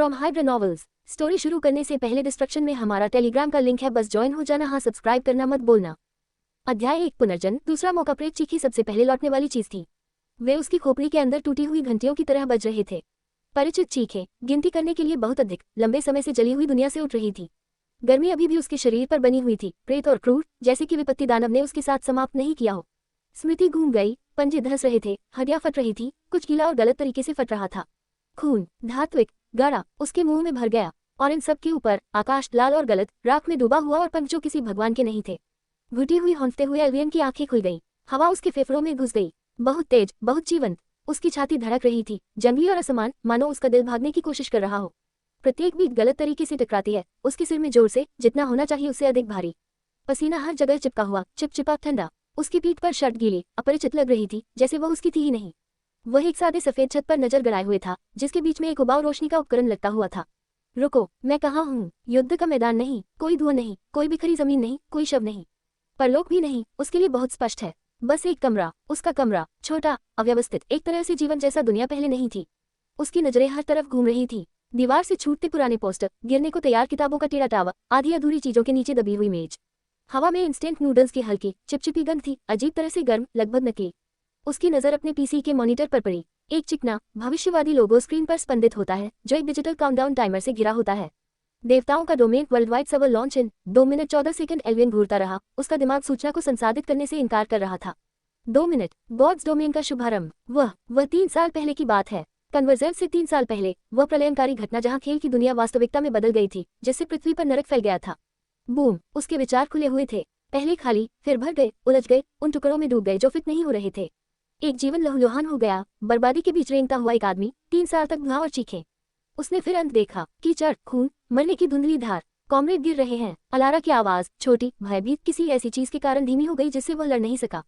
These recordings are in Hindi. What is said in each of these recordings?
From hybrid novels. स्टोरी शुरू करने से पहले डिस्क्रिप्शन में हमारा टेलीग्राम का लिंक है, बस ज्वाइन हो जाना। हाँ, सब्सक्राइब करना मत भूलना। अध्याय 1 पुनर्जन्म। दूसरा मौका। प्रेत चीखी सबसे पहले लौटने वाली चीज थी। वे उसकी खोपड़ी के अंदर टूटी हुई घंटियों की तरह बज रहे थे। परिचित चीखें, गिनती करने के लिए बहुत अधिक, लंबे समय से जली हुई दुनिया से उठ रही थी। गर्मी अभी भी उसके शरीर पर बनी हुई थी। प्रेत और क्रूर, जैसे कि विपत्ति दानव ने उसके साथ समाप्त नहीं किया हो। स्मृति घूम गई, पंजे धंस रहे थे, हड्डियां फट रही थी, कुछ गीला और गलत तरीके से फट रहा था। खून, धात्विक, गाढ़ा, उसके मुंह में भर गया, और इन सब के ऊपर आकाश लाल और गलत राख में डूबा हुआ और पंख जो किसी भगवान के नहीं थे। घुटी हुई हौंकते हुए एल्वियन की आंखें खुल गईं। हवा उसके फेफड़ों में घुस गई, बहुत तेज, बहुत जीवंत। उसकी छाती धड़क रही थी, जंगली और असमान, मानो उसका दिल भागने की कोशिश कर रहा हो। प्रत्येक बीट गलत तरीके से टकराती है, उसके सिर में जोर से, जितना होना चाहिए उससे अधिक भारी। पसीना हर जगह चिपका हुआ, चिपचिपा, ठंडा। उसकी पीठ पर शर्ट गीली, अपरिचित लग रही थी, जैसे वह उसकी थी ही नहीं। वह एक सादे सफेद छत पर नजर गड़ाए हुए था, जिसके बीच में एक उबाऊ रोशनी का उपकरण लगता हुआ था। रुको, मैं कहाँ हूँ? युद्ध का मैदान नहीं, कोई धुआं नहीं, कोई बिखरी जमीन नहीं, कोई शव नहीं, परलोक भी नहीं। उसके लिए बहुत स्पष्ट है, बस एक कमरा, उसका कमरा, छोटा, अव्यवस्थित, एक तरह से जीवन जैसा दुनिया पहले नहीं थी। उसकी नजरें हर तरफ घूम रही थी। दीवार से छूटते पुराने पोस्टर, गिरने को तैयार किताबों का टेढ़ा टावा, आधी अधूरी चीजों के नीचे दबी हुई मेज। हवा में इंस्टेंट नूडल्स की हल्की चिपचिपी गंध थी, अजीब तरह से गर्म, लगभग नकली। उसकी नजर अपने पीसी के मॉनिटर पर पड़ी। एक चिकना, भविष्यवादी लोगो स्क्रीन पर स्पंदित होता है, जो एक डिजिटल काउंटडाउन टाइमर से घिरा होता है। देवताओं का domain, world wide server launch in 2 minute 14 second. Elvian घूरता रहा, उसका दिमाग सूचना को संसाधित करने से इनकार कर रहा था। 2 मिनट, गॉड्स डोमेन का शुभारंभ। वह 3 साल पहले की बात है। कन्वर्जेंस से 3 साल पहले, वह प्रलयंकारी घटना जहां खेल की दुनिया वास्तविकता में बदल गई थी, जिससे पृथ्वी पर नरक फैल गया था। बूम, उसके विचार खुले हुए थे, पहले खाली, फिर भर गए, उलझ गए, उन टुकड़ों में डूब गए जो फिट नहीं हो रहे थे। एक जीवन लहूलुहान हो गया, बर्बादी के बीच रेंगता हुआ एक आदमी, 3 साल तक धुआं और चीखें। उसने फिर अंत देखा, कीचड़, खून, मरने की धुंधली धार, कॉमरेड गिर रहे हैं। अलारा की आवाज, छोटी, भयभीत, किसी ऐसी चीज के कारण धीमी हो गई जिससे वह लड़ नहीं सका।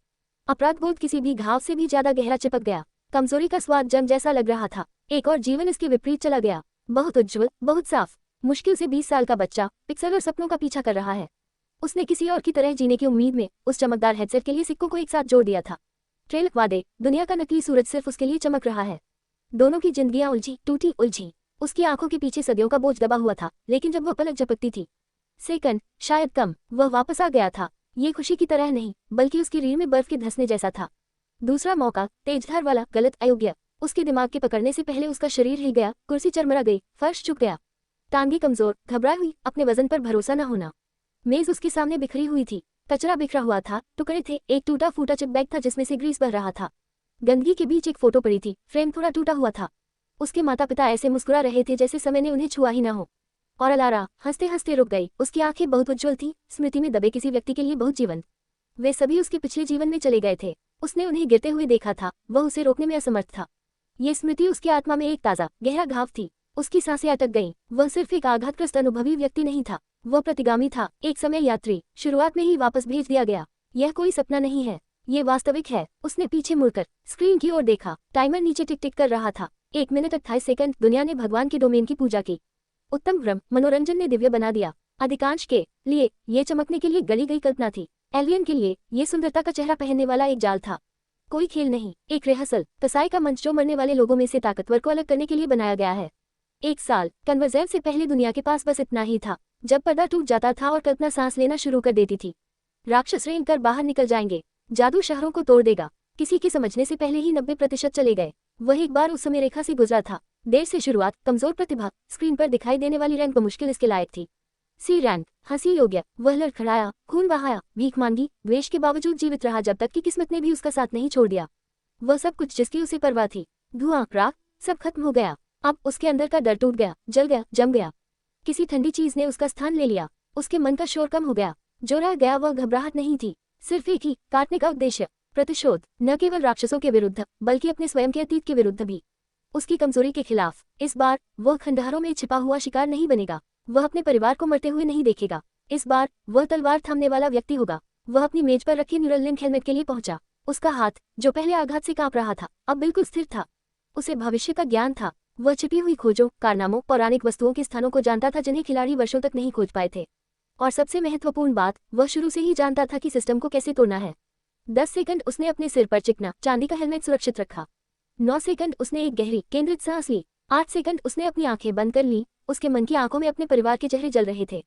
अपराधबोध किसी भी घाव से भी ज्यादा गहरा चिपक गया। कमजोरी का स्वाद जंग जैसा लग रहा था। एक और जीवन इसके विपरीत चला गया, बहुत उज्ज्वल, बहुत साफ। मुश्किल से 20 साल का बच्चा, पिक्सल और सपनों का पीछा कर रहा है। उसने किसी और की तरह जीने की उम्मीद में उस चमकदार हेडसेट के लिए सिक्कों को एक साथ जोड़ दिया था। ट्रेल वादे, दुनिया का नकली सूरज सिर्फ उसके लिए चमक रहा है। दोनों की जिंदगियां उलझी, टूटी, उलझी। उसकी आंखों के पीछे सदियों का बोझ दबा हुआ था, लेकिन जब वह पलक झपकती थी, सेकंड, शायद कम, वह वापस आ गया था। ये खुशी की तरह नहीं, बल्कि उसकी रीढ़ में बर्फ के धंसने जैसा था। दूसरा मौका, तेजधार वाला, गलत, अयोग्य। उसके दिमाग के पकड़ने से पहले उसका शरीर हिल गया, कुर्सी चरमरा गई, फर्श झुक गया। टांगे कमजोर, घबराई हुई, अपने वजन पर भरोसा न होना। मेज उसके सामने बिखरी हुई थी, कचरा बिखरा हुआ था, टुकड़े थे, एक टूटा फूटा चिप बैग था जिसमें से ग्रीस बह रहा था। गंदगी के बीच एक फोटो पड़ी थी, फ्रेम थोड़ा टूटा हुआ था। उसके माता पिता ऐसे मुस्कुरा रहे थे जैसे समय ने उन्हें छुआ ही न हो। और अलारा हंसते हंसते रुक गई। उसकी आंखें बहुत उज्ज्वल थीं, स्मृति में दबे किसी व्यक्ति के लिए बहुत जीवंत। वे सभी उसके पिछले जीवन में चले गए थे। उसने उन्हें गिरते हुए देखा था, वह उसे रोकने में असमर्थ था। ये स्मृति उसकी आत्मा में एक ताजा, गहरा घाव थी। उसकी सांसें अटक गईं। वह सिर्फ एक आघातग्रस्त अनुभवी व्यक्ति नहीं था, वह प्रतिगामी था, एक समय यात्री, शुरुआत में ही वापस भेज दिया गया। यह कोई सपना नहीं है, ये वास्तविक है। उसने पीछे मुड़कर स्क्रीन की ओर देखा, टाइमर नीचे टिक टिक कर रहा था। 1 मिनट 28 सेकंड। दुनिया ने भगवान के डोमेन की पूजा की। उत्तम भ्रम, मनोरंजन ने दिव्य बना दिया। अधिकांश के लिए ये चमकने के लिए गली गई कल्पना थी। एल्वियन के लिए ये सुंदरता का चेहरा पहनने वाला एक जाल था। कोई खेल नहीं, एक रिहर्सल, कसाई का मंच जो मरने वाले लोगों में से ताकतवर को अलग करने के लिए बनाया गया है। 1 साल, कन्वर्जेंस से पहले दुनिया के पास बस इतना ही था, जब पर्दा टूट जाता था और कल्पना सांस लेना शुरू कर देती थी। राक्षस रेंग कर बाहर निकल जाएंगे, जादू शहरों को तोड़ देगा। किसी के समझने से पहले ही 90% चले गए। वह एक बार उस समय रेखा से गुजरा था। देर से शुरुआत, कमजोर प्रतिभा, स्क्रीन पर दिखाई देने वाली रैंक मुश्किल इसके लायक थी। सी रैंक, हंसी योग्य। वह लड़खड़ाया, खून बहाया, भीख मांगी, द्वेष के बावजूद जीवित रहा जब तक कि किस्मत ने भी उसका साथ नहीं छोड़ दिया। वह सब कुछ जिसकी उसे परवाह थी, धुआं, राख, सब खत्म हो गया। अब उसके अंदर का डर टूट गया, जल गया, जम गया। किसी ठंडी चीज ने उसका स्थान ले लिया। उसके मन का शोर कम हो गया। जो रह गया वह घबराहट नहीं थी, सिर्फ एक ही, काटने का उद्देश्य, प्रतिशोध, न केवल राक्षसों के विरुद्ध बल्कि अपने स्वयं के अतीत के विरुद्ध भी। उसकी कमजोरी के खिलाफ। इस बार वह खंडहरों में छिपा हुआ शिकार नहीं बनेगा। वह अपने परिवार को मरते हुए नहीं देखेगा। इस बार वह तलवार थामने वाला व्यक्ति होगा। वह अपनी मेज पर रखी न्यूरल लिंक हेलमेट के लिए पहुंचा। उसका हाथ, जो पहले आघात से कांप रहा था, अब बिल्कुल स्थिर था। उसे भविष्य का ज्ञान था। वह छिपी हुई खोजों, कारनामों, पौराणिक वस्तुओं के स्थानों को जानता था जिन्हें खिलाड़ी वर्षों तक नहीं खोज पाए थे। और सबसे महत्वपूर्ण बात, वह शुरू से ही जानता था कि सिस्टम को कैसे तोड़ना है। 10 सेकंड उसने अपने सिर पर चिकना चांदी का हेलमेट सुरक्षित रखा। 9 सेकंड उसने एक गहरी केंद्रित सांस ली। 8 सेकंड उसने अपनी आंखें बंद कर ली, उसके मन की आंखों में अपने परिवार के चेहरे जल रहे थे।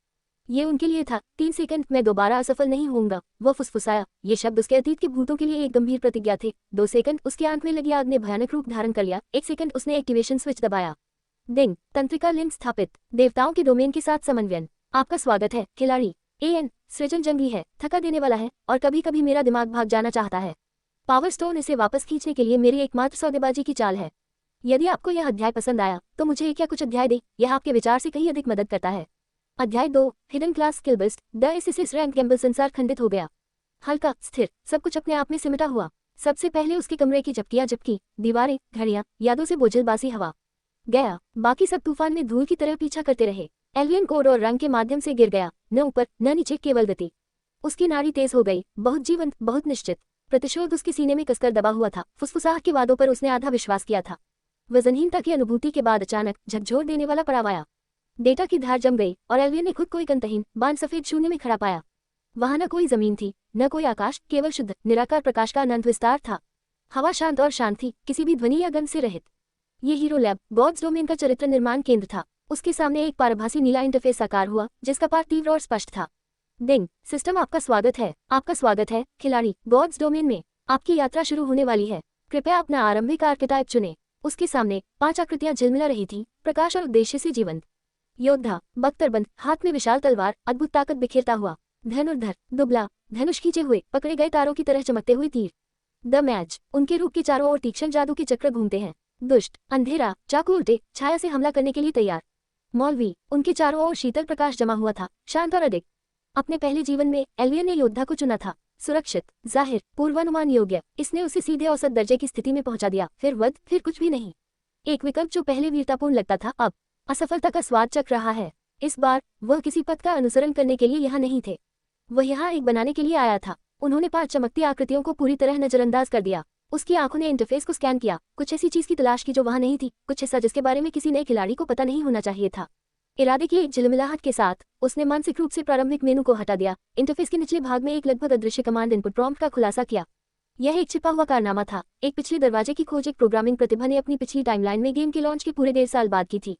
ये उनके लिए था। 3 सेकंड, मैं दोबारा असफल नहीं होऊंगा, वो फुसफुसाया। ये शब्द उसके अतीत के भूतों के लिए एक गंभीर प्रतिज्ञा थे। 2 सेकंड, उसकी आंख में लगी आग ने भयानक रूप धारण कर लिया। 1 सेकंड, उसने एक्टिवेशन स्विच दबाया। डिंग, तंत्रिका लिंक स्थापित, देवताओं के डोमेन के साथ समन्वयन। आपका स्वागत है खिलाड़ी। एएन, सृजन जंगली है, थका देने वाला है, और कभी कभी मेरा दिमाग भाग जाना चाहता है। पावर स्टोन इसे वापस खींचने के लिए मेरी एकमात्र सौदेबाजी की चाल है। यदि आपको यह अध्याय पसंद आया तो मुझे एक या कुछ अध्याय दे, यह आपके विचार से कहीं अधिक मदद करता है। अध्याय 2, hidden class skill beast, the एसिसिस रैंक गैम्बल। संसार खंडित हो गया। हल्का, स्थिर, सब कुछ अपने आप में सिमटा हुआ। सबसे पहले उसके कमरे की झपकियां झपकी, दीवारें, घड़ियां, यादों से बोझिल बासी हवा। गया, बाकी सब तूफान में धूल की तरह पीछा करते रहे। एलियन कोड और रंग के माध्यम से गिर गया, न ऊपर न नीचे, केवल गति। उसकी नाड़ी तेज हो गई, बहुत जीवंत, बहुत निश्चित। प्रतिशोध उसके सीने में कसकर दबा हुआ था। फुसफुसाहट के वादों पर उसने आधा विश्वास किया था। वजनहीनता की अनुभूति के बाद अचानक झकझोर देने वाला पड़ाव आया। डेटा की धार जम गई और एलियन ने खुद को एक अंतहीन, बान सफेद शून्य में खड़ा पाया। वहां न कोई जमीन थी, न कोई आकाश, केवल शुद्ध निराकार प्रकाश का अनंत विस्तार था। हवा शांत और शांत थी, किसी भी ध्वनि या गंध से रहित। ये हीरो लैब, गॉड्स डोमेन का चरित्र निर्माण केंद्र था। उसके सामने एक पारभासी नीला इंटरफेस साकार हुआ, जिसका पाठ तीव्र और स्पष्ट था। डिंग, सिस्टम आपका स्वागत है, आपका स्वागत है खिलाड़ी, गॉड्स डोमेन में। आपकी यात्रा शुरू होने वाली है। कृपया अपना आरंभिक आर्केटाइप चुनें। उसके सामने 5 आकृतियां झिलमिला रही थीं, प्रकाश और उद्देश्य से जीवंत। योद्धा, बख्तरबंद, हाथ में विशाल तलवार, अद्भुत ताकत बिखेरता हुआ। धनुर्धर, दुबला, धनुष खींचे हुए, पकड़े गए तारों की तरह चमकते हुए तीर। द मैच, उनके रूप के चारों ओर तीक्ष्ण जादू के चक्र घूमते हैं। दुष्ट, अंधेरा, चाकू उल्टे, छाया से हमला करने के लिए तैयार। मौलवी, उनके चारों ओर शीतल प्रकाश जमा हुआ था, शांत और अडिग। अपने पहले जीवन में एलियन ने योद्धा को चुना था। सुरक्षित, जाहिर, पूर्वानुमान योग्य। इसने उसे सीधे औसत दर्जे की स्थिति में पहुंचा दिया, फिर वध, फिर कुछ भी नहीं। एक विकल्प जो पहले वीरतापूर्ण लगता था, अब असफलता का स्वाद चख रहा है। इस बार वह किसी पथ का अनुसरण करने के लिए यहाँ नहीं थे, वह यहाँ एक बनाने के लिए आया था। उन्होंने 5 चमकती आकृतियों को पूरी तरह नजरअंदाज कर दिया। उसकी आंखों ने इंटरफेस को स्कैन किया, कुछ ऐसी चीज की तलाश की जो वहां नहीं थी, कुछ ऐसा जिसके बारे में किसी नए खिलाड़ी को पता नहीं होना चाहिए था। इरादे की एक झिलमिलाहट के साथ उसने मानसिक रूप से प्रारंभिक मेनू को हटा दिया। इंटरफेस के निचले भाग में एक लगभग अदृश्य कमांड इनपुट प्रॉम्प्ट का खुलासा किया। यह एक छिपा हुआ कारनामा था, एक पिछले दरवाजे की खोज। एक प्रोग्रामिंग प्रतिभा ने अपनी पिछली टाइमलाइन में गेम के लॉन्च के पूरे 1.5 साल बाद की थी।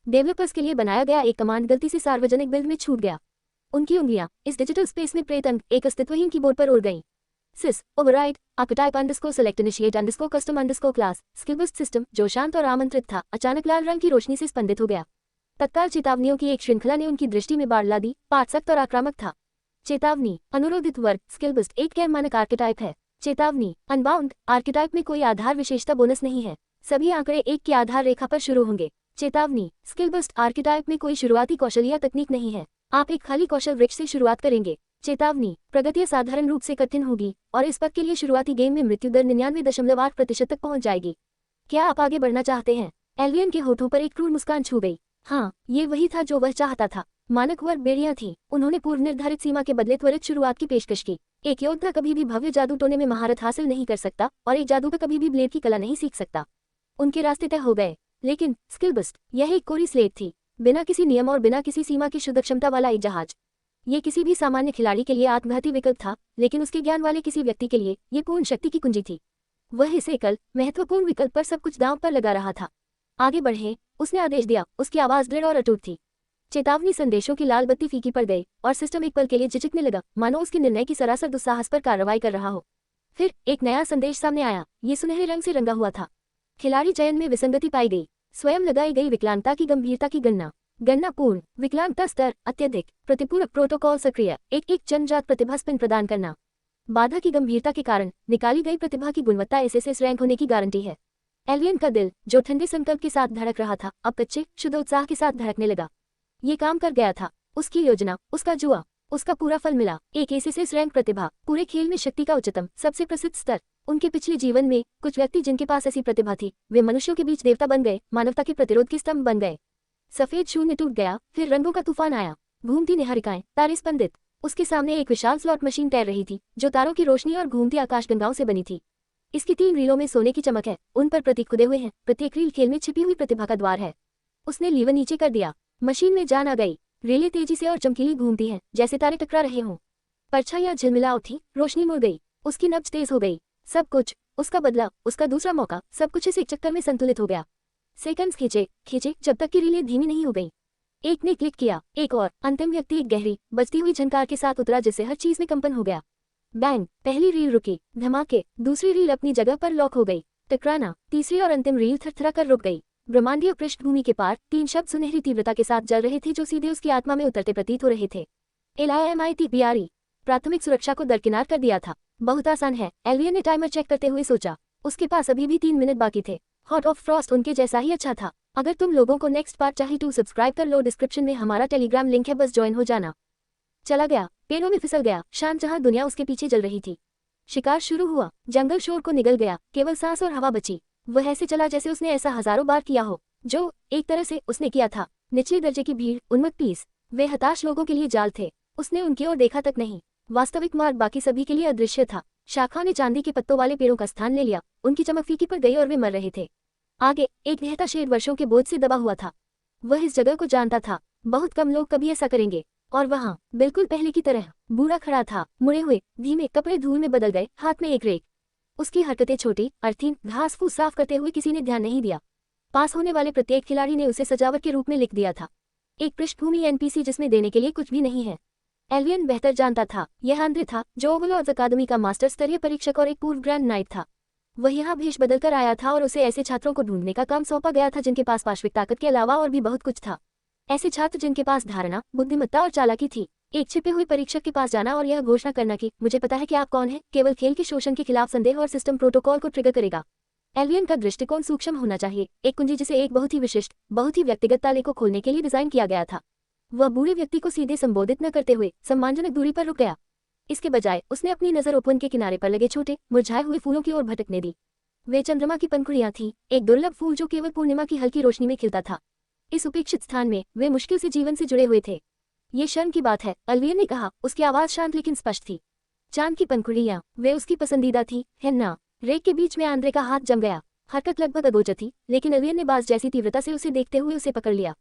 डेवलपर्स के लिए बनाया गया एक कमांड गलती से सार्वजनिक बिल्ड में छूट गया। उनकी उंगलियां इस डिजिटल स्पेस में प्रेत अंक एक अस्तित्वहीन कीबोर्ड पर उड़ गईं। Sys override archetype underscore select initiate underscore custom underscore class skill bust system, जो शांत और आमंत्रित था, अचानक लाल रंग की रोशनी से स्पंदित हो गया। तत्काल चेतावनियों की एक श्रृंखला ने उनकी दृष्टि में बाढ़ ला दी। पाठ सख्त और आक्रामक था। चेतावनी, अनुरोधित वर्ग, स्किलबस्ट एक गैर मानक आर्केटाइप है। चेतावनी, अनबाउंड, आर्केटाइप में कोई आधार विशेषता बोनस नहीं है। सभी आंकड़े 1 की आधार रेखा पर शुरू होंगे। चेतावनी, स्किलबस्ट आर्केटाइप में कोई शुरुआती कौशल या तकनीक नहीं है। आप एक खाली कौशल वृक्ष से शुरुआत करेंगे। चेतावनी, प्रगति साधारण रूप से कठिन होगी और इस पद के लिए शुरुआती गेम में मृत्यु दर 99.8% तक पहुंच जाएगी। क्या आप आगे बढ़ना चाहते हैं? एलियन के होठों पर एक क्रूर मुस्कान छू गई। हाँ, ये वही था जो वह चाहता था। मानक वर्ग बेड़ियां थीं। उन्होंने पूर्व निर्धारित सीमा के बदले त्वरित शुरुआत की पेशकश की। एक योद्धा कभी भी भव्य जादू टोने में महारत हासिल नहीं कर सकता और एक जादूगर कभी भी ब्लेड की कला नहीं सीख सकता। उनके रास्ते तय हो गए, लेकिन स्किलबस्ट, यह एक कोरी स्लेट थी, बिना किसी नियम और बिना किसी सीमा की शुद्ध क्षमता वाला एक जहाज। ये किसी भी सामान्य खिलाड़ी के लिए आत्मघाती विकल्प था, लेकिन उसके ज्ञान वाले किसी व्यक्ति के लिए ये पूर्ण शक्ति की कुंजी थी। वह इस एकल महत्वपूर्ण विकल्प पर सब कुछ दांव पर लगा रहा था। आगे बढ़े, उसने आदेश दिया। उसकी आवाज दृढ़ और अटूट थी। चेतावनी संदेशों की लाल बत्ती फीकी पड़ गई और सिस्टम एक पल के लिए झिझकने लगा, मानो उसके निर्णय की सरासर दुस्साहस पर कार्रवाई कर रहा हो। फिर एक नया संदेश सामने आया। ये सुनहरे रंग से रंगा हुआ था। खिलाड़ी चयन में विसंगति पाई गई। स्वयं लगाई गई विकलांगता की गंभीरता की गणना पूर्ण, विकलांगता स्तर अत्यधिक, प्रतिपूरक प्रोटोकॉल सक्रिय, एक जन्मजात प्रतिभा स्पिन प्रदान करना। बाधा की गंभीरता के कारण निकाली गई प्रतिभा की गुणवत्ता एसएसएस रैंक होने की गारंटी है। एलियन का दिल, जो ठंडे संकल्प के साथ धड़क रहा था, अब कच्चे शुद्ध उत्साह के साथ धड़कने लगा। ये काम कर गया था। उसकी योजना, उसका जुआ, उसका पूरा फल मिला। एक एसएसएस रैंक प्रतिभा, पूरे खेल में शक्ति का उच्चतम, सबसे प्रसिद्ध स्तर। उनके पिछले जीवन में कुछ व्यक्ति जिनके पास ऐसी प्रतिभा थी, वे मनुष्यों के बीच देवता बन गए, मानवता के प्रतिरोध के स्तंभ बन गए। सफेद शून्य टूट गया, फिर रंगों का तूफान आया। घूमती निहारिकाएं, तारे स्पंदित। उसके सामने एक विशाल स्लॉट मशीन तैर रही थी, जो तारों की रोशनी और घूमती आकाशगंगाओं से बनी थी। इसकी 3 रीलों में सोने की चमक है, उन पर प्रतीक खुदे हुए हैं। प्रत्येक रील खेल में छिपी हुई प्रतिभा का द्वार है। उसने लीवर नीचे कर दिया। मशीन में जान आ गई। रेलें तेजी से और चमकीली घूमती हैं, जैसे तारे टकरा रहे हों। परछाइयां झिलमिला उठी, रोशनी मुड़ गई। उसकी नब्ज तेज हो गई। सब कुछ, उसका बदला, उसका दूसरा मौका, सब कुछ इस एक चक्कर में संतुलित हो गया। सेकंड्स खींचे खींचे जब तक कि रिले धीमी नहीं हो गई। एक ने क्लिक किया, एक और। अंतिम व्यक्ति एक गहरी बजती हुई झनकार के साथ उतरा जिससे हर चीज में कंपन हो गया। बैंग, पहली रील रुकी। धमाके, दूसरी रील अपनी जगह पर लॉक हो गई। टकराना, तीसरी और अंतिम रील थरथरा कर रुक गई। ब्रह्मांडीय पृष्ठभूमि के पार 3 शब्द सुनहरी तीव्रता के साथ जल रहे थे जो सीधे उसकी आत्मा में उतरते प्रतीत हो रहे थे। LIMITBRE, प्राथमिक सुरक्षा को दरकिनार कर दिया था। बहुत आसान है, एलियन ने टाइमर चेक करते हुए सोचा। उसके पास अभी भी 3 मिनट बाकी थे। हॉट ऑफ फ्रॉस्ट उनके जैसा ही अच्छा था। अगर तुम लोगों को नेक्स्ट पार्ट चाहिए तो सब्सक्राइब कर लो, डिस्क्रिप्शन में हमारा टेलीग्राम लिंक है, बस ज्वाइन हो जाना। चला गया, पेड़ों में फिसल गया, शांत जहां दुनिया उसके पीछे जल रही थी। शिकार शुरू हुआ, जंगल शोर को निगल गया, केवल सांस और हवा बची। वह ऐसे चला जैसे उसने ऐसा हजारों बार किया हो, जो एक तरह से उसने किया था। निचले दर्जे की भीड़, उन्मत्त पीस, वे हताश लोगों के लिए जाल थे। उसने उनकी ओर देखा तक नहीं। वास्तविक मार्ग बाकी सभी के लिए अदृश्य था। शाखा ने चांदी के पत्तों वाले पेड़ों का स्थान ले लिया, उनकी चमक फीकी पड़ गई और वे मर रहे थे। आगे एक निहत्था शेर वर्षों के बोझ से दबा हुआ था। वह इस जगह को जानता था, बहुत कम लोग कभी ऐसा करेंगे। और वहां बिल्कुल पहले की तरह बूढ़ा खड़ा था, मुड़े हुए, धीमे कपड़े धूल में बदल गए, हाथ में एक रेक। उसकी हरकतें छोटी, अर्थहीन, घास फूस साफ करते हुए किसी ने ध्यान नहीं दिया। पास होने वाले प्रत्येक खिलाड़ी ने उसे सजावट के रूप में लिख दिया था। एक पृष्ठभूमि NPC जिसमें देने के लिए कुछ भी नहीं है। एलियन बेहतर जानता था, यह आंद्रे था जो ओवरलॉर्ड्स अकादमी का मास्टर स्तरीय परीक्षक और एक पूर्व ग्रैंड नाइट था। वह यहाँ भेष बदलकर आया था और उसे ऐसे छात्रों को ढूंढने का काम सौंपा गया था जिनके पास पाशविक ताकत के अलावा और भी बहुत कुछ था। ऐसे छात्र जिनके पास धारणा, बुद्धिमत्ता और चालाकी थी। एक छिपे हुए परीक्षक के पास जाना और यह घोषणा करना कि मुझे पता है कि आप कौन हैं, केवल खेल के शोषण के खिलाफ संदेह और सिस्टम प्रोटोकॉल को ट्रिगर करेगा। एलियन का दृष्टिकोण सूक्ष्म होना चाहिए, एक कुंजी जिसे एक बहुत ही विशिष्ट, बहुत ही व्यक्तिगत ताले को खोलने के लिए डिजाइन किया गया था। वह बूढ़े व्यक्ति को सीधे संबोधित न करते हुए सम्मानजनक दूरी पर रुक गया। इसके बजाय उसने अपनी नजर ओपन के किनारे पर लगे छोटे मुरझाए हुए फूलों की ओर भटकने दी। वे चंद्रमा की पंखुड़ियां थीं, एक दुर्लभ फूल जो केवल पूर्णिमा की हल्की रोशनी में खिलता था। इस उपेक्षित स्थान में वे मुश्किल से जीवन से जुड़े हुए थे। ये शर्म की बात है, एलियन ने कहा, उसकी आवाज शांत लेकिन स्पष्ट थी। चांद की पंखुड़ियां, वे उसकी पसंदीदा थी, है ना? रेक के बीच में आंद्रे का हाथ जम गया। हरकत लगभग अगोचर थी, लेकिन एलियन ने बाज जैसी तीव्रता से उसे देखते हुए उसे पकड़ लिया।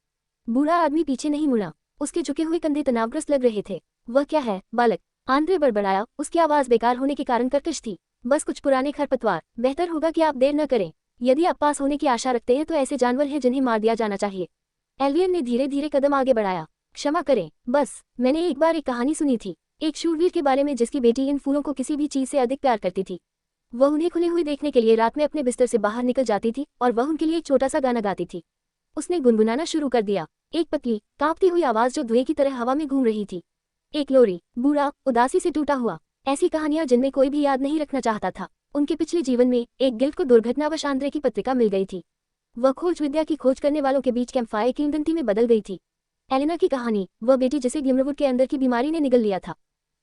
बूढ़ा आदमी पीछे नहीं मुड़ा, उसके झुके हुए कंधे तनावग्रस्त लग रहे थे। वह क्या है, बालक? आंद्रे बड़बड़ाया, उसकी आवाज बेकार होने के कारण कर्कश थी। बस कुछ पुराने खरपतवार। बेहतर होगा कि आप देर न करें। यदि आप पास होने की आशा रखते हैं तो ऐसे जानवर हैं जिन्हें मार दिया जाना चाहिए। एलियन ने धीरे धीरे कदम आगे बढ़ाया। क्षमा करें, बस मैंने एक बार एक कहानी सुनी थी, एक शूरवीर के बारे में जिसकी बेटी इन फूलों को किसी भी चीज से अधिक प्यार करती थी। वह उन्हें खुले हुए देखने के लिए रात में अपने बिस्तर से बाहर निकल जाती थी और वह उनके लिए एक छोटा सा गाना गाती थी। उसने गुनगुनाना शुरू कर दिया, एक पतली कांपती हुई आवाज जो धुएं की तरह हवा में घूम रही थी। एक लोरी, बूढ़ा, उदासी से टूटा हुआ। ऐसी कहानियां जिनमें कोई भी याद नहीं रखना चाहता था। उनके पिछले जीवन में एक गिल्ड को दुर्घटनावश आंद्रे की पत्रिका मिल गई थी। वह खोज विद्या की खोज करने वालों के बीच कैंपफायर की किंवदंती में बदल गई थी। एलेना की कहानी, वह बेटी जिसे ग्लिमरवुड के अंदर की बीमारी ने निगल लिया था।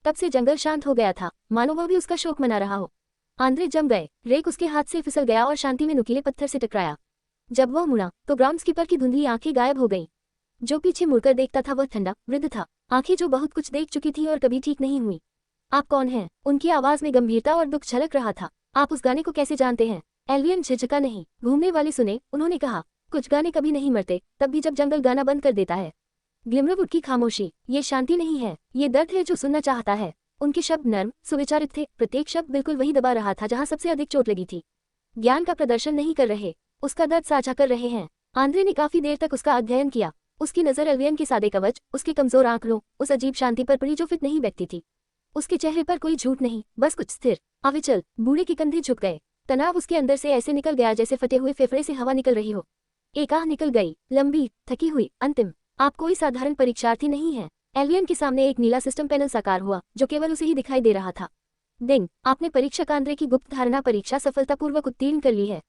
तब से जंगल शांत हो गया था, मानो वह भी उसका शोक मना रहा हो। आंद्रे जम गए, रेक उसके हाथ से फिसल गया और शांति में नुकीले पत्थर से टकराया। जब वह मुड़ा तो ग्राउंड स्कीपर की धुंधली आंखें गायब हो गईं। जो पीछे मुड़कर देखता था वह ठंडा, वृद्ध था, आंखें जो बहुत कुछ देख चुकी थी और कभी ठीक नहीं हुई। आप कौन हैं? उनकी आवाज में गंभीरता और दुख झलक रहा था। आप उस गाने को कैसे जानते हैं? एलियन झिझका नहीं, घूमने वाले सुने, उन्होंने कहा। कुछ गाने कभी नहीं मरते, तब भी जब जंगल गाना बंद कर देता है। ग्लिमरवुड की खामोशी, ये शांति नहीं है, ये दर्द है जो सुनना चाहता है। उनके शब्द नर्म, सुविचारित थे, प्रत्येक शब्द बिल्कुल वही दबा रहा था जहां सबसे अधिक चोट लगी थी। ज्ञान का प्रदर्शन नहीं कर रहे, उसका दर्द साझा कर रहे हैं। आंद्रे ने काफी देर तक उसका अध्ययन किया। उसकी नजर एलियन के सादे कवच, उसके कमजोर आंकड़ों, उस अजीब शांति पर पड़ी जो फिट नहीं बैठती थी। उसके चेहरे पर कोई झूठ नहीं, बस कुछ स्थिर, अविचल। बूढ़े के कंधे झुक गए, तनाव उसके अंदर से ऐसे निकल गया जैसे फटे हुए फेफड़े से हवा निकल रही हो। एक आह निकल गई, लंबी, थकी हुई, अंतिम। आप कोई साधारण परीक्षार्थी नहीं हैं। एलियन के सामने एक नीला सिस्टम पैनल साकार हुआ जो केवल उसे ही दिखाई दे रहा था। डिंग, आपने परीक्षक आंद्रे की गुप्त धारणा परीक्षा सफलतापूर्वक उत्तीर्ण कर ली है।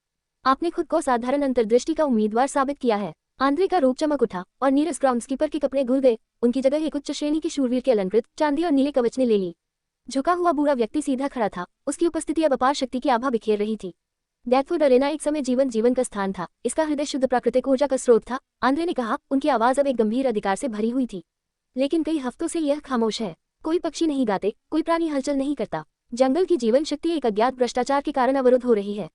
आपने खुद को साधारण अंतर्दृष्टि का उम्मीदवार साबित किया है। आंद्रे का रूप चमक उठा और नीरस ग्राउंडकीपर के कपड़े घुल गए। उनकी जगह एक उच्च श्रेणी की शूरवीर के अलंकृत चांदी और नीले कवच ने ले ली। झुका हुआ बूढ़ा व्यक्ति सीधा खड़ा था, उसकी उपस्थिति अब अपार शक्ति की आभा बिखेर रही थी। डेथवुड अरेना एक समय जीवन का स्थान था, इसका हृदय शुद्ध प्राकृतिक ऊर्जा का स्रोत था। आंद्रे ने कहा, उनकी आवाज अब एक गंभीर अधिकार से भरी हुई थी। लेकिन कई हफ्तों से यह खामोश है। कोई पक्षी नहीं गाते, कोई प्राणी हलचल नहीं करता। जंगल की जीवन शक्ति एक अज्ञात भ्रष्टाचार के कारण अवरुद्ध हो रही है।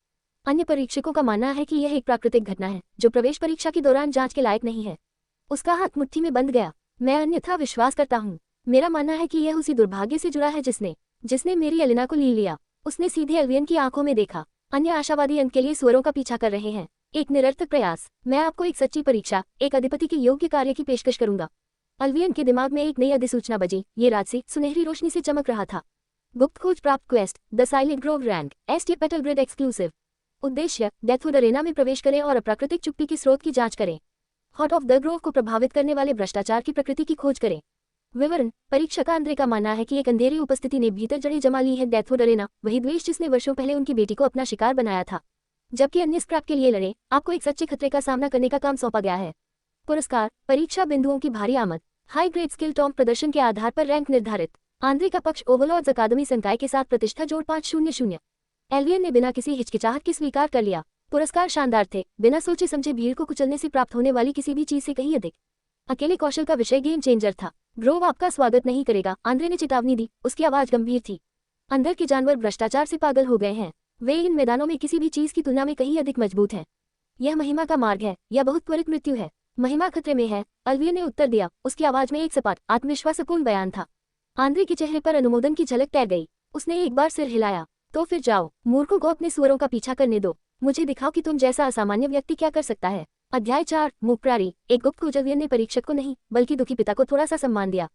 अन्य परीक्षकों का मानना है कि यह एक प्राकृतिक घटना है जो प्रवेश परीक्षा के दौरान जांच के लायक नहीं है। उसका हाथ मुट्ठी में बंध गया। मैं अन्यथा विश्वास करता हूँ। मेरा मानना है कि यह उसी दुर्भाग्य से जुड़ा है जिसने मेरी एलिना को ले लिया। उसने सीधे एलियन की आंखों में देखा। अन्य आशावादी अंत के लिए स्वरों का पीछा कर रहे हैं। एक निरर्थक प्रयास। मैं आपको एक सच्ची परीक्षा, एक अधिपति के योग्य कार्य की पेशकश करूंगा। अल्वियन के दिमाग में एक नई अधिसूचना बजी। ये राजसी सुनहरी रोशनी से चमक रहा था। गुप्त खोज प्राप्त quest, the silent Grove rank, ST petal grid exclusive. उद्देश्य, डेथवुड अरेना में प्रवेश करें और अप्राकृतिक चुप्पी की स्रोत की जांच करें। हॉट ऑफ द ग्रोव को प्रभावित करने वाले भ्रष्टाचार की प्रकृति की खोज करें। विवरण, परीक्षक आंद्रे का मानना है कि एक अंधेरी उपस्थिति ने भीतर जड़ें जमा ली है। डेथवुड अरेना, वही द्वेष जिसने वर्षों पहले उनकी बेटी को अपना शिकार बनाया था। जबकि अन्य स्क्रैप के लिए लड़े, आपको एक सच्चे खतरे का सामना करने का काम सौंपा गया है। पुरस्कार, परीक्षा बिंदुओं की भारी आमद, हाई ग्रेड स्किल टॉम प्रदर्शन के आधार पर रैंक निर्धारित। आंद्रे का पक्ष ओवरलॉर्ड्स अकादमी संकाय के साथ प्रतिष्ठा जोड़ 500। एल्वियन ने बिना किसी हिचकिचाहट के स्वीकार कर लिया। पुरस्कार शानदार थे, बिना सोचे समझे भीड़ को कुचलने से प्राप्त होने वाली किसी भी चीज से कहीं अधिक। अकेले कौशल का विषय गेम चेंजर था। ग्रोव आपका स्वागत नहीं करेगा, आंद्रे ने चेतावनी दी। उसकी आवाज गंभीर थी। अंदर के जानवर भ्रष्टाचार से पागल हो गए हैं। वे इन मैदानों में किसी भी चीज की तुलना में कहीं अधिक मजबूत हैं। यह महिमा का मार्ग है या बहुत त्वरित मृत्यु है। महिमा खतरे में है, अल्वियन ने उत्तर दिया। उसकी आवाज में एक सपाट, आत्मविश्वासपूर्ण बयान था। आंद्रे के चेहरे पर अनुमोदन की झलक तैर गई। उसने एक बार सिर हिलाया। तो फिर जाओ, मूर्खों को अपने सुअरों का पीछा करने दो। मुझे दिखाओ कि तुम जैसा असामान्य व्यक्ति क्या कर सकता है। अध्याय 4, मुखप्रारी। एक गुप्त खोज। अल्वियन ने परीक्षक को नहीं, बल्कि दुखी पिता को थोड़ा सा सम्मान दिया।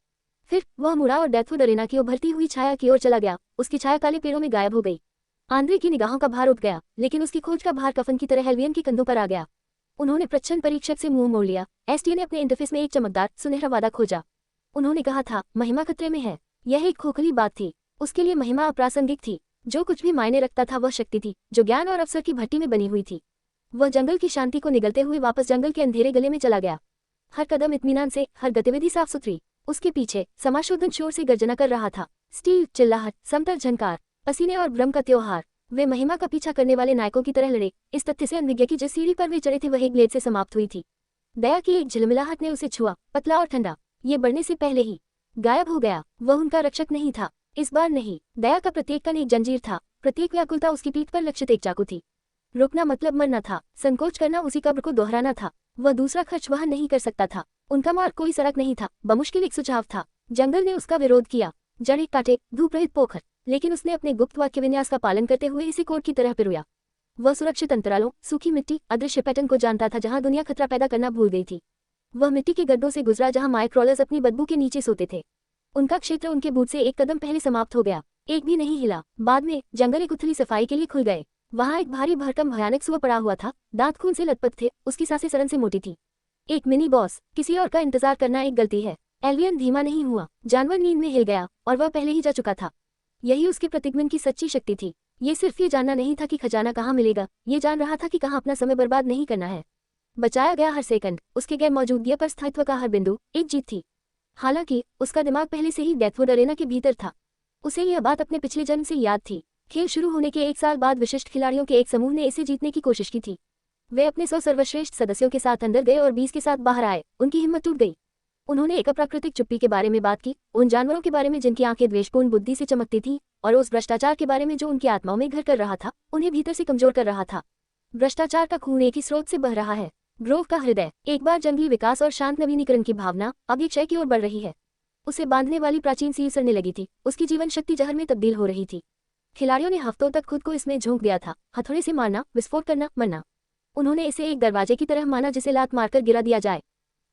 फिर वह मुड़ा और डेथवुड अरेना की उभरती हुई छाया की ओर चला गया। उसकी छाया काले पेड़ों में गायब हो गई। आंद्रे की निगाहों का भार उठ गया, लेकिन उसकी खोज का भार कफन की तरह एल्वियन के कंधों पर आ गया। उन्होंने प्रच्छन्न परीक्षक से मुंह मोड़ लिया। एसटी ने अपने इंटरफेस में एक चमकदार, सुनहरा वादा खोजा। उन्होंने कहा था, महिमा खतरे में है। यह एक खोखली बात थी। उसके लिए महिमा अप्रासंगिक थी। जो कुछ भी मायने रखता था वह शक्ति थी, जो ज्ञान और अवसर की भट्टी में बनी हुई थी। वह जंगल की शांति को निगलते हुए वापस जंगल के अंधेरे गले में चला गया। हर कदम इत्मीनान से, हर गतिविधि साफ सुथरी। उसके पीछे समाशोधन शोर से गर्जना कर रहा था। स्टील, चिल्लाहट, समतल झनकार, पसीने और भ्रम का त्योहार। वे महिमा का पीछा करने वाले नायकों की तरह लड़े, इस तथ्य से अनभिज्ञ कि जिस सीढ़ी पर वे चढ़े थे वह एक ब्लेड से समाप्त हुई थी। दया की एक झिलमिलाहट ने उसे छुआ, पतला और ठंडा। ये बढ़ने से पहले ही गायब हो गया। वह उनका रक्षक नहीं था, इस बार नहीं। दया का प्रत्येक कण एक जंजीर था, प्रत्येक व्याकुलता उसकी पीठ पर लक्षित एक चाकू थी। रुकना मतलब मरना था, संकोच करना उसी कब्र को दोहराना था। वह दूसरा खर्च वहन नहीं कर सकता था। उनका मार्ग कोई सड़क नहीं था, बमुश्किल एक सुझाव था। जंगल ने उसका विरोध किया, जड़ें काटे, धूप रहित पोखर, लेकिन उसने अपने गुप्त वाक्य विन्यास का पालन करते हुए इसे कोड की तरह पिरोया। वह सुरक्षित अंतरालों, सूखी मिट्टी, अदृश्य पैटर्न को जानता था जहां दुनिया खतरा पैदा करना भूल गई थी। वह मिट्टी के गड्ढों से गुजरा जहां माइक्रोलर्स अपनी बदबू के नीचे सोते थे। उनका क्षेत्र उनके बूट से एक कदम पहले समाप्त हो गया। एक भी नहीं हिला। बाद में जंगल एक उथली सफाई के लिए खुल गए। वहां एक भारी भरकम भयानक सुअर पड़ा हुआ था। दांत खून से लथपथ थे, उसकी सांसें सड़न से मोटी थी। एक मिनी बॉस। किसी और का इंतजार करना एक गलती है। एल्वियन धीमा नहीं हुआ। जानवर नींद में हिल गया और वह पहले ही जा चुका था। यही उसके प्रतिगमन की सच्ची शक्ति थी। ये सिर्फ ये जानना नहीं था कि खजाना कहाँ मिलेगा, ये जान रहा था कि कहाँ अपना समय बर्बाद नहीं करना है। बचाया गया हर सेकंड, उसके गैर मौजूदगी पर स्थायित्व का हर बिंदु एक जीत थी। हालांकि उसका दिमाग पहले से ही डेथवुड अरेना के भीतर था। उसे यह बात अपने पिछले जन्म से याद थी। खेल शुरू होने के 1 साल बाद विशिष्ट खिलाड़ियों के एक समूह ने इसे जीतने की कोशिश की थी। वे अपने 100 सर्वश्रेष्ठ सदस्यों के साथ अंदर गए और 20 के साथ बाहर आए। उनकी हिम्मत टूट गई। उन्होंने एक अप्राकृतिक चुप्पी के बारे में बात की, उन जानवरों के बारे में जिनकी आंखें द्वेषपूर्ण बुद्धि से चमकती थीं, और उस भ्रष्टाचार के बारे में जो उनकी आत्माओं में घर कर रहा था, उन्हें भीतर से कमजोर कर रहा था। भ्रष्टाचार का खून एक ही स्रोत से बह रहा है। ग्रोव का हृदय, एक बार जंगली विकास और शांत नवीनीकरण की भावना, अब ये क्षय की ओर बढ़ रही है। उसे बांधने वाली प्राचीन सील सड़ने लगी थी। उसकी जीवन शक्ति जहर में तब्दील हो रही थी। खिलाड़ियों ने हफ्तों तक खुद को इसमें झोंक दिया था। हथौड़े से मारना, विस्फोट करना, मरना। उन्होंने इसे एक दरवाजे की तरह माना जिसे लात मारकर गिरा दिया जाए।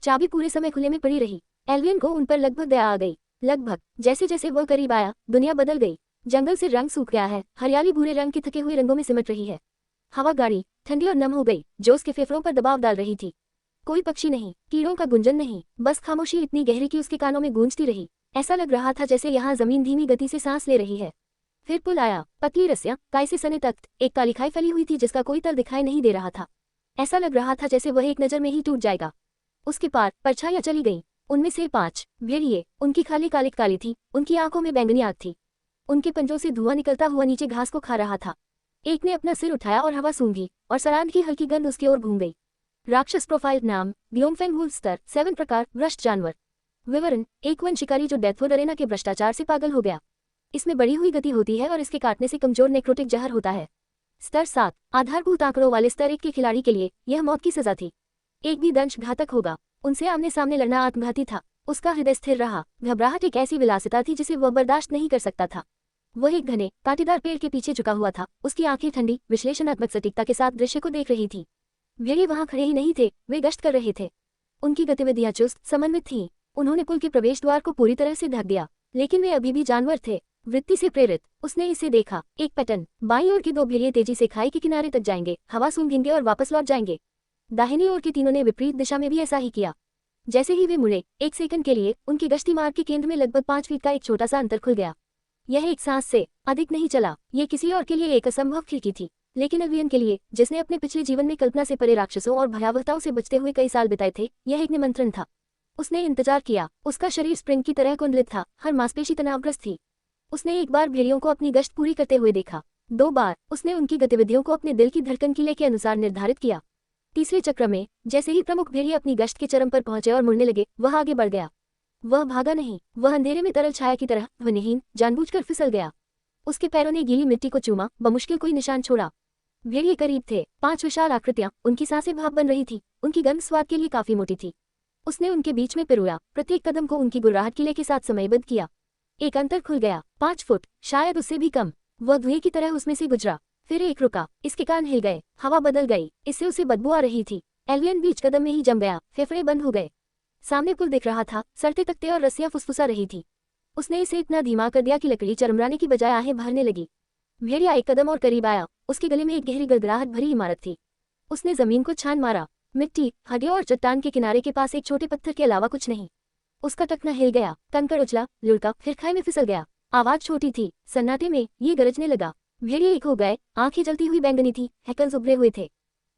चाबी पूरे समय खुले में पड़ी रही। एल्वियन को उन पर लगभग दया आ गई। लगभग। जैसे जैसे वह करीब आया, दुनिया बदल गई। जंगल से रंग सूख गया है, हरियाली भूरे रंग के थके हुए रंगों में सिमट रही है। हवा गाढ़ी, ठंडी और नम हो गई, जो उसके फेफड़ों पर दबाव डाल रही थी। कोई पक्षी नहीं, कीड़ों का गुंजन नहीं, बस खामोशी इतनी गहरी कि उसके कानों में गूंजती रही। ऐसा लग रहा था जैसे यहाँ जमीन धीमी गति से सांस ले रही है। फिर पुल आया, पतली रस्सियां, काई से सने तख्त, एक काली खाई फैली हुई थी जिसका कोई तल दिखाई नहीं दे रहा था। ऐसा लग रहा था जैसे वह एक नजर में ही टूट जाएगा। उसके पार परछाइयां चली गईं। उनमें से 5 भेड़िए, उनकी खाली कालिक काली थी, उनकी आंखों में बैंगनी आग थी। उनके पंजों से धुआं निकलता हुआ नीचे घास को खा रहा था। एक ने अपना सिर उठाया और हवा सूंघी, और सरांध की हल्की गंध उसकी ओर घूम गई। राक्षस प्रोफाइल नाम, ब्योमफेंग वुल्फ स्तर 7 प्रकार, भ्रष्ट जानवर। विवरण, एक वन शिकारी जो डेथवुड अरेना के भ्रष्टाचार से पागल हो गया। इसमें बढ़ी हुई गति होती है और इसके काटने से कमजोर नेक्रोटिक जहर होता है। स्तर 7, आधारभूत आंकड़ों वाले स्तर 1 के खिलाड़ी के लिए यह मौत की सजा थी। एक भी दंश घातक होगा। उनसे आमने सामने लड़ना आत्मघाती था। उसका हृदय स्थिर रहा। घबराहट एक ऐसी विलासिता थी जिसे वह बर्दाश्त नहीं कर सकता था। वह एक घने कांटेदार पेड़ के पीछे झुका हुआ था। उसकी आंखें ठंडी, विश्लेषणात्मक सटीकता के साथ दृश्य को देख रही थी। भेड़िए वहां खड़े ही नहीं थे, वे गश्त कर रहे थे। उनकी गतिविधियां चुस्त समन्वित थीं। उन्होंने पुल के प्रवेश द्वार को पूरी तरह से ढक दिया, लेकिन वे अभी भी जानवर थे। वृत्ति से प्रेरित उसने इसे देखा, एक पैटर्न। बाईं ओर के 2 भेड़िए तेजी से खाई के किनारे तक जाएंगे, हवा सूंघेंगे और वापस लौट जाएंगे। दाहिनी ओर के तीनों ने विपरीत दिशा में भी ऐसा ही किया। जैसे ही वे मुड़े, एक सेकंड के लिए उनकी गश्ती मार्ग के केंद्र में लगभग 5 फीट का एक छोटा सा अंतर खुल गया। यह एक सांस से अधिक नहीं चला। ये किसी और के लिए एक असंभव खिड़की थी, लेकिन एल्वियन के लिए, जिसने अपने पिछले जीवन में कल्पना से परे राक्षसों और भयावहताओं से बचते हुए कई साल बिताए थे, यह एक निमंत्रण था। उसने इंतजार किया। उसका शरीर स्प्रिंग की तरह कुंडलित था, हर मांसपेशी तनावग्रस्त थी। उसने एक बार भेड़ियों को अपनी गश्त पूरी करते हुए देखा। 2 बार उसने उनकी गतिविधियों को अपने दिल की धड़कन की लय के अनुसार निर्धारित किया। तीसरे चक्र में जैसे ही प्रमुख भेड़िए अपनी गश्त के चरम पर पहुंचे और मुड़ने लगे, वह आगे बढ़ गया। वह भागा नहीं, वह अंधेरे में तरल छाया की तरह ध्वनिहीन जानबूझकर फिसल गया। उसके पैरों ने गीली मिट्टी को चूमा, बमुश्किल कोई निशान छोड़ा। भेड़िए करीब थे, 5 विशाल आकृतियां, उनकी सांसें भाप बन रही थी, उनकी गंध स्वाद के लिए काफी मोटी थी। उसने उनके बीच में पिरोया, प्रत्येक कदम को उनकी गुर्राहट किले के साथ समयबद्ध किया। एक अंतर खुल गया, 5 फुट, शायद उससे भी कम। वह धुएं की तरह उसमें से गुजरा। फिर एक रुका, इसके कान हिल गए, हवा बदल गई, इससे उसे बदबू आ रही थी। एल्वियन बीच कदम में ही जम गया, फेफड़े बंद हो गए। सामने पुल दिख रहा था, सड़ते तख्ते और रस्सियां फुसफुसा रही थी। उसने इसे इतना धीमा कर दिया कि लकड़ी चरमराने की बजाय आहें भरने लगी। भेड़िया एक कदम और करीब आया, उसके गले में एक गहरी गड़गड़ाहट भरी इमारत थी। उसने जमीन को छान मारा, मिट्टी, हड्डियों और चट्टान के किनारे के पास एक छोटे पत्थर के अलावा कुछ नहीं। उसका टखना हिल गया, कंकड़ उछला, लुढ़का, फिर खाई में फिसल गया। आवाज छोटी थी, सन्नाटे में ये गरजने लगा। भेड़िए एक हो गए, आंखें जलती हुई बैंगनी थी, हैकल्स उभरे हुए थे।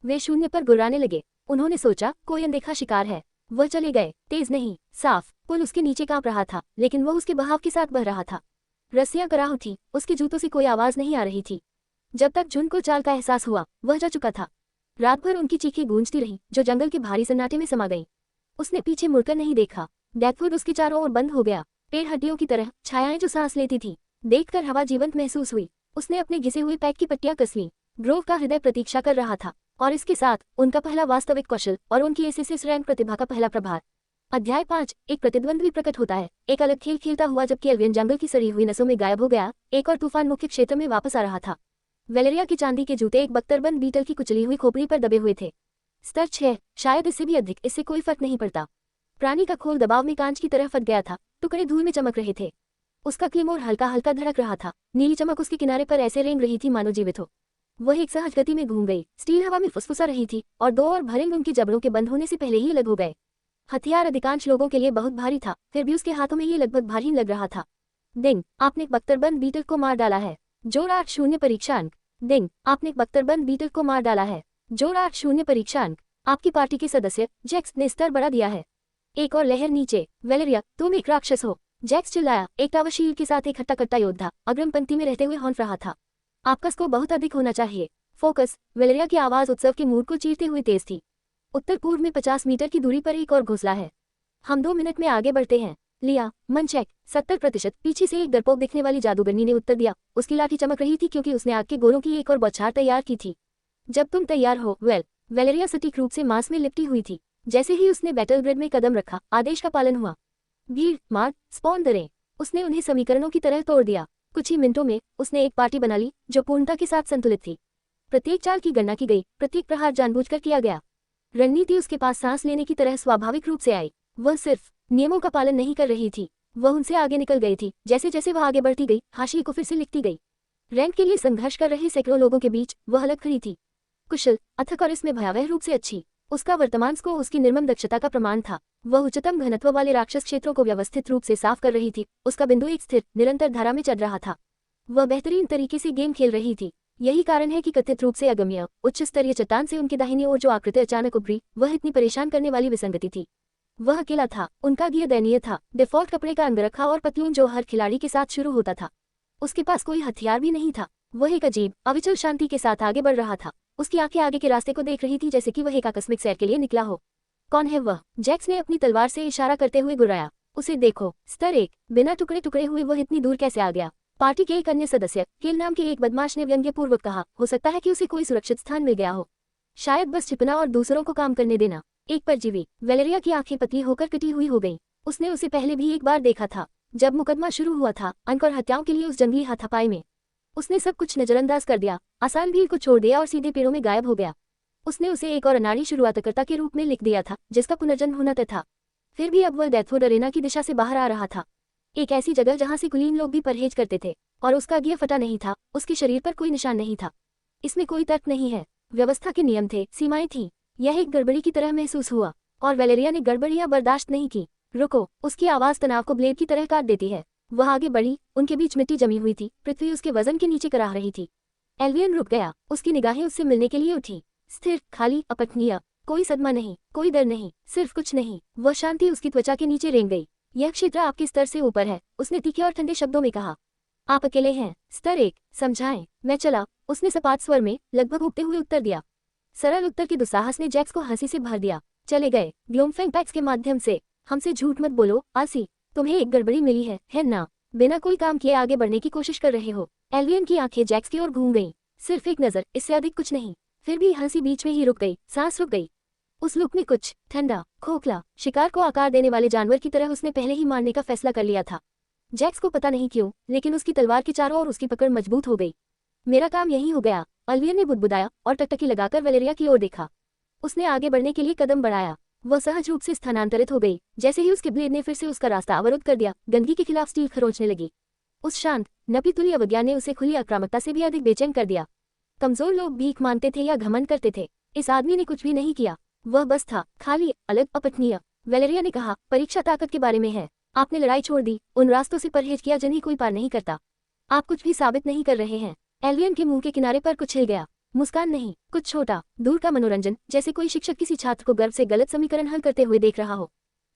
वे शून्य पर गुर्राने लगे। उन्होंने सोचा, कोई अनदेखा शिकार है। वह चले गए, तेज नहीं, साफ। पुल उसके नीचे कांप रहा था, लेकिन वह उसके बहाव के साथ बह रहा था। रस्सियां कराह थीं, उसके जूतों से कोई आवाज नहीं आ रही थी। जब तक झुंड को चाल का एहसास हुआ, वह जा चुका था। रात भर उनकी चीखें गूंजती रहीं, जो जंगल के भारी सन्नाटे में समा गईं। उसने पीछे मुड़कर नहीं देखा। डैकवुड उसके चारों ओर बंद हो गया, पेड़ हड्डियों की तरह, छायाएं जो सांस लेती थीं। देखकर हवा जीवंत महसूस हुई। उसने अपने घिसे हुए पैक की पट्टियां कस लीं। ग्रोव का हृदय प्रतीक्षा कर रहा था, और इसके साथ उनका पहला वास्तविक कौशल और उनकी एसएसएस रैंक प्रतिभा का पहला प्रभार। अध्याय 5। एक प्रतिद्वंद्वी प्रकट होता है। एक अलग खेल खेलता हुआ जबकि एल्वियन जंगल की सड़ी हुई नसों में गायब हो गया, एक और तूफान मुख्य क्षेत्र में वापस आ रहा था। वेलेरिया के चांदी के जूते एक बख्तरबंद बीटल की कुचली हुई खोपड़ी पर दबे हुए थे। स्तर 6, शायद इससे भी अधिक, इससे कोई फर्क नहीं पड़ता। प्राणी का खोल दबाव में कांच की तरह फट गया था, टुकड़े धूल में चमक रहे थे। उसका क्लेमोर हल्का हल्का धड़क रहा था, नीली चमक उसके किनारे पर ऐसे रेंग रही थी मानो जीवित हो। वह एक सहज गति में घूम गई, स्टील हवा में फुसफुसा रही थी, और 2 और भरेंगे उनकी जबड़ों के बंद होने से पहले ही अलग हो गए। हथियार अधिकांश लोगों के लिए बहुत भारी था, फिर भी उसके हाथों में ये लगभग भारी लग रहा था। डिंग, आपने बख्तरबंद बीटल को मार डाला है। जोड़ 8-0 परीक्षा अंक। डिंग, आपने बख्तरबंद बीटल को मार डाला है। जोड़ 8-0 परीक्षा अंक। आपकी पार्टी के सदस्य जैक्स ने स्तर बढ़ा दिया है। एक और लहर नीचे। वेलेरिया, तुम एक राक्षस हो। जैक्स चिल्लाया, एक टावरशील के साथ एक हट्टा कट्टा योद्धा अग्रिम पंक्ति में रहते हुए हौंफ रहा था। आपका स्कोर बहुत अधिक होना चाहिए। फोकस। वेलेरिया की आवाज उत्सव के मूड को चीरते हुए तेज थी। उत्तर पूर्व में 50 मीटर की दूरी पर एक और घोंसला है। हम 2 मिनट में आगे बढ़ते हैं। लिया, मन चेक। 70%। पीछे से एक डरपोक दिखने वाली जादूगरनी ने उत्तर दिया। उसकी लाठी चमक रही थी क्योंकि उसने आग के गोलों की एक और बौछार तैयार की थी। जब तुम तैयार हो। वेलेरिया सटीक रूप से मांस में लिपटी हुई थी। जैसे ही उसने बैटल ग्रिड में कदम रखा, आदेश का पालन हुआ। भीड़, मार, स्पॉन दरें। उसने उन्हें समीकरणों की तरह तोड़ दिया। कुछ ही मिनटों में उसने एक पार्टी बना ली जो पूर्णता के साथ संतुलित थी। प्रत्येक चाल की गणना की गई, प्रत्येक प्रहार जानबूझकर किया गया। रणनीति उसके पास सांस लेने की तरह स्वाभाविक रूप से आई। वह सिर्फ नियमों का पालन नहीं कर रही थी, वह उनसे आगे निकल गई थी। जैसे जैसे वह आगे बढ़ती गई, हाशिए को फिर से लिखती गई। रैंक के लिए संघर्ष कर रहे सैकड़ों लोगों के बीच वह अलग खड़ी थी, कुशल, अथक और इसमें भयावह रूप से अच्छी। उसका वर्तमान स्कोर उसकी निर्मम दक्षता का प्रमाण था। वह उच्चतम घनत्व वाले राक्षस क्षेत्रों को व्यवस्थित रूप से साफ कर रही थी। उसका बिंदु एक स्थिर, निरंतर धारा में चल रहा था। वह बेहतरीन तरीके से गेम खेल रही थी। यही कारण है कि कथित रूप से अगम्य, उच्च स्तरीय चट्टान से उनकी दाहिनी ओर जो आकृति अचानक उभरी, वह इतनी परेशान करने वाली विसंगति थी। वह अकेला था, उनका गियर दयनीय था, डिफॉल्ट कपड़े का अंगरखा और पतलून जो हर खिलाड़ी के साथ शुरू होता था। उसके पास कोई हथियार भी नहीं था। वह एक अजीब, अविचल शांति के साथ आगे बढ़ रहा था। उसकी आंखें आगे के रास्ते को देख रही थी जैसे कि वह एक आकस्मिक सैर के लिए निकला हो। कौन है वह? जैक्स ने अपनी तलवार से इशारा करते हुए गुर्राया। उसे देखो। स्तर 1। बिना टुकड़े टुकड़े हुए वह इतनी दूर कैसे आ गया? पार्टी के एक अन्य सदस्य, केल नाम के एक बदमाश ने व्यंग्यपूर्वक कहा, हो सकता है कि उसे कोई सुरक्षित स्थान मिल गया हो। शायद बस छिपना और दूसरों को काम करने देना। एक परजीवी। वेलेरिया की आंखें पतली होकर कटी हुई हो गईं। उसने उसे पहले भी एक बार देखा था, जब मुकदमा शुरू हुआ था अंक और हत्याओं के लिए उस जंगली हाथापाई में। उसने सब कुछ नजरअंदाज कर दिया, आसान भीड़ को छोड़ दिया और सीधे पेड़ों में गायब हो गया। उसने उसे एक और अनाड़ी शुरुआतकर्ता के रूप में लिख दिया था जिसका पुनर्जन्म होना तय था। फिर भी अब वह डेथवुड अरेना की दिशा से बाहर आ रहा था, एक ऐसी जगह जहां से कुलीन लोग भी परहेज करते थे। और उसका गियर फटा नहीं था, उसके शरीर पर कोई निशान नहीं था। इसमें कोई तर्क नहीं है, व्यवस्था के नियम थे, सीमाएं थीं। यह एक गड़बड़ी की तरह महसूस हुआ और वैलेरिया ने गड़बड़ियां बर्दाश्त नहीं की। रुको, उसकी आवाज तनाव को ब्लेड की तरह काट देती है। वह आगे बढ़ी, उनके बीच मिट्टी जमी हुई थी, पृथ्वी उसके वजन के नीचे कराह रही थी। एल्वियन रुक गया, उसकी निगाहें उससे मिलने के लिए उठी। स्थिर, खाली, अपठनीय, कोई सदमा नहीं, कोई डर नहीं, सिर्फ कुछ नहीं। वह शांति उसकी त्वचा के नीचे रेंग गई। यह क्षेत्र आपके स्तर से ऊपर है, उसने तीखे और ठंडे शब्दों में कहा। आप अकेले हैं। स्तर 1, समझाएं। मैं चला, उसने सपाट स्वर में लगभग उगते हुए उत्तर दिया। सरल उत्तर के दुस्साहस ने जैक्स को हंसी से भर दिया। चले गए, ग्लोमफेंग पैक्स के माध्यम से। हमसे झूठ मत बोलो, आसी। तुम्हें एक गड़बड़ी मिली है ना? बिना कोई काम किए आगे बढ़ने की कोशिश कर रहे हो। एल्वियन की आंखें जैक्स की ओर घूम गईं। सिर्फ एक नजर, इससे अधिक कुछ नहीं। फिर भी हंसी बीच में ही रुक गई, सांस रुक गई। उस लुक में कुछ ठंडा, खोखला, शिकार को आकार देने वाले जानवर की तरह उसने पहले ही मारने का फैसला कर लिया था। जैक्स को पता नहीं क्यों, लेकिन उसकी तलवार के चारों ओर उसकी पकड़ मजबूत हो गई। मेरा काम यही हो गया, एल्वियन ने बुदबुदाया और टकटकी लगाकर वैलेरिया की ओर देखा। उसने आगे बढ़ने के लिए कदम बढ़ाया। वह सहज रूप से स्थानांतरित हो गई जैसे ही उसके ब्लेड ने फिर से उसका रास्ता अवरुद्ध कर दिया। गंदगी के खिलाफ स्टील खरोंचने लगी। उस शांत, नपीतुली अवज्ञा ने उसे खुली आक्रामकता से भी अधिक बेचैन कर दिया। कमजोर लोग भीख मांगते थे या घमंड करते थे, इस आदमी ने कुछ भी नहीं किया। वह बस था, खाली, अलग, अपठनीय। वैलेरिया ने कहा, परीक्षा ताकत के बारे में है। आपने लड़ाई छोड़ दी, उन रास्तों से परहेज किया जिन्हें कोई पार नहीं करता। आप कुछ भी साबित नहीं कर रहे हैं। एल्वियन के मुंह के किनारे पर कुछ हिल गया। मुस्कान नहीं, कुछ छोटा, दूर का मनोरंजन, जैसे कोई शिक्षक किसी छात्र को गर्व से गलत समीकरण हल करते हुए देख रहा हो।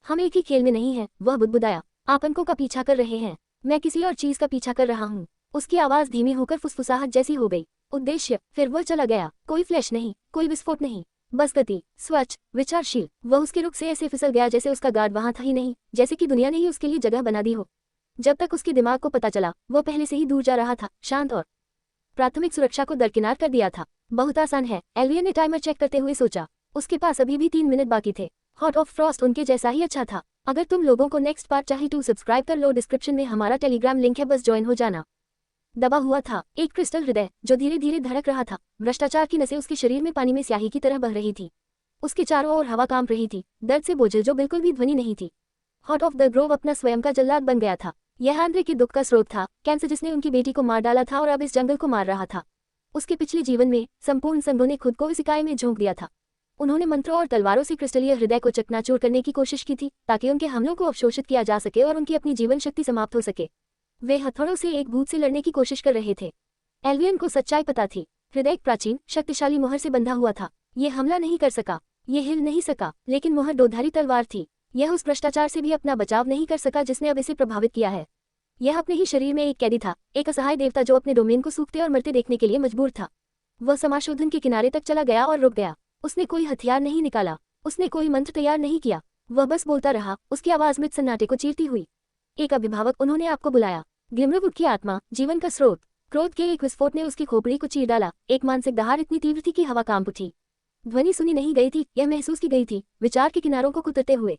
हम एक ही खेल में नहीं हैं, वह बुदबुदाया। आप अंकों का पीछा कर रहे हैं, मैं किसी और चीज का पीछा कर रहा हूँ। उसकी आवाज धीमी होकर फुसफुसाहट जैसी हो गई। उद्देश्य, फिर वह चला गया। कोई फ्लैश नहीं, कोई विस्फोट नहीं, बस गति, स्वच्छ, विचारशील। वह उसके रुख से ऐसे फिसल गया जैसे उसका गार्ड वहां था ही नहीं, जैसे कि दुनिया ने ही उसके लिए जगह बना दी हो। जब तक उसके दिमाग को पता चला, वह पहले से ही दूर जा रहा था, शांत और प्राथमिक सुरक्षा को दरकिनार कर दिया था। बहुत आसान है, एल्वियन ने टाइमर चेक करते हुए सोचा। उसके पास अभी भी 3 मिनट बाकी थे। हॉट ऑफ फ्रॉस्ट उनके जैसा ही अच्छा था। अगर तुम लोगों को नेक्स्ट पार्ट चाहिए तो सब्सक्राइब कर लो, डिस्क्रिप्शन में हमारा टेलीग्राम लिंक है, बस ज्वाइन हो जाना। दबा हुआ था एक क्रिस्टल हृदय जो धीरे धीरे धड़क रहा था। भ्रष्टाचार की नसें उसके शरीर में पानी में स्याही की तरह बह रही थी। उसके चारों ओर हवा कांप रही थी, दर्द से बोझिल जो बिल्कुल भी ध्वनि नहीं थी। हॉट ऑफ द ग्रोव अपना स्वयं का जल्लाद बन गया था। यह आंद्रे के दुख का स्रोत था, कैंसर जिसने उनकी बेटी को मार डाला था और अब इस जंगल को मार रहा था। उसके पिछले जीवन में संपूर्ण संघों ने खुद को इस इकाई में झोंक दिया था। उन्होंने मंत्रों और तलवारों से क्रिस्टलीय हृदय को चकनाचूर करने की कोशिश की थी ताकि उनके हमलों को अवशोषित किया जा सके और उनकी अपनी जीवन शक्ति समाप्त हो सके। वे हथौड़ों से एक भूत से लड़ने की कोशिश कर रहे थे। एल्वियन को सच्चाई पता थी। हृदय एक प्राचीन, शक्तिशाली मोहर से बंधा हुआ था। ये हमला नहीं कर सका, ये हिल नहीं सका, लेकिन मोहर दोधारी तलवार थी। यह उस भ्रष्टाचार से भी अपना बचाव नहीं कर सका जिसने अब इसे प्रभावित किया है। यह अपने ही शरीर में एक कैदी था, एक असहाय देवता जो अपने डोमेन को सूखते और मरते देखने के लिए मजबूर था। वह समाशोधन के किनारे तक चला गया और रुक गया। उसने कोई हथियार नहीं निकाला, उसने कोई मंत्र तैयार नहीं किया। वह बस बोलता रहा, उसकी आवाज मृत सन्नाटे को चीरती हुई। एक अभिभावक, उन्होंने आपको बुलाया। ग्लिमरवुड की आत्मा, जीवन का स्रोत। क्रोध के एक विस्फोट ने उसकी खोपड़ी को चीर डाला। एक मानसिक दहाड़ इतनी तीव्र थी कि हवा कांप उठी। ध्वनि सुनी नहीं गई थी, यह महसूस की गई थी, विचार के किनारों को कुतरते हुए।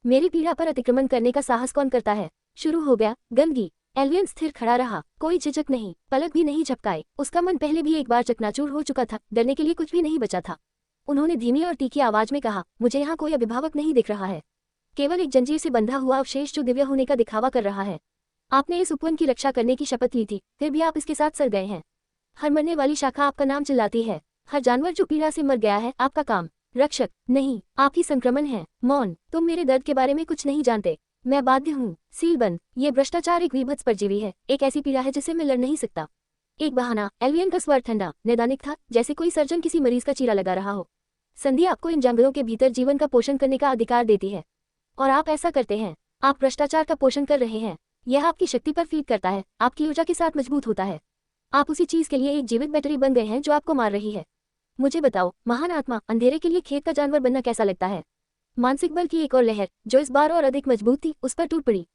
मेरी पीड़ा पर अतिक्रमण करने का साहस कौन करता है? शुरू हो गया, गंदगी। एल्वियन स्थिर खड़ा रहा, कोई झिझक नहीं, पलक भी नहीं झपकाए। उसका मन पहले भी एक बार चकनाचूर हो चुका था, डरने के लिए कुछ भी नहीं बचा था। उन्होंने धीमी और तीखी आवाज में कहा, मुझे यहाँ कोई अभिभावक नहीं दिख रहा है, केवल एक जंजीर से बंधा हुआ अवशेष जो दिव्य होने का दिखावा कर रहा है। आपने इस उपवन की रक्षा करने की शपथ ली थी, फिर भी आप इसके साथ सड़ गए हैं। हर मरने वाली शाखा आपका नाम चिल्लाती है, हर जानवर जो पीड़ा से मर गया है आपका काम। रक्षक नहीं, आप ही संक्रमण हैं। मौन, तुम मेरे दर्द के बारे में कुछ नहीं जानते। मैं बाध्य हूँ, सील बंद। ये भ्रष्टाचार एक विभत्स परजीवी है, एक ऐसी पीड़ा है जिसे मैं लड़ नहीं सकता। एक बहाना। एल्वियन का स्वर ठंडा, नैदानिक था, जैसे कोई सर्जन किसी मरीज का चीरा लगा रहा हो। संधि आपको इन जंगलों के भीतर जीवन का पोषण करने का अधिकार देती है, और आप ऐसा करते हैं। आप भ्रष्टाचार का पोषण कर रहे हैं। यह आपकी शक्ति पर फीड करता है, आपकी ऊर्जा के साथ मजबूत होता है। आप उसी चीज के लिए एक जीवित बैटरी बन गए हैं जो आपको मार रही है। मुझे बताओ, महान आत्मा, अंधेरे के लिए खेत का जानवर बनना कैसा लगता है? मानसिक बल की एक और लहर, जो इस बार और अधिक मजबूत थी, उस पर टूट पड़ी।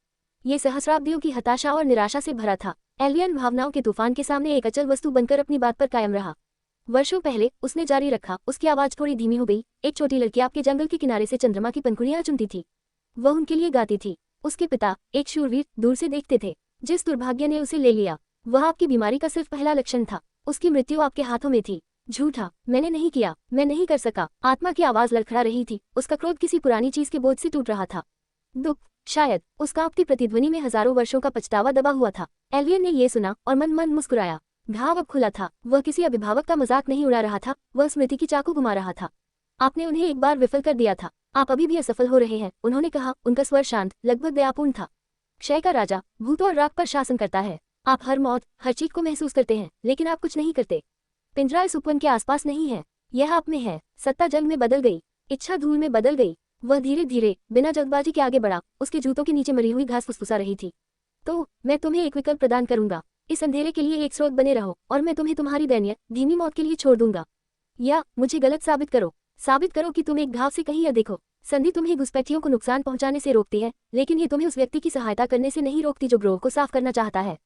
ये सहस्राब्दियों की हताशा और निराशा से भरा था। एल्वियन भावनाओं के तूफान के सामने एक अचल वस्तु बनकर अपनी बात पर कायम रहा। वर्षों पहले, उसने जारी रखा, उसकी आवाज थोड़ी धीमी हो गई, एक छोटी लड़की आपके जंगल के किनारे से चंद्रमा की पंखुड़ियां चुनती थी। वह उनके लिए गाती थी। उसके पिता, एक शूरवीर, दूर से देखते थे। जिस दुर्भाग्य ने उसे ले लिया, वह आपकी बीमारी का सिर्फ पहला लक्षण था। उसकी मृत्यु आपके हाथों में थी। झूठा, मैंने नहीं किया, मैं नहीं कर सका। आत्मा की आवाज लड़खड़ा रही थी, उसका क्रोध किसी पुरानी चीज के बोझ से टूट रहा था। दुख, शायद उस कांपती प्रतिध्वनि में हजारों वर्षों का पछतावा दबा हुआ था। एल्वियन ने ये सुना और मन मन मुस्कुराया। घाव अब खुला था, वह किसी अभिभावक का मजाक नहीं उड़ा रहा था, वह स्मृति की चाकू घुमा रहा था। आपने उन्हें एक बार विफल कर दिया था, आप अभी भी असफल हो रहे हैं, उन्होंने कहा। उनका स्वर शांत, लगभग दयापूर्ण था। क्षय का राजा भूतों और राख पर शासन करता है। आप हर मौत, हर चीज को महसूस करते हैं, लेकिन आप कुछ नहीं करते। पिंजरा इस उपवन के आसपास नहीं है, यह आप में है। सत्ता जंग में बदल गई, इच्छा धूल में बदल गई। वह धीरे धीरे बिना जल्दबाजी के आगे बढ़ा, उसके जूतों के नीचे मरी हुई घास फुसफुसा रही थी। तो मैं तुम्हें एक विकल्प प्रदान करूंगा, इस अंधेरे के लिए एक स्रोत बने रहो और मैं तुम्हें तुम्हारी दयनीय धीमी मौत के लिए छोड़ दूंगा। या मुझे गलत साबित करो कि तुम एक घाव से कहीं अधिक हो। संधि तुम्हें घुसपैठियों को नुकसान पहुंचाने से रोकती है, लेकिन ये तुम्हें उस व्यक्ति की सहायता करने से नहीं रोकती जो ग्रोह को साफ करना चाहता है।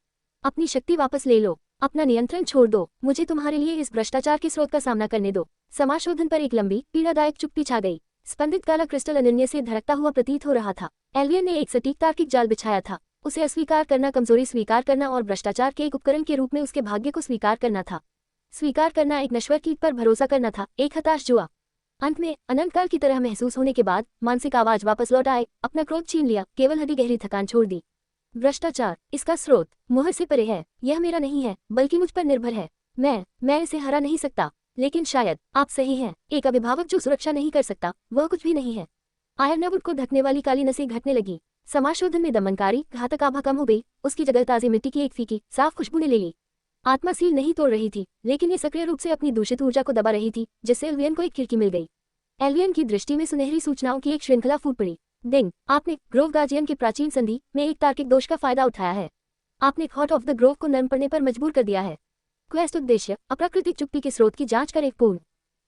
अपनी शक्ति वापस ले लो, अपना नियंत्रण छोड़ दो, मुझे तुम्हारे लिए इस भ्रष्टाचार के स्रोत का सामना करने दो। समाशोधन पर एक लंबी पीड़ादायक चुप्पी छा गई। स्पंदित काला क्रिस्टल अनन्य से धड़कता हुआ प्रतीत हो रहा था। एल्वियन ने एक सटीक तार्किक जाल बिछाया था। उसे अस्वीकार करना कमजोरी स्वीकार करना और भ्रष्टाचार के एक उपकरण के रूप में उसके भाग्य को स्वीकार करना था। स्वीकार करना एक नश्वर कीट पर भरोसा करना था, एक हताश जुआ। अंत में अनंतकाल की तरह महसूस होने के बाद मानसिक आवाज वापस लौट आए, अपना क्रोध छीन लिया, केवल हदी गहरी थकान छोड़ दी। भ्रष्टाचार, इसका स्रोत मुहर से परे है, यह मेरा नहीं है, बल्कि मुझ पर निर्भर है। मैं इसे हरा नहीं सकता, लेकिन शायद आप सही हैं। एक अभिभावक जो सुरक्षा नहीं कर सकता, वह कुछ भी नहीं है। आयरनवुड को ढकने वाली काली नसें घटने लगी। समाशोधन में दमनकारी घातक आभा कम हो गई, उसकी जगह ताजी मिट्टी की एक फीकी साफ खुशबू ने ले ली। आत्मा सील नहीं तोड़ रही थी, लेकिन ये सक्रिय रूप से अपनी दूषित ऊर्जा को दबा रही थी, जिससे एल्वियन को एक खिड़की मिल गई। एल्वियन की दृष्टि में सुनहरी सूचनाओं की एक श्रृंखला फूट पड़ी। डिंग, आपने ग्रोव गार्जियन के प्राचीन संधि में एक तार्किक दोष का फायदा उठाया है। आपने हॉट ऑफ द ग्रोव को नर्म पड़ने पर मजबूर कर दिया है। क्वेस्ट उद्देश्य, अप्राकृतिक चुप्पी के स्रोत की जांच करें। पूर्ण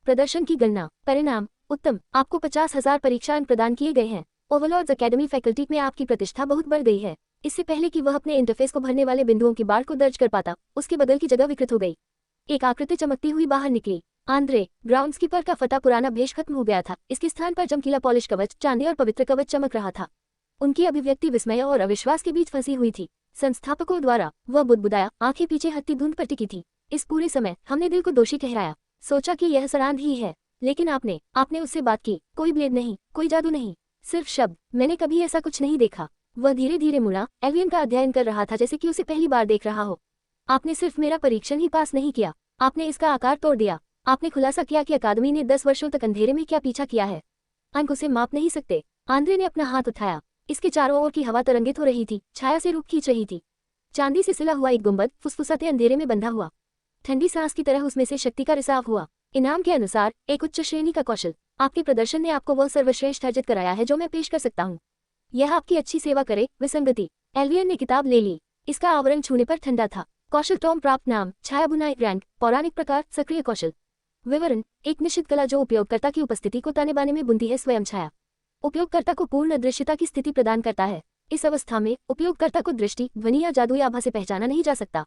प्रदर्शन की गणना, परिणाम उत्तम, आपको 50,000 परीक्षा अंक प्रदान किए गए हैं। ओवरलॉर्ड्स अकेडमी फैकल्टी में आपकी प्रतिष्ठा बहुत बढ़ गई है। इससे पहले कि वह अपने इंटरफेस को भरने वाले बिंदुओं की बाढ़ को दर्ज कर पाता, उसके बदल की जगह विकृत हो गई। एक आकृति चमकती हुई बाहर निकली। आंद्रे ग्राउंड्सकीपर का फटा पुराना भेष खत्म हो गया था, इसके स्थान पर चमकीला पॉलिश कवच, चांदी और पवित्र कवच चमक रहा था। उनकी अभिव्यक्ति विस्मय और अविश्वास के बीच फंसी हुई थी। संस्थापकों द्वारा वह बुदबुदाया, आंखें पीछे हटती धुंध पर टिकी थी। इस पूरे समय हमने दिल को दोषी ठहराया, सोचा कि यह सरांध ही है, लेकिन आपने उससे बात की। कोई ब्लेड नहीं, कोई जादू नहीं, सिर्फ शब्द। मैंने कभी ऐसा कुछ नहीं देखा। वह धीरे धीरे मुड़ा, एल्वियन का अध्ययन कर रहा था जैसे कि उसे पहली बार देख रहा हो। आपने सिर्फ मेरा परीक्षण ही पास नहीं किया, आपने इसका आकार तोड़ दिया। आपने खुलासा किया कि अकादमी ने 10 वर्षों तक अंधेरे में क्या पीछा किया है। अंक उसे माप नहीं सकते। आंद्रे ने अपना हाथ उठाया, इसके चारों ओर की हवा तरंगित हो रही थी, छाया से रूप खींच रही थी। चांदी से सिला हुआ एक गुंबद फुसफुसाते अंधेरे में बंधा हुआ, ठंडी सांस की तरह उसमें से शक्ति का रिसाव हुआ। इनाम के अनुसार एक उच्च श्रेणी का कौशल। आपके प्रदर्शन ने आपको वह सर्वश्रेष्ठ अर्जित कराया है जो मैं पेश कर सकता हूँ। यह आपकी अच्छी सेवा करे। विसंगति। एल्वियन ने किताब ले ली, इसका आवरण छूने पर ठंडा था। कौशल टॉम प्राप्त नाम, छाया बुनाई रैंक, पौराणिक प्रकार, सक्रिय कौशल। विवरण, एक निश्चित कला जो उपयोगकर्ता की उपस्थिति को ताने बाने में बुनती है। स्वयं छाया उपयोगकर्ता को पूर्ण अदृश्यता की स्थिति प्रदान करता है। इस अवस्था में उपयोगकर्ता को दृष्टि, ध्वनि या जादू या आभा से पहचाना नहीं जा सकता।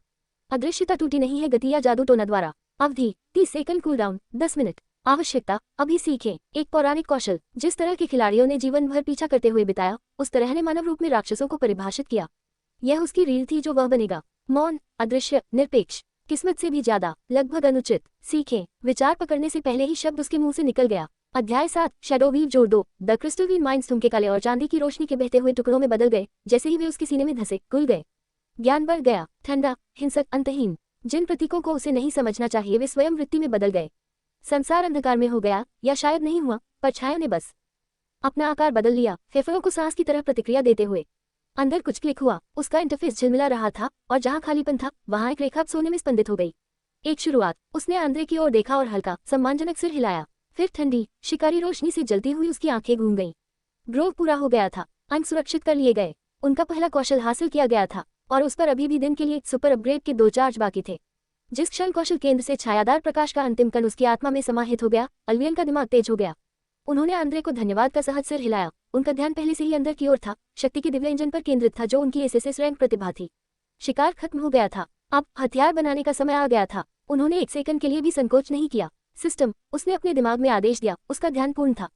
अदृश्यता टूटी नहीं है गति या जादू टोना द्वारा। अवधि 30 सेकंड, कूलडाउन 10 मिनट। आवश्यकता, अभी सीखें। एक पौराणिक कौशल। जिस तरह के खिलाड़ियों ने जीवन भर पीछा करते हुए बिताया, उस तरह ने मानव रूप में राक्षसों को परिभाषित किया। यह उसकी रीढ़ थी जो वह बनेगा। मौन, अदृश्य, निरपेक्ष, किस्मत से भी ज्यादा, लगभग अनुचित। सीखें। विचार पकड़ने से पहले ही शब्द उसके मुंह से निकल गया। अध्याय 7, शैडो वीव जोड़ दो। द क्रिस्टल माइंड्स तुम के काले और चांदी की रोशनी के बहते हुए टुकड़ों में बदल गए, जैसे ही वे उसके सीने में धंसे, खुल गए। ज्ञान बढ़ गया, ठंडा, हिंसक, अंतहीन। जिन प्रतीकों को उसे नहीं समझना चाहिए वे स्वयं वृत्ति में बदल गए। संसार अंधकार में हो गया, या शायद नहीं हुआ, पर छाया ने बस अपना आकार बदल लिया, फेफड़ों को सांस की तरह प्रतिक्रिया देते हुए। अंदर कुछ क्लिक हुआ, उसका इंटरफेस झिलमिला रहा था, और जहां खालीपन था वहां एक रेखा सोने में स्पंदित हो गई। एक शुरुआत। उसने आंद्रे की ओर देखा और हल्का, सम्मानजनक सिर हिलाया। फिर ठंडी, शिकारी रोशनी से जलती हुई उसकी आंखें घूम गईं। ग्रोव पूरा हो गया था, अंक सुरक्षित कर लिए गए, उनका पहला कौशल हासिल किया गया था, और उस पर अभी भी दिन के लिए सुपर अपग्रेड के 2 चार्ज बाकी थे। जिस क्षण कौशल केंद्र से छायादार प्रकाश का अंतिम कण उसकी आत्मा में समाहित हो गया, एल्वियन का दिमाग तेज हो गया। उन्होंने आंद्रे को धन्यवाद का सहज सिर हिलाया। उनका ध्यान पहले से ही अंदर की ओर था, शक्ति के दिव्य इंजन पर केंद्रित था जो उनकी एसएसएस रैंक प्रतिभा थी। शिकार खत्म हो गया था, अब हथियार बनाने का समय आ गया था। उन्होंने 1 सेकंड के लिए भी संकोच नहीं किया। सिस्टम, उसने अपने दिमाग में आदेश दिया, उसका ध्यान पूर्ण था।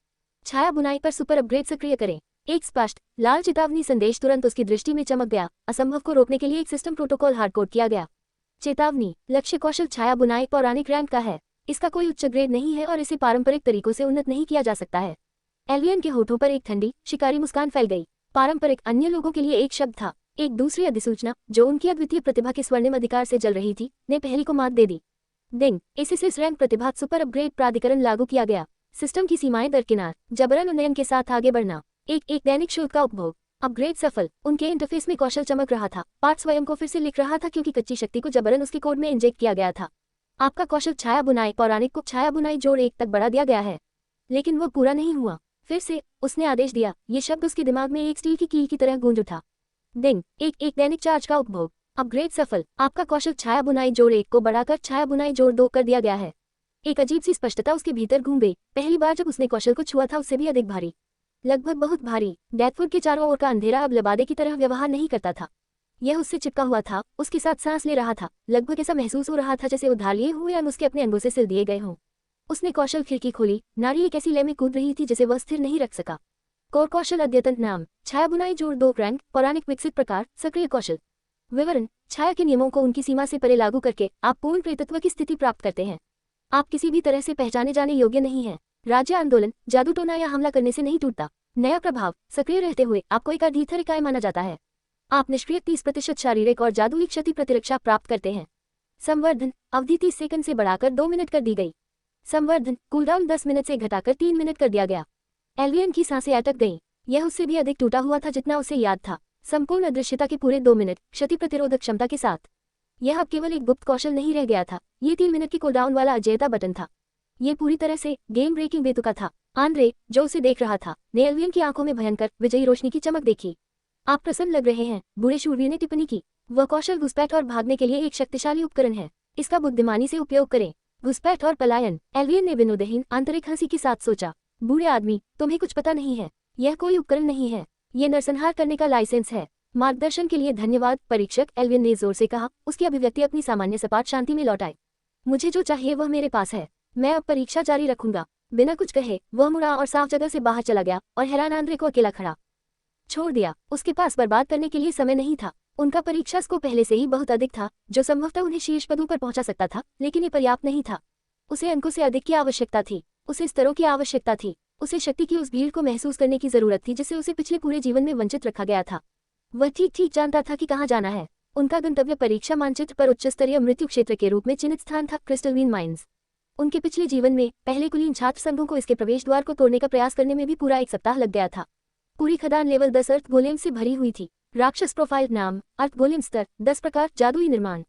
छाया बुनाई पर सुपर अपग्रेड सक्रिय करें। एक स्पष्ट लाल चेतावनी संदेश तुरंत उसकी दृष्टि में चमक गया। असंभव को रोकने के लिए एक सिस्टम प्रोटोकॉल हार्डकोड किया गया। चेतावनी, लक्ष्य कौशल छाया बुनाई पौराणिक रैंक का है। इसका कोई उच्च ग्रेड नहीं है और इसे पारंपरिक तरीकों से उन्नत नहीं किया जा सकता है। एल्वियन के होठों पर एक ठंडी, शिकारी मुस्कान फैल गई। पारंपरिक अन्य लोगों के लिए एक शब्द था। एक दूसरी अधिसूचना, जो उनकी अद्वितीय प्रतिभा के स्वर्णिम अधिकार से जल रही थी, ने पहली को मात दे दी। डिंग, एसीसिस रैंक प्रतिभा सुपर अपग्रेड प्राधिकरण लागू किया गया। सिस्टम की सीमाएं दरकिनार, जबरन उन्नयन के साथ आगे बढ़ना। एक दैनिक शुल्क का उपभोग। अपग्रेड सफल। उनके इंटरफेस में कौशल चमक रहा था। पार्ट स्वयं को फिर से लिख रहा था क्योंकि कच्ची शक्ति को जबरन उसके कोड में इंजेक्ट किया गया था। आपका कौशल छाया बुनाई पौराणिक को छाया बुनाई जोड़ 1 तक बढ़ा दिया गया है। लेकिन वो पूरा नहीं हुआ। फिर से उसने आदेश दिया। ये शब्द उसके दिमाग में एक स्टील की कील की तरह गूंज उठा। डिंग, एक दैनिक चार्ज का उपभोग। अपग्रेड सफल। आपका कौशल छाया बुनाई जोड़ 1 को बढ़ाकर छाया बुनाई जोड़ 2 कर दिया गया है। एक अजीब सी स्पष्टता उसके भीतर घूम गई। पहली बार जब उसने कौशल को छुआ था उससे भी अधिक भारी, लगभग बहुत भारी। डेथवुड के चारों ओर का अंधेरा अब लबादे की तरह व्यवहार नहीं करता था। यह उससे चिपका हुआ था, उसके साथ सांस ले रहा था। लगभग ऐसा महसूस हो रहा था जैसे उधार लिए हुए अन्न उसके अपने अंगों से सिल दिए गए हों। उसने कौशल खिड़की खोली। नारी एक ऐसी लय में कूद रही थी जिसे वह स्थिर नहीं रख सका। कोर कौशल अद्यतन नाम, छाया बुनाई जोड़ 2 रैंक, पौराणिक विकसित प्रकार, सक्रिय कौशल। विवरण, छाया के नियमों को उनकी सीमा से परे लागू करके आप पूर्ण प्रेतत्व की स्थिति प्राप्त करते हैं। आप किसी भी तरह से पहचाने जाने योग्य नहीं हैं। राज्य आंदोलन, जादू टोना या हमला करने से नहीं टूटता। नया प्रभाव, सक्रिय रहते हुए आपको एक अर्धीथर इकाई माना जाता है। आप निष्क्रिय 30% शारीरिक और जादुई क्षति प्रतिरक्षा प्राप्त करते हैं। संवर्धन, अवधि 30 सेकंड से बढ़ाकर 2 मिनट कर दी गई। संवर्धन, कूलडाउन 10 मिनट से घटाकर 3 मिनट कर दिया गया। एल्वियन की सांसें अटक गईं। यह उससे भी अधिक टूटा हुआ था जितना उसे याद था। संपूर्ण अदृश्यता के पूरे 2 मिनट, क्षति प्रतिरोधक क्षमता के साथ। यह अब केवल एक गुप्त कौशल नहीं रह गया था, ये 3 मिनट की कूलडाउन वाला अजेयता बटन था। ये पूरी तरह से गेम ब्रेकिंग बेतुका था। आंद्रे, जो उसे देख रहा था, ने एल्वियन की आंखों में भयंकर विजयी रोशनी की चमक देखी। आप प्रसन्न लग रहे हैं, बूढ़े शूरवीर ने टिप्पणी की। वह कौशल घुसपैठ और भागने के लिए एक शक्तिशाली उपकरण है। इसका बुद्धिमानी से उपयोग करें। घुसपैठ और पलायन, एल्वियन ने विनोदहीन आंतरिक हंसी के साथ सोचा। बूढ़े आदमी, तुम्हें कुछ पता नहीं है। यह कोई उपकरण नहीं है, ये नरसंहार करने का लाइसेंस है। मार्गदर्शन के लिए धन्यवाद परीक्षक, एल्वियन ने जोर से कहा। उसकी अभिव्यक्ति अपनी सामान्य सपाट शांति में लौट आई। मुझे जो चाहिए वह मेरे पास है। मैं अब परीक्षा जारी रखूंगा। बिना कुछ कहे वह मुड़ा और साफ जगह से बाहर चला गया और हैरान आंद्रे को अकेला खड़ा छोड़ दिया। उसके पास बर्बाद करने के लिए समय नहीं था। उनका परीक्षा स्कोर पहले से ही बहुत अधिक था, जो संभवतः उन्हें शीर्ष पदों पर पहुंचा सकता था, लेकिन ये पर्याप्त नहीं था। उसे अंकों से अधिक की आवश्यकता थी। उसे स्तरों की आवश्यकता थी। उसे शक्ति की उस भीड़ को महसूस करने की जरूरत थी जिससे उसे पिछले पूरे जीवन में वंचित रखा गया था। वह ठीक ठीक जानता था कि कहाँ जाना है। उनका गंतव्य परीक्षा मानचित्र पर उच्च स्तरीय मृत्यु क्षेत्र के रूप में चिन्हित स्थान था, क्रिस्टलवीन माइंस। उनके पिछले जीवन में पहले कुलीन छात्र संघों को इसके प्रवेश द्वार को तोड़ने का प्रयास करने में भी पूरा 1 सप्ताह लग गया था। पूरी खदान लेवल 10 अर्थ गोलेम से भरी हुई थी। राक्षस प्रोफाइल नाम, अर्थ गोलेम स्तर 10 प्रकार, जादुई निर्माण।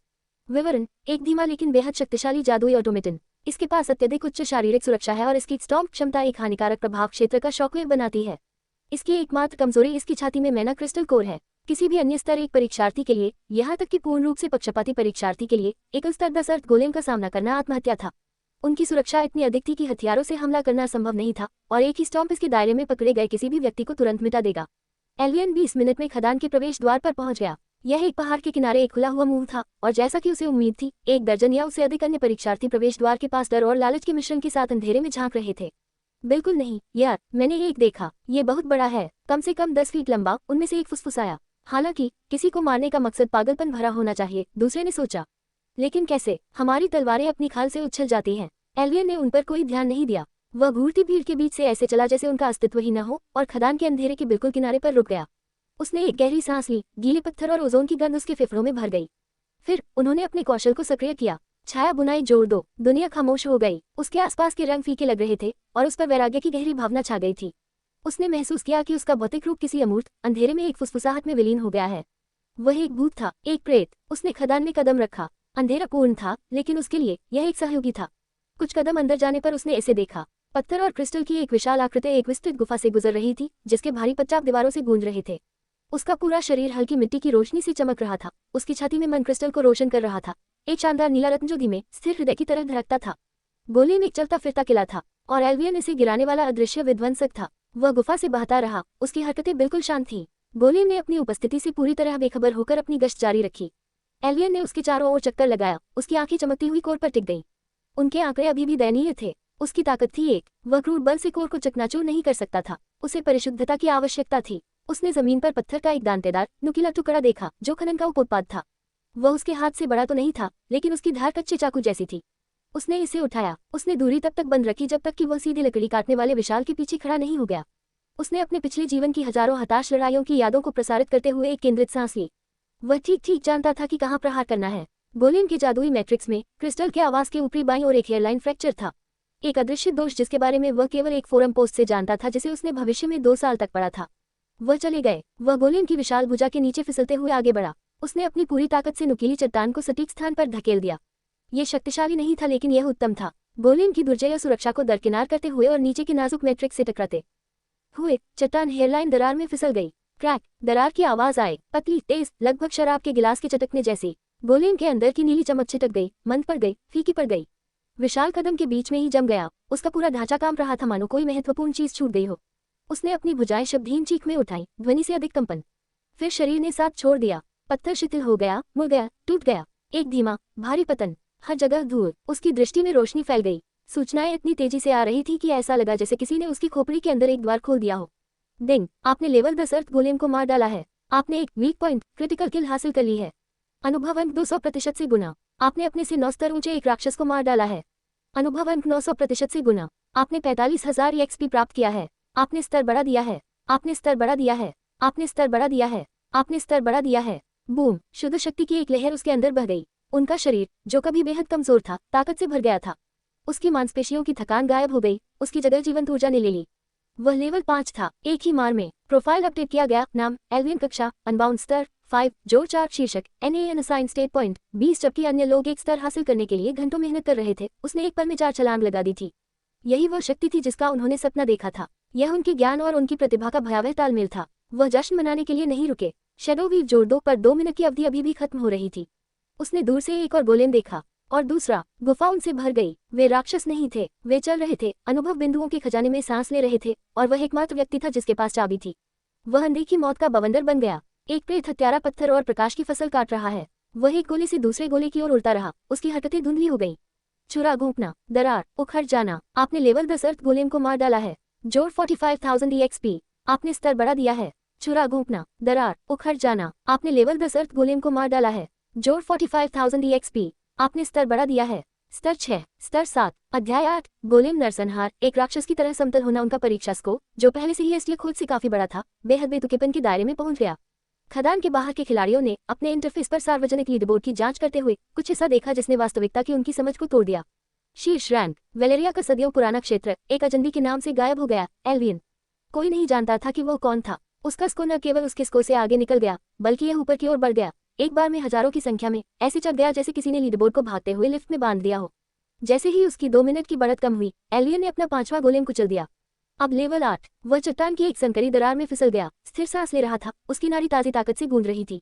विवरण, एक धीमा लेकिन बेहद शक्तिशाली जादुई ऑटोमेटन। इसके पास अत्यधिक उच्च शारीरिक सुरक्षा है और इसकी स्टॉम्प क्षमता एक हानिकारक प्रभाव क्षेत्र का शॉकवेव बनाती है। इसकी एकमात्र कमजोरी इसकी छाती में मैना क्रिस्टल कोर है। किसी भी अन्य स्तर एक परीक्षार्थी के लिए, यहाँ तक कि पूर्ण रूप से पक्षपाती परीक्षार्थी के लिए, एकल स्तर 10 अर्थ गोलेम का सामना करना आत्महत्या था। उनकी सुरक्षा इतनी अधिक थी कि हथियारों से हमला करना संभव नहीं था और एक ही स्टॉम्प इसके दायरे में पकड़े गए किसी भी व्यक्ति को तुरंत मिटा देगा। एल्वियन 20 मिनट में खदान के प्रवेश द्वार पर पहुंच गया। यह एक पहाड़ के किनारे एक खुला हुआ मुंह था और जैसा कि उसे उम्मीद थी, 1 दर्जन या उससे अधिक अन्य परीक्षार्थी प्रवेश द्वार के पास डर और लालच के मिश्रण के साथ अंधेरे में झांक रहे थे। बिल्कुल नहीं यार, मैंने एक देखा, ये बहुत बड़ा है, कम से कम 10 फीट लंबा, उनमें से एक फुसफुसाया। हालांकि किसी को मारने का मकसद पागलपन भरा होना चाहिए, दूसरे ने सोचा। लेकिन कैसे? हमारी तलवारें अपनी खाल से उछल जाती हैं। एल्वियन ने उन पर कोई ध्यान नहीं दिया। वह घूरती भीड़ के बीच से ऐसे चला जैसे उनका अस्तित्व ही न हो और खदान के अंधेरे के बिल्कुल किनारे पर रुक गया। उसने एक गहरी सांस ली। गीले पत्थर और ओजोन की गंध उसके फेफड़ों में भर गई। फिर उन्होंने अपने कौशल को सक्रिय किया। छाया बुनाई जोड़ 2। दुनिया खामोश हो गई। उसके आसपास के रंग फीके लग रहे थे और उस पर वैराग्य की गहरी भावना छा गई थी। उसने महसूस किया कि उसका भौतिक रूप किसी अमूर्त अंधेरे में एक फुसफुसाहट में विलीन हो गया है। वह एक भूत था, एक प्रेत। उसने खदान में कदम रखा। अंधेरा पूर्ण था, लेकिन उसके लिए यह एक सहयोगी था। कुछ कदम अंदर जाने पर उसने ऐसे देखा। पत्थर और क्रिस्टल की एक विशाल आकृति एक विस्तृत गुफा से गुजर रही थी, जिसके भारी पच्चाप दीवारों से गूंज रहे थे। उसका पूरा शरीर हल्की मिट्टी की रोशनी से चमक रहा था। उसकी छाती में मन क्रिस्टल को रोशन कर रहा था, एक शानदार नीला रत्न जो धीमे स्थिर हृदय की तरह धड़कता था। गोलेम एक चलता फिरता किला था और एल्वियन इसे गिराने वाला अदृश्य विध्वंसक था। वह गुफा से बहता रहा। उसकी हरकतें बिल्कुल शांत थीं। गोलेम ने अपनी उपस्थिति से पूरी तरह बेखबर होकर अपनी गश्त जारी रखी। एल्वियन ने उसके चारों ओर चक्कर लगाया। उसकी आंखें चमकती हुई कोर पर टिक गईं। उनके आंकड़े अभी भी दयनीय थे। उसकी ताकत थी एक। वह क्रूर बल से कोर को चकनाचूर नहीं कर सकता था। उसे परिशुद्धता की आवश्यकता थी। उसने जमीन पर पत्थर का एक दांतेदार नुकीला टुकड़ा देखा जो खनन का उपोत्पाद था। वह उसके हाथ से बड़ा तो नहीं था, लेकिन उसकी धार कच्चे चाकू जैसी थी। उसने इसे उठाया। उसने दूरी तब तक बंद रखी जब तक कि वह सीधे लकड़ी काटने वाले विशाल के पीछे खड़ा नहीं हो गया। उसने अपने पिछले जीवन की हजारों हताश लड़ाइयों की यादों को प्रसारित करते हुए एक केंद्रित सांस ली। वह ठीक ठीक जानता था कि कहाँ प्रहार करना है। गोलेम के जादुई मैट्रिक्स में क्रिस्टल के आवाज के ऊपरी बाईं ओर एक हेयरलाइन फ्रैक्चर था, एक अदृश्य दोष जिसके बारे में वह केवल एक फोरम पोस्ट से जानता था जिसे उसने भविष्य में 2 साल तक पढ़ा था। वह चले गए। वह गोलेम की विशाल भुजा के नीचे फिसलते हुए आगे बढ़ा। उसने अपनी पूरी ताकत से नुकीली चट्टान को सटीक स्थान पर धकेल दिया। ये शक्तिशाली नहीं था, लेकिन यह उत्तम था। गोलेम की दुर्जय सुरक्षा को दरकिनार करते हुए और नीचे के नाजुक मैट्रिक्स से टकराते हुए चट्टान हेयरलाइन दरार में फिसल गई। क्रैक, दरार की आवाज आए, पतली, तेज, लगभग शराब के गिलास के चटकने जैसी। गोलेम के अंदर की नीली चमक छिटक गई, मंद पड़ गई, फीकी पड़ गई। विशाल कदम के बीच में ही जम गया। उसका पूरा ढांचा कांप रहा था, मानो कोई महत्वपूर्ण चीज छूट गई हो। उसने अपनी भुजाएं शब्दहीन चीख में उठाई, ध्वनि से अधिक कंपन। फिर शरीर ने साथ छोड़ दिया। पत्थर शिथिल हो गया, मुड़ गया, टूट गया। एक धीमा, भारी पतन। हर जगह धूल। उसकी दृष्टि में रोशनी फैल गई। सूचनाएं इतनी तेजी से आ रही थी कि ऐसा लगा जैसे किसी ने उसकी खोपड़ी के अंदर एक द्वार खोल दिया हो। डिंग, आपने लेवल 10 अर्थ गोलेम को मार डाला है। आपने एक वीक पॉइंट क्रिटिकल किल हासिल कर ली है। अनुभव अंक 200% से गुना। आपने अपने से 9 स्तर ऊंचे एक राक्षस को मार डाला है। अनुभव अंक 900% से गुना। आपने 45,000 EXP प्राप्त किया है। आपने स्तर बढ़ा दिया है। आपने स्तर बढ़ा दिया है। आपने स्तर बढ़ा दिया है। आपने स्तर बढ़ा दिया है। बूम, शुद्ध शक्ति की एक लहर उसके अंदर बह गई। उनका शरीर, जो कभी बेहद कमजोर था, ताकत से भर गया था। उसकी मांसपेशियों की थकान गायब हो गई। उसकी जगह जीवंत ऊर्जा ने ले ली। वह लेवल 5 था। एक ही मार में। प्रोफाइल अपडेट किया गया। नाम एल्वियन, कक्षा अनबाउंड, स्तर 5, जोड़ 4, शीर्षक NAN असाइन स्टेट पॉइंट 20। जबकि अन्य लोग एक स्तर हासिल करने के लिए घंटों मेहनत कर रहे थे, उसने एक पल में 4 छलांग लगा दी थी। यही वह शक्ति थी जिसका उन्होंने सपना देखा था। यह उनके ज्ञान और उनकी प्रतिभा का भयावह तालमेल था। वह जश्न मनाने के लिए नहीं रुके। शैडो वीव जोड़ 2 पर 2 मिनट की अवधि अभी भी खत्म हो रही थी। उसने दूर से एक और गोलेम देखा, और दूसरा। गुफा उनसे भर गई। वे राक्षस नहीं थे, वे चल रहे थे, अनुभव बिंदुओं के खजाने में सांस ले रहे थे, और वह एकमात्र व्यक्ति था जिसके पास चाबी थी। वह अनदेखी मौत का बवंडर बन गया। एक प्रेत हत्यारा पत्थर और प्रकाश की फसल काट रहा है। वह एक गोले से दूसरे गोले की ओर उड़ता रहा। उसकी हरकतें धुंधली हो गईं। छुरा घोंपना, दरार, उखड़ जाना। आपने लेवल 10 अर्थ गोलेम को मार डाला है। जोड़ 45,000 EXP। आपने स्तर बढ़ा दिया है। छुरा घोंपना, दरार, उखड़ जाना। आपने लेवल 10 अर्थ गोलेम को मार डाला है। जोड़ 45,000 EXP। आपने स्तर बढ़ा दिया है। स्तर 6, स्तर 7, अध्याय 8। गोलेम नरसंहार। एक राक्षस की तरह समतल होना उनका परीक्षा स्कोर, जो पहले से ही एसटीए खुद से काफी बड़ा था, बेहद बेतुकेपन के दायरे में पहुंच गया। खदान के बाहर के खिलाड़ियों ने अपने इंटरफेस पर सार्वजनिक लीडरबोर्ड की जांच करते हुए कुछ हिस्सा देखा जिसने वास्तविकता की उनकी समझ को तोड़ दिया। शीर्ष रैंक, वेलेरिया का सदियों पुराना क्षेत्र, एक अजनबी के नाम से गायब हो गया, एल्वियन। कोई नहीं जानता था कि वह कौन था। उसका स्कोर न केवल उसके स्कोर से आगे निकल गया, बल्कि यह ऊपर की ओर बढ़ गया। एक बार में हजारों की संख्या में, ऐसे चढ़ गया जैसे किसी ने लीडरबोर्ड को भागते हुए लिफ्ट में बांध दिया हो। जैसे ही उसकी 2 मिनट की बढ़त कम हुई, एल्वियन ने अपना 5वां गोलेम कुचल दिया। अब लेवल 8। वह चट्टान की एक संकरी दरार में फिसल गया, स्थिर सांस ले रहा था। उसकी नाड़ी ताजी ताकत से गूंज रही थी।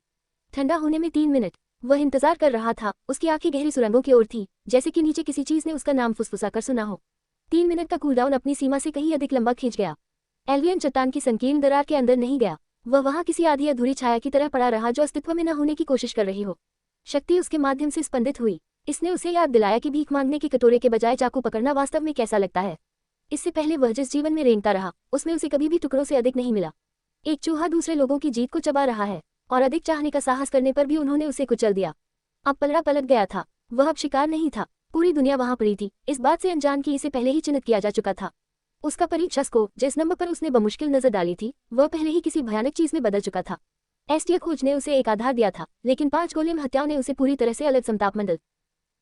ठंडा होने में 3 मिनट। वह इंतजार कर रहा था। उसकी आंखें गहरी सुरंगों की ओर थी, जैसे कि नीचे किसी चीज ने उसका नाम फुसफुसा कर सुना हो। 3 मिनट का कूलडाउन अपनी सीमा से कहीं अधिक लंबा खींच गया। एल्वियन चट्टान की संकीर्ण दरार के अंदर नहीं गया। वह वहां किसी आधी अधूरी छाया की तरह पड़ा रहा जो अस्तित्व में न होने की कोशिश कर रही हो। शक्ति उसके माध्यम से स्पंदित हुई। इसने उसे याद दिलाया कि भीख मांगने के कटोरे के बजाय चाकू पकड़ना वास्तव में कैसा लगता है। इससे पहले वह जिस जीवन में रेंगता रहा, उसमें उसे कभी भी टुकड़ों से अधिक नहीं मिला। एक चूहा दूसरे लोगों की जीत को चबा रहा है, और अधिक चाहने का साहस करने पर भी उन्होंने उसे कुचल दिया। अब पलड़ा पलट गया था। वह अब शिकार नहीं था। पूरी दुनिया वहां पड़ी थी, इस बात से अनजान कि इसे पहले ही चिन्हित किया जा चुका था। उसका परीक्षा स्कोर, जिस नंबर पर उसने बमुश्किल नजर डाली थी, वह पहले ही किसी भयानक चीज में बदल चुका था। एसटीए खोज ने उसे एक आधार दिया था, लेकिन 5 गोलेम हत्याओं ने उसे पूरी तरह से अलग समतापमंडल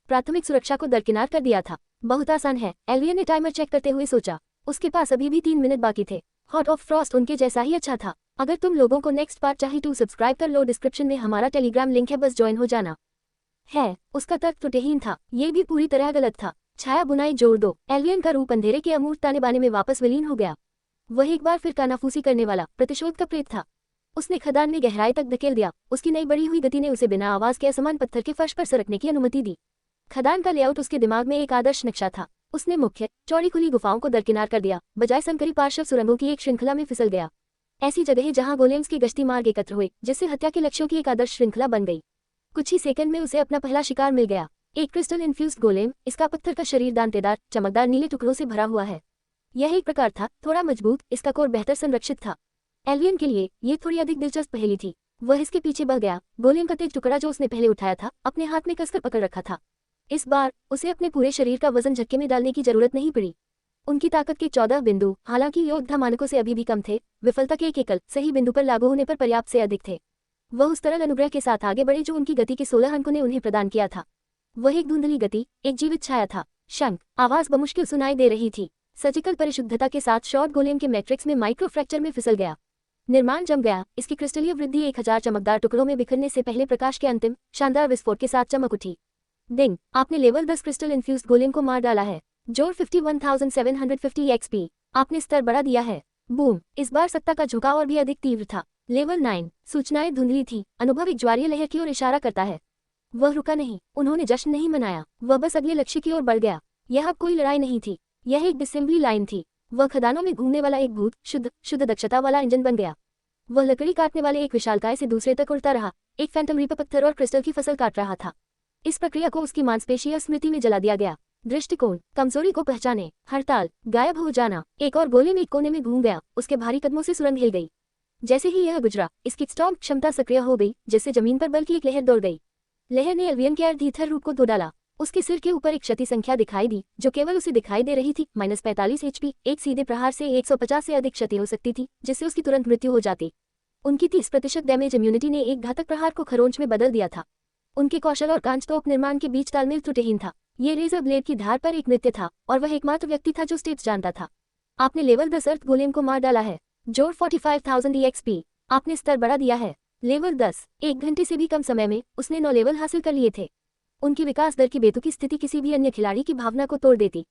प्राथमिक सुरक्षा को दरकिनार कर दिया था। बहुत आसान है, एल्वियन ने टाइमर चेक करते हुए सोचा। उसके पास अभी भी 3 मिनट बाकी थे। हॉट ऑफ फ्रॉस्ट उनके जैसा ही अच्छा था। अगर तुम लोगों को नेक्स्ट पार्ट चाहिए तो सब्सक्राइब कर लो, डिस्क्रिप्शन में हमारा टेलीग्राम लिंक है, बस ज्वाइन हो जाना। है, उसका तर्क त्रुटिहीन था। ये भी पूरी तरह गलत था। छाया बुनाई जोड़ 2। एल्वियन का रूप अंधेरे के अमूर्त ताने बाने में वापस विलीन हो गया। वह एक बार फिर कानाफूसी करने वाला प्रतिशोध का प्रेत था। उसने खदान में गहराई तक धकेल दिया। उसकी नई बढ़ी हुई गति ने उसे बिना आवाज के असमान पत्थर के फर्श पर सरकने की अनुमति दी। खदान का लेआउट उसके दिमाग में एक आदर्श नक्शा था। उसने मुख्य चौड़ी खुली गुफाओं को दरकिनार कर दिया, बजाय संकरी पार्श्व सुरंगों की एक श्रृंखला में फिसल गया। ऐसी जगह जहां गोलेम्स के गश्ती मार्ग एकत्र हुए, जिससे हत्या के लक्ष्यों की एक आदर्श श्रृंखला बन गई। कुछ ही सेकंड में उसे अपना पहला शिकार मिल गया। एक क्रिस्टल इन्फ्यूज्ड गोलेम। इसका पत्थर का शरीर दांतेदार, चमकदार नीले टुकड़ों से भरा हुआ है। यह एक प्रकार था, थोड़ा मजबूत, इसका कोर बेहतर संरक्षित था। एल्वियन के लिए ये थोड़ी अधिक दिलचस्प पहेली थी। वह इसके पीछे बढ़ गया। गोलेम का तेज टुकड़ा जो उसने पहले उठाया था, अपने हाथ में कसकर पकड़ रखा था। इस बार उसे अपने पूरे शरीर का वजन झटके में डालने की जरूरत नहीं पड़ी। उनकी ताकत के 14 बिंदु, हालांकि योद्धा मानकों से अभी भी कम थे, विफलता के एक एकल सही बिंदु पर लागू होने पर पर्याप्त से अधिक थे। वह उस तरल अनुग्रह के साथ आगे बढ़े जो उनकी गति के 16 अंकों ने उन्हें प्रदान किया था। वह एक धुंधली गति, एक जीवित छाया था। शंख आवाज बमुश्किल सुनाई दे रही थी। सर्जिकल परिशुद्धता के साथ शॉर्ट गोलेम के मैट्रिक्स में माइक्रो फ्रैक्चर में फिसल गया। निर्माण जम गया। इसकी क्रिस्टलीय वृद्धि 1000 चमकदार टुकड़ों में बिखरने से पहले प्रकाश के अंतिम शानदार विस्फोट के साथ चमक उठी। डिंग, आपने लेवल 10 क्रिस्टल इन्फ्यूज्ड गोलेम को मार डाला है। जोर 51,750 एक्सपी। आपने स्तर बढ़ा दिया है। बूम, इस बार सत्ता का झुकाव और भी अधिक तीव्र था। लेवल 9, सूचनाएं धुंधली थी। अनुभव एक ज्वारीय लहर की ओर इशारा करता है। वह रुका नहीं, उन्होंने जश्न नहीं मनाया, वह बस अगले लक्ष्य की ओर बढ़ गया। यह अब कोई लड़ाई नहीं थी, यह एक डिसेंबली लाइन थी। वह खदानों में घूमने वाला एक भूत, शुद्ध दक्षता वाला इंजन बन गया। वह लकड़ी काटने वाले एक विशालकाय से दूसरे तक उड़ता रहा, एक फैंटम रीपर पत्थर और क्रिस्टल की फसल काट रहा था। इस प्रक्रिया को उसकी मांसपेशी और स्मृति में जला दिया गया। दृष्टिकोण, कमजोरी को पहचाने, हड़ताल, गायब हो जाना। एक और गोलेम एक कोने में घूम गया, उसके भारी कदमों से सुरंग हिल गई। जैसे ही यह गुजरा, इसकी स्टॉम्प क्षमता सक्रिय हो गई, जिससे जमीन पर बल की एक लहर दौड़ गई। लहर ने एल्वियन के अर्धीथर रूप को धो डाला। उसके सिर के ऊपर एक क्षति संख्या दिखाई दी, जो केवल उसे दिखाई दे रही थी, -45 HP। एक सीधे प्रहार से 150 से अधिक क्षति हो सकती थी, जिससे उसकी तुरंत मृत्यु हो जाती। उनकी 30% डैमेज इम्यूनिटी ने एक घातक प्रहार को खरोंच में बदल दिया था। उनके कौशल और कांच तोप निर्माण के बीच तालमेल त्रुटिहीन था। ये रेजर ब्लेड की धार पर एक नृत्य था, और वह एकमात्र व्यक्ति था जो स्टेप्स जानता था। आपने लेवल 10 अर्थ गोलेम को मार डाला है। जोर 45,000 EXP। आपने स्तर बढ़ा दिया है। लेवल 10, 1 घंटे से भी कम समय में उसने 9 लेवल हासिल कर लिए थे। उनकी विकास दर की बेतुकी स्थिति किसी भी अन्य खिलाड़ी की भावना को तोड़ देती।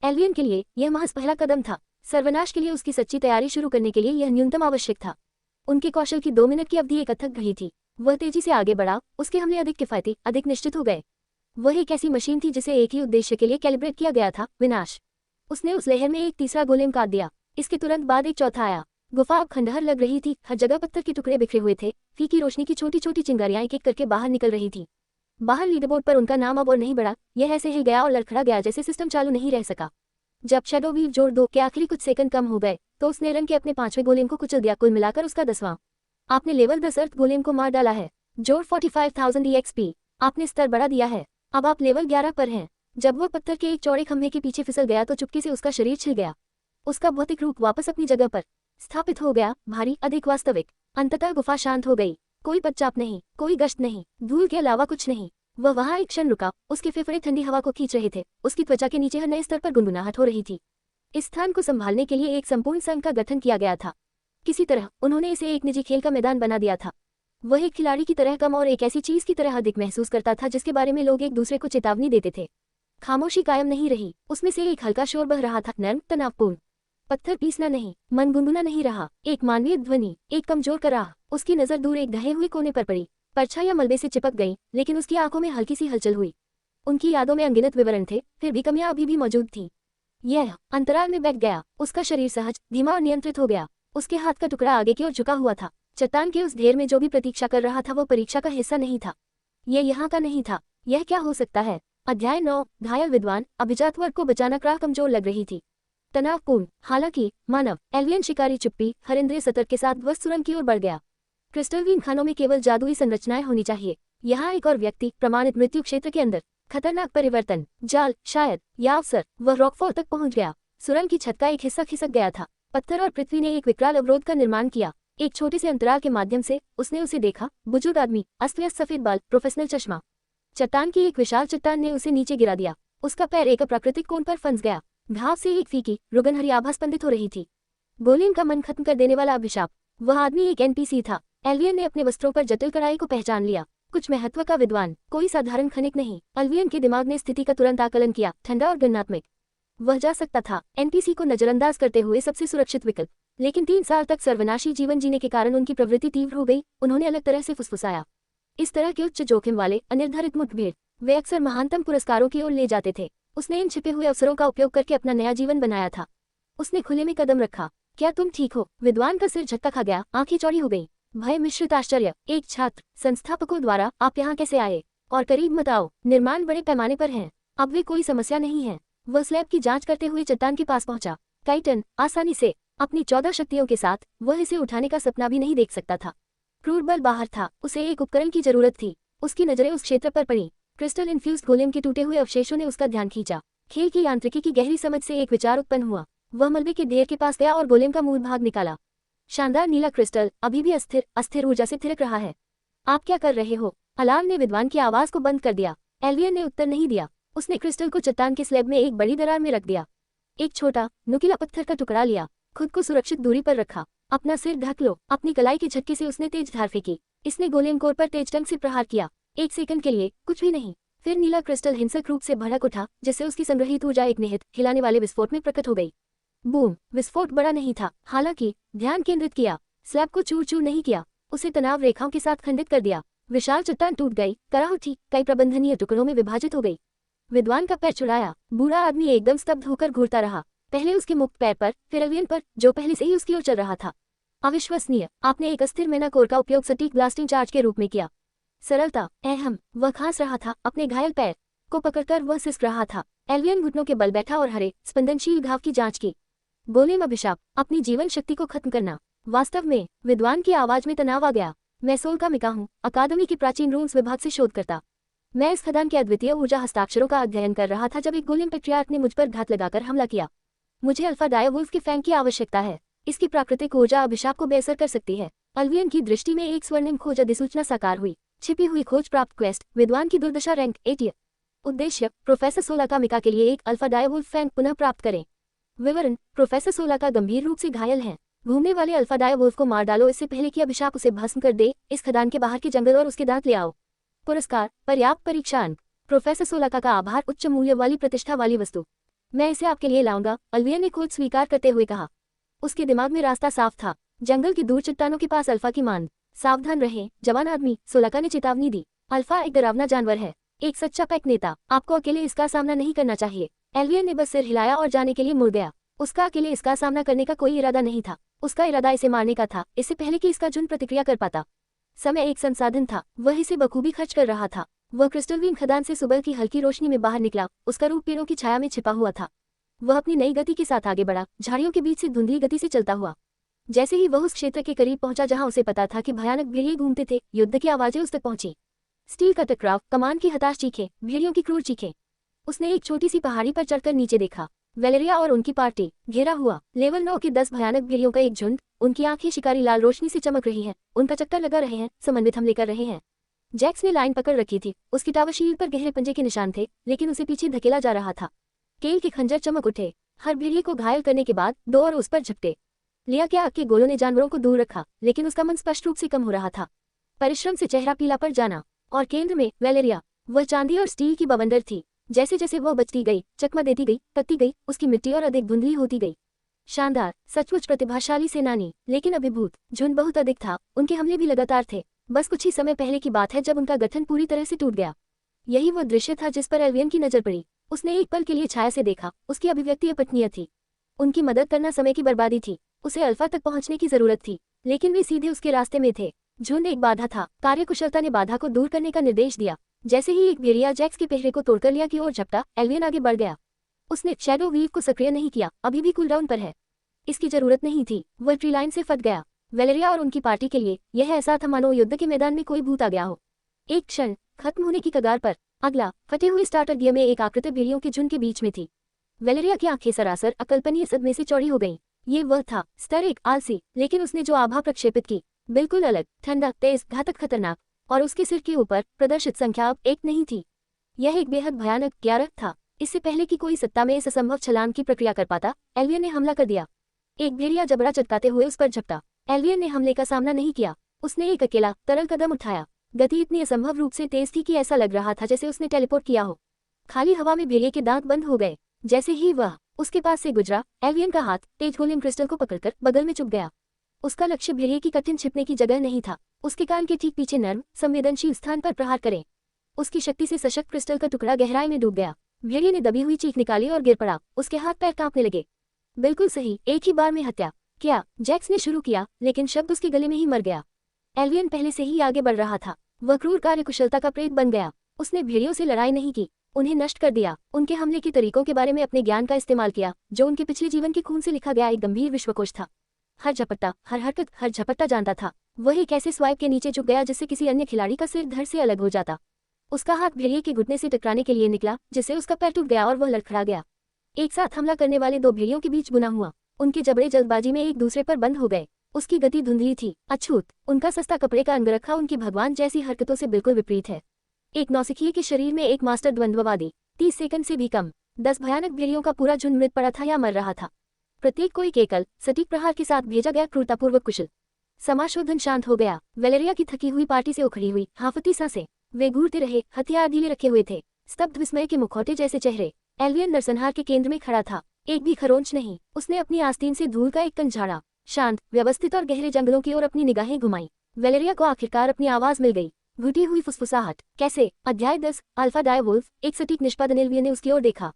एल्वियन के लिए यह महज पहला कदम था। सर्वनाश के लिए उसकी सच्ची तैयारी शुरू करने के लिए यह न्यूनतम आवश्यक था। उनके कौशल की 2 मिनट की अवधि एक अथक घड़ी थी। वह तेजी से आगे बढ़ा, उसके हमले अधिक किफायती, अधिक निश्चित हो गए। वह एक ऐसी मशीन थी जिसे एक ही उद्देश्य के लिए कैलिब्रेट किया गया था, विनाश। उसने उस लहर में एक तीसरा गोलेम काट दिया। इसके तुरंत बाद एक चौथा आया। गुफा अब खंडहर लग रही थी, हर जगह पत्थर के टुकड़े बिखरे हुए थे। फीकी रोशनी की छोटी छोटी चिंगारियां एक एक करके बाहर निकल रही थी। बाहर लीडरबोर्ड पर उनका नाम अब और नहीं बढ़ा, यह ऐसे हिल गया और लड़खड़ा गया जैसे सिस्टम चालू नहीं रह सका। जब शैडो वीव जोड़ 2 के आखिरी कुछ सेकंड कम हो गए, तो उसने रन के अपने 5वें गोलेम को कुचल दिया, कुल मिलाकर उसका 10वां। आपने लेवल 10 अर्थ गोलेम को मार डाला है। जोर 45,000 EXP। आपने स्तर बढ़ा दिया है। अब आप लेवल 11 पर हैं। जब वह पत्थर के एक चौड़े खंभे के पीछे फिसल गया तो चुपके से उसका शरीर छिल गया। उसका भौतिक रूप वापस अपनी जगह पर स्थापित हो गया, भारी, अधिक वास्तविक। अंततः गुफा शांत हो गई। कोई पदचाप नहीं, कोई गश्त नहीं, धूल के अलावा कुछ नहीं। वह वहां एक क्षण रुका, उसके फेफड़े ठंडी हवा को खींच रहे थे, उसकी त्वचा के नीचे हर नए स्तर पर गुनगुनाहट हो रही थी। इस स्थान को संभालने के लिए एक संपूर्ण संघ का गठन किया गया था। किसी तरह उन्होंने इसे एक निजी खेल का मैदान बना दिया था। वह एक खिलाड़ी की तरह कम और एक ऐसी चीज की तरह अधिक महसूस करता था जिसके बारे में लोग एक दूसरे को चेतावनी देते थे। खामोशी कायम नहीं रही, उसमें से एक हल्का शोर बह रहा था, नर्म, तनावपूर्ण। पत्थर पीसना नहीं, मन गुनगुना नहीं रहा, एक मानवीय ध्वनि, एक कमजोर कराह। उसकी नजर दूर एक ढहे हुए कोने पर पड़ी। परछाइयां मलबे से चिपक गईं, लेकिन उसकी आंखों में हल्की सी हलचल हुई। उनकी यादों में अनगिनत विवरण थे, फिर भी कमियां अभी भी मौजूद थी। यह अंतराल में बैठ गया। उसका शरीर सहज, धीमा और नियंत्रित हो गया। उसके हाथ का टुकड़ा आगे की ओर झुका हुआ था। चट्टान के उस ढेर में जो भी प्रतीक्षा कर रहा था वो परीक्षा का हिस्सा नहीं था। यह यहाँ का नहीं था। यह क्या हो सकता है? अध्याय 9, घायल विद्वान। अभिजात वर्ग को बचाना राह कमजोर लग रही थी, तनावपूर्ण। हालांकि मानव एल्वियन शिकारी चुप्पी, हर इंद्रिय सतर्क के साथ ध्वस्त सुरंग की ओर बढ़ गया। क्रिस्टलवीन खानों में केवल जादुई संरचनाएं होनी चाहिए। यहाँ एक और व्यक्ति, प्रमाणित मृत्यु क्षेत्र के अंदर, खतरनाक परिवर्तन, जाल, शायद या अवसर। वह रॉकफॉल तक पहुंच गया। सुरंग की छत का एक हिस्सा खिसक गया था। पत्थर और पृथ्वी ने एक विकराल अवरोध का निर्माण किया। एक छोटे से अंतराल के माध्यम से उसने उसे देखा। बुजुर्ग आदमी, अस्त व्यस्त सफेद बाल, प्रोफेशनल चश्मा। चट्टान की एक विशाल चट्टान ने उसे नीचे गिरा दिया। उसका पैर एक अप्राकृतिक कोण पर फंस गया। घाव से एक फीकी, रुगन हरी आभा स्पंदित हो रही थी। गोलेम का मन खत्म कर देने वाला अभिशाप। वह आदमी एक NPC था। एल्वियन ने अपने वस्त्रों पर जटिल कढ़ाई को पहचान लिया। कुछ महत्व का विद्वान, कोई साधारण खनिक नहीं। एल्वियन के दिमाग ने स्थिति का तुरंत आकलन किया, ठंडा और गणनात्मक। वह जा सकता था NPC को नजरअंदाज करते हुए सबसे सुरक्षित विकल्प। लेकिन 3 साल तक सर्वनाशी जीवन जीने के कारण उनकी प्रवृत्ति तीव्र हो गई। उन्होंने अलग तरह से फुसफुसाया। इस तरह के उच्च जोखिम वाले अनिर्धारित मुठभेड़ वे अक्सर महानतम पुरस्कारों की ओर ले जाते थे। उसने इन छिपे हुए अवसरों का उपयोग करके अपना नया जीवन बनाया था। उसने खुले में कदम रखा। क्या तुम ठीक हो? विद्वान का सिर झटका खा गया, आंखें चौड़ी हो गईं। भय मिश्रित आश्चर्य। एक छात्र, संस्थापकों द्वारा आप यहाँ कैसे आए? और करीब मत आओ, निर्माण बड़े पैमाने पर है। अब वे कोई समस्या नहीं है। वह स्लैब की जांच करते हुए चट्टान के पास पहुंचा। काइटन, आसानी से, अपनी 14 शक्तियों के साथ वह इसे उठाने का सपना भी नहीं देख सकता था। क्रूर बल बाहर था, उसे एक उपकरण की जरूरत थी। उसकी नजरें उस क्षेत्र पर पड़ी क्रिस्टल इन्फ्यूज्ड गोलेम के टूटे हुए अवशेषों ने उसका ध्यान खींचा। खेल की यांत्रिकी की गहरी समझ से एक विचार उत्पन्न हुआ। वह मलबे के ढेर के पास गया और गोलेम का मूल भाग निकाला। शानदार नीला क्रिस्टल अभी भी अस्थिर ऊर्जा से थिरक रहा है। आप क्या कर रहे हो? अलार्म ने विद्वान की आवाज को बंद कर दिया। एल्वियन ने उत्तर नहीं दिया। उसने क्रिस्टल को चट्टान के स्लैब में एक बड़ी दरार में रख दिया। एक छोटा नुकीला पत्थर का टुकड़ा लिया, खुद को सुरक्षित दूरी पर रखा। अपना सिर ढक लो। अपनी कलाई के झटके से उसने तेज धार फेंकी। इसने गोलेम कोर पर तेज ढंग से प्रहार किया। एक सेकंड के लिए कुछ भी नहीं, फिर नीला क्रिस्टल हिंसक रूप से भड़क उठा, जिससे उसकी संग्रहित ऊर्जा एक निहित हिलाने वाले विस्फोट में प्रकट हो गई। बूम! विस्फोट बड़ा नहीं था, हालांकि ध्यान केंद्रित किया, स्लैब को चूर चूर नहीं किया, उसे तनाव रेखाओं के साथ खंडित कर दिया। विशाल चट्टान टूट गई, कराह उठी, कई प्रबंधनीय टुकड़ों में विभाजित हो गई। विद्वान का पैर छुड़ाया। बूढ़ा आदमी एकदम स्तब्ध होकर घूरता रहा, पहले उसके मुक्त पैर पर, फिर एल्वियन पर, जो पहले से ही उसकी ओर चल रहा था। अविश्वसनीय! आपने एक अस्थिर मैना कोर का उपयोग सटीक ब्लास्टिंग चार्ज के रूप में किया। सरलता, अहम! वह खांस रहा था, अपने घायल पैर को पकड़कर वह सिसक रहा था। एल्वियन घुटनों के बल बैठा और हरे स्पंदनशील घाव की जांच की। गोलेम अभिशाप, अपनी जीवन शक्ति को खत्म करना। वास्तव में विद्वान की आवाज में तनाव आ गया। मैं सोल का मिका हूँ, अकादमी के प्राचीन रूम्स विभाग से शोध करता। मैं इस खदान के अद्वितीय ऊर्जा हस्ताक्षरों का अध्ययन कर रहा था जब एक गोलेम पेट्रियार्क ने मुझ पर घात लगाकर हमला किया। मुझे अल्फा डायोवुल्फ के फैंग की आवश्यकता है। इसकी प्राकृतिक ऊर्जा अभिशाप को बेअसर कर सकती है। एल्वियन की दृष्टि में एक स्वर्णिम खोज अधिसूचना साकार हुई। छिपी हुई खोज प्राप्त क्वेस्ट, विद्वान की दुर्दशा रैंक 8। उद्देश्य, प्रोफेसर सोलाका मिका के लिए एक अल्फा डायोवुल्फ फैंग पुनः प्राप्त करें। विवरण, प्रोफेसर सोलाका गंभीर रूप से घायल हैं। घूमने वाले अल्फा डायोवुल्फ को मार डालो इससे पहले कि अभिशाप उसे भस्म कर दे। इस खदान के बाहर के जंगल और उसके दांत ले आओ। पुरस्कार, पर्याप्त परीक्षा अंक। प्रोफेसर सोलाका का आभार, उच्च मूल्य वाली प्रतिष्ठा वाली वस्तु। मैं इसे आपके लिए लाऊंगा, एल्वियन ने खोज स्वीकार करते हुए कहा। उसके दिमाग में रास्ता साफ था, जंगल की दूर चट्टानों के पास अल्फा की मांद। सावधान रहें, जवान आदमी, सोलाका ने चेतावनी दी। अल्फा एक डरावना जानवर है, एक सच्चा पैक नेता। आपको अकेले इसका सामना नहीं करना चाहिए। एल्वियन ने बस सिर हिलाया और जाने के लिए मुड़ गया। उसका अकेले इसका सामना करने का कोई इरादा नहीं था। उसका इरादा इसे मारने का था, इससे पहले कि इसका झुंड प्रतिक्रिया कर पाता। समय एक संसाधन था, वह इसे बखूबी खर्च कर रहा था। वह क्रिस्टलवीन खदान से सुबह की हल्की रोशनी में बाहर निकला। उसका रूप पेड़ों की छाया में छिपा हुआ था। वह अपनी नई गति के साथ आगे बढ़ा, झाड़ियों के बीच से धुंधली गति से चलता हुआ। जैसे ही वह उस क्षेत्र के करीब पहुंचा जहां उसे पता था कि भयानक भेड़िए घूमते थे, युद्ध की आवाजें उस तक पहुंची। स्टील का टकराव, कमान की हताश चीखें, भेड़ियों की क्रूर चीखें। उसने एक छोटी सी पहाड़ी पर चढ़कर नीचे देखा। वेलेरिया और उनकी पार्टी घेरा हुआ। लेवल 9 के 10 भयानक भेड़ियों का एक झुंड। उनकी आंखें शिकारी लाल रोशनी से चमक रही हैं, उनका चक्कर लगा रहे हैं, समन्वित हमले कर रहे हैं। जैक्स ने लाइन पकड़ रखी थी। उसकी टावशील पर गहरे पंजे के निशान थे, लेकिन उसे पीछे धकेला जा रहा था। केल के खंजर चमक उठे। हर भेड़िए को घायल करने के बाद 2 और उस पर झपटे। लिया क्या के गोलों ने जानवरों को दूर रखा, लेकिन उसका मन स्पष्ट रूप से कम हो रहा था। परिश्रम से चेहरा पीला पड़ जाना। और केंद्र में वेलेरिया, वह चांदी और स्टील की बवंडर थी। जैसे जैसे वह बचती गई, चकमा देती गई, कटती गई, उसकी मिट्टी और अधिक धुंधली होती गई। शानदार, सचमुच प्रतिभाशाली सेनानी, लेकिन अभिभूत। झुंड बहुत अधिक था, उनके हमले भी लगातार थे। बस कुछ ही समय पहले की बात है जब उनका गठन पूरी तरह से टूट गया। यही वो दृश्य था जिस पर एल्वियन की नजर पड़ी। उसने एक पल के लिए छाया से देखा। उसकी अभिव्यक्ति अपठनीय थी। उनकी मदद करना समय की बर्बादी थी। उसे अल्फा तक पहुंचने की जरूरत थी, लेकिन वे सीधे उसके रास्ते में थे। झुंड एक बाधा था। कार्यकुशलता ने बाधा को दूर करने का निर्देश दिया। जैसे ही एक भेड़िया जैक्स के पहरे को तोड़कर लिया की ओर झपटा, एल्वियन आगे बढ़ गया। उसने शैडो वीव को सक्रिय नहीं किया, अभी भी कूलडाउन पर है। इसकी जरूरत नहीं थी। वह ट्री लाइन से फट गया। वेलेरिया और उनकी पार्टी के लिए यह ऐसा था मानो युद्ध के मैदान में कोई भूत आ गया हो। एक क्षण, खत्म होने की कगार पर। अगला, फटे हुए स्टार्टर गियर में एक आकृति भेड़ियों के झुंड के बीच में थी। वेलेरिया की आंखें सरासर अकल्पनीय सदमे से चौड़ी हो गईं। ये वह था, स्तर 1 आलसी, लेकिन उसने जो आभा प्रक्षेपित की, बिल्कुल अलग, ठंडा, तेज, घातक, खतरनाक। और उसके सिर के ऊपर प्रदर्शित संख्या अब 1 नहीं थी। यह एक बेहद भयानक ग्यारह था। इससे पहले कि कोई सत्ता में इस असंभव छलांग की प्रक्रिया कर पाता, एल्वियन ने हमला कर दिया। एक भेड़िया जबड़ा चटकाते हुए उस पर झपटा। एल्वियन ने हमले का सामना नहीं किया। उसने एक अकेला तरल कदम उठाया। गति इतनी असंभव रूप से तेज थी कि ऐसा लग रहा था जैसे उसने टेलीपोर्ट किया हो। खाली हवा में भेड़िए के दांत बंद हो गए। जैसे ही वह उसके पास से गुजरा, एल्वियन का हाथ तेज गोलेम क्रिस्टल को पकड़कर बगल में चुप गया। उसका लक्ष्य भेड़िए की कठिन छिपने की जगह नहीं था। उसके कान के ठीक पीछे नर्म, संवेदनशील स्थान पर प्रहार करें। उसकी शक्ति से सशक्त क्रिस्टल का टुकड़ा गहराई में डूब गया। भेड़िए ने दबी हुई चीख निकाली और गिर पड़ा। उसके हाथ पैर कांपने लगे। बिल्कुल सही, एक ही बार में हत्या। क्या? जैक्स ने शुरू किया, लेकिन शब्द उसके गले में ही मर गया। एल्वियन पहले से ही आगे बढ़ रहा था। वह क्रूर कार्यकुशलता का प्रेत बन गया। उसने भेड़ियों से लड़ाई नहीं की, उन्हें नष्ट कर दिया। उनके हमले के तरीकों के बारे में अपने ज्ञान का इस्तेमाल किया, जो उनके पिछले जीवन के खून से लिखा गया एक गंभीर विश्वकोश था। हर झपट्टा, हर हरकत, हर झपट्टा जानता था। वह एक ऐसे स्वाइप के नीचे झुक गया जिससे किसी अन्य खिलाड़ी का सिर धड़ से अलग हो जाता। उसका हाथ भेड़िए के घुटने से टकराने के लिए निकला, जिससे उसका पैर टूट गया और वह लड़खड़ा गया। एक साथ हमला करने वाले दो भेड़ियों के बीच गुना हुआ। उनके जबड़े जल्दबाजी में एक दूसरे पर बंद हो गए। उसकी गति धुंधली थी, अछूत। उनका सस्ता कपड़े का अंगरखा उनकी भगवान जैसी हरकतों से बिल्कुल विपरीत है। एक नौसिखिए के शरीर में एक मास्टर द्वंद्ववादी। 30 सेकंड से भी कम। 10 भयानक भेड़ियों का पूरा झुंड मृत पड़ा था या मर रहा था। प्रत्येक को एक एकल सटीक प्रहार के साथ भेजा गया, क्रूरतापूर्वक कुशल। समाशोधन शांत हो गया। वेलेरिया की थकी हुई पार्टी से उखड़ी हुई हाफती सांसें। वे घूरते रहे, हथियार ढीले रखे हुए थे, स्तब्ध विस्मय के मुखौटे जैसे चेहरे। एल्वियन नरसंहार के केंद्र में खड़ा था, एक भी खरोंच नहीं। उसने अपनी आस्तीन से धूल का एक कण झाड़ा, शांत, व्यवस्थित और गहरे जंगलों की ओर अपनी निगाहें घुमाई। वेलेरिया को आखिरकार अपनी आवाज मिल गई, घुटी हुई फुसफुसाहट। कैसे? अध्याय 10 अल्फा डायवोल्फ। एक सटीक निष्पादन। एल्वियन ने उसकी ओर देखा।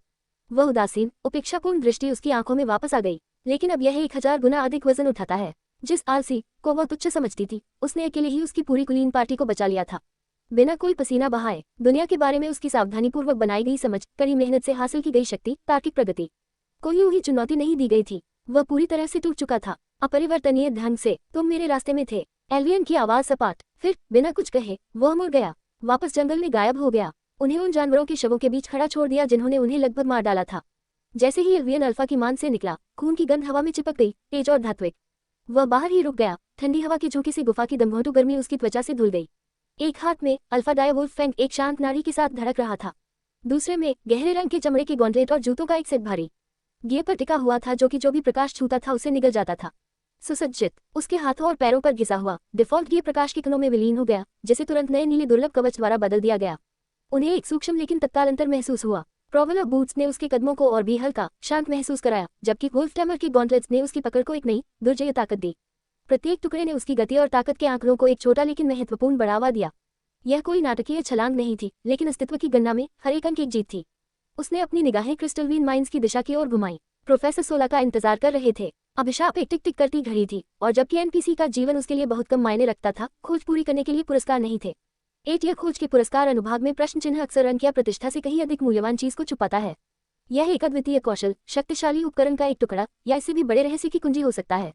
वह उदासीन, उपेक्षापूर्ण दृष्टि उसकी आंखों में वापस आ गई। लेकिन अब यह 1000 गुना अधिक वजन उठाता है। जिस आलसी को वह तुच्छ समझती थी, उसने अकेले ही उसकी पूरी कुलीन पार्टी को बचा लिया था, बिना कोई पसीना बहाए। दुनिया के बारे में उसकी सावधानीपूर्वक बनाई गई समझ, कड़ी मेहनत से हासिल की गई शक्ति, तार्किक प्रगति, कोई यूं ही चुनौती नहीं दी गई थी। वह पूरी तरह से टूट चुका था, अपरिवर्तनीय ढंग से। तुम मेरे रास्ते में थे। एल्वियन की आवाज सपाट। फिर बिना कुछ कहे वह मुड़ गया, वापस जंगल में गायब हो गया। उन्हें उन जानवरों के शवों के बीच खड़ा छोड़ दिया जिन्होंने उन्हें लगभग मार डाला था। जैसे ही एल्वियन अल्फा की मान से निकला, खून की गंध हवा में चिपक गई, तेज और धात्विक। वह बाहर ही रुक गया। ठंडी हवा के झोंके से गुफा की दमघोंटू गर्मी उसकी त्वचा से धुल गई। एक हाथ में अल्फा डायवोल्फ फैंग एक शांत नाड़ी के साथ धड़क रहा था, दूसरे में गहरे रंग के चमड़े के गॉन्टलेट और जूतों का एक सेट भारी गियर पर टिका हुआ था, जो कि जो भी प्रकाश छूता था उसे निगल जाता था। सुसज्जित, उसके हाथों और पैरों पर घिसा हुआ डिफॉल्ट गियर प्रकाश के कणों में विलीन हो गया, जिसे तुरंत नए नीले दुर्लभ कवच द्वारा बदल दिया गया। उन्हें एक सूक्ष्म लेकिन तत्काल अंतर महसूस हुआ। प्रोवेलर बूट्स ने उसके कदमों को और भी हल्का, शांत महसूस कराया, जबकि वुल्फ टैमर के गॉन्टलेट्स ने उसकी पकड़ को एक नई, दुर्जय ताकत दी। प्रत्येक टुकड़े ने उसकी गति और ताकत के आंकड़ों को एक छोटा लेकिन महत्वपूर्ण बढ़ावा दिया। यह कोई नाटकीय छलांग नहीं थी, लेकिन अस्तित्व की गणना में हर एक अंक एक जीत थी। उसने अपनी निगाहें क्रिस्टलवीन माइंस की दिशा की ओर घुमाई। प्रोफेसर सोला का इंतजार कर रहे थे। अभिशाप एक टिक टिक करती घड़ी थी, और जबकि एनपीसी का जीवन उसके लिए बहुत कम मायने रखता था, खोज पूरी करने के लिए पुरस्कार नहीं थे। एटिया खोज के पुरस्कार अनुभाग में प्रश्न चिन्ह अक्सर अंक या प्रतिष्ठा से कहीं अधिक मूल्यवान चीज को छुपाता है। यह एक अद्वितीय कौशल, शक्तिशाली उपकरण का एक टुकड़ा, या इससे भी बड़े रहस्य की कुंजी हो सकता है।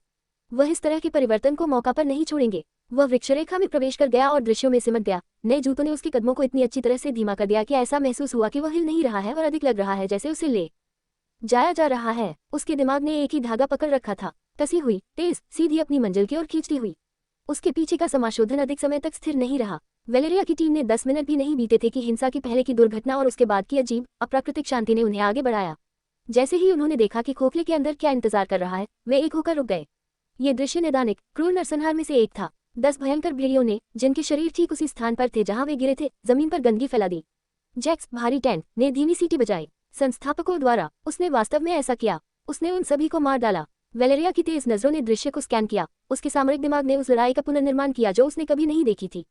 वह इस तरह के परिवर्तन को मौका पर नहीं छोड़ेंगे। वह वृक्षरेखा में प्रवेश कर गया और दृश्यों में सिमट गया। नए जूतों ने उसके कदमों को इतनी अच्छी तरह से धीमा कर दिया कि ऐसा महसूस हुआ कि वह हिल नहीं रहा है और अधिक लग रहा है जैसे उसे ले जाया जा रहा है। उसके दिमाग ने एक ही धागा पकड़ रखा था, कसी हुई, तेज, सीधी, अपनी मंजिल की ओर खींचती हुई। उसके पीछे का समाशोधन अधिक समय तक स्थिर नहीं रहा। वेलेरिया की टीम ने 10 मिनट भी नहीं बीते थे कि हिंसा की पहले की दुर्घटना और उसके बाद की अजीब, अप्राकृतिक शांति ने उन्हें आगे बढ़ाया। जैसे ही उन्होंने देखा कि खोखले के अंदर क्या इंतजार कर रहा है, वे एक होकर रुक गए। ये दृश्य नैदानिक, क्रूर नरसंहार में से एक था। 10 भयंकर भेड़ियों ने, जिनके शरीर ठीक उसी स्थान पर थे जहां वे गिरे थे, जमीन पर गंदगी फैला दी। जैक्स, भारी टैंक, ने धीमी सीटी बजाई। संस्थापकों द्वारा उसने वास्तव में ऐसा किया। उसने उन सभी को मार डाला। वेलेरिया की तेज नजरों ने दृश्य को स्कैन किया। उसके सामरिक दिमाग ने उस लड़ाई का पुनर्निर्माण किया जो उसने कभी नहीं देखी थी।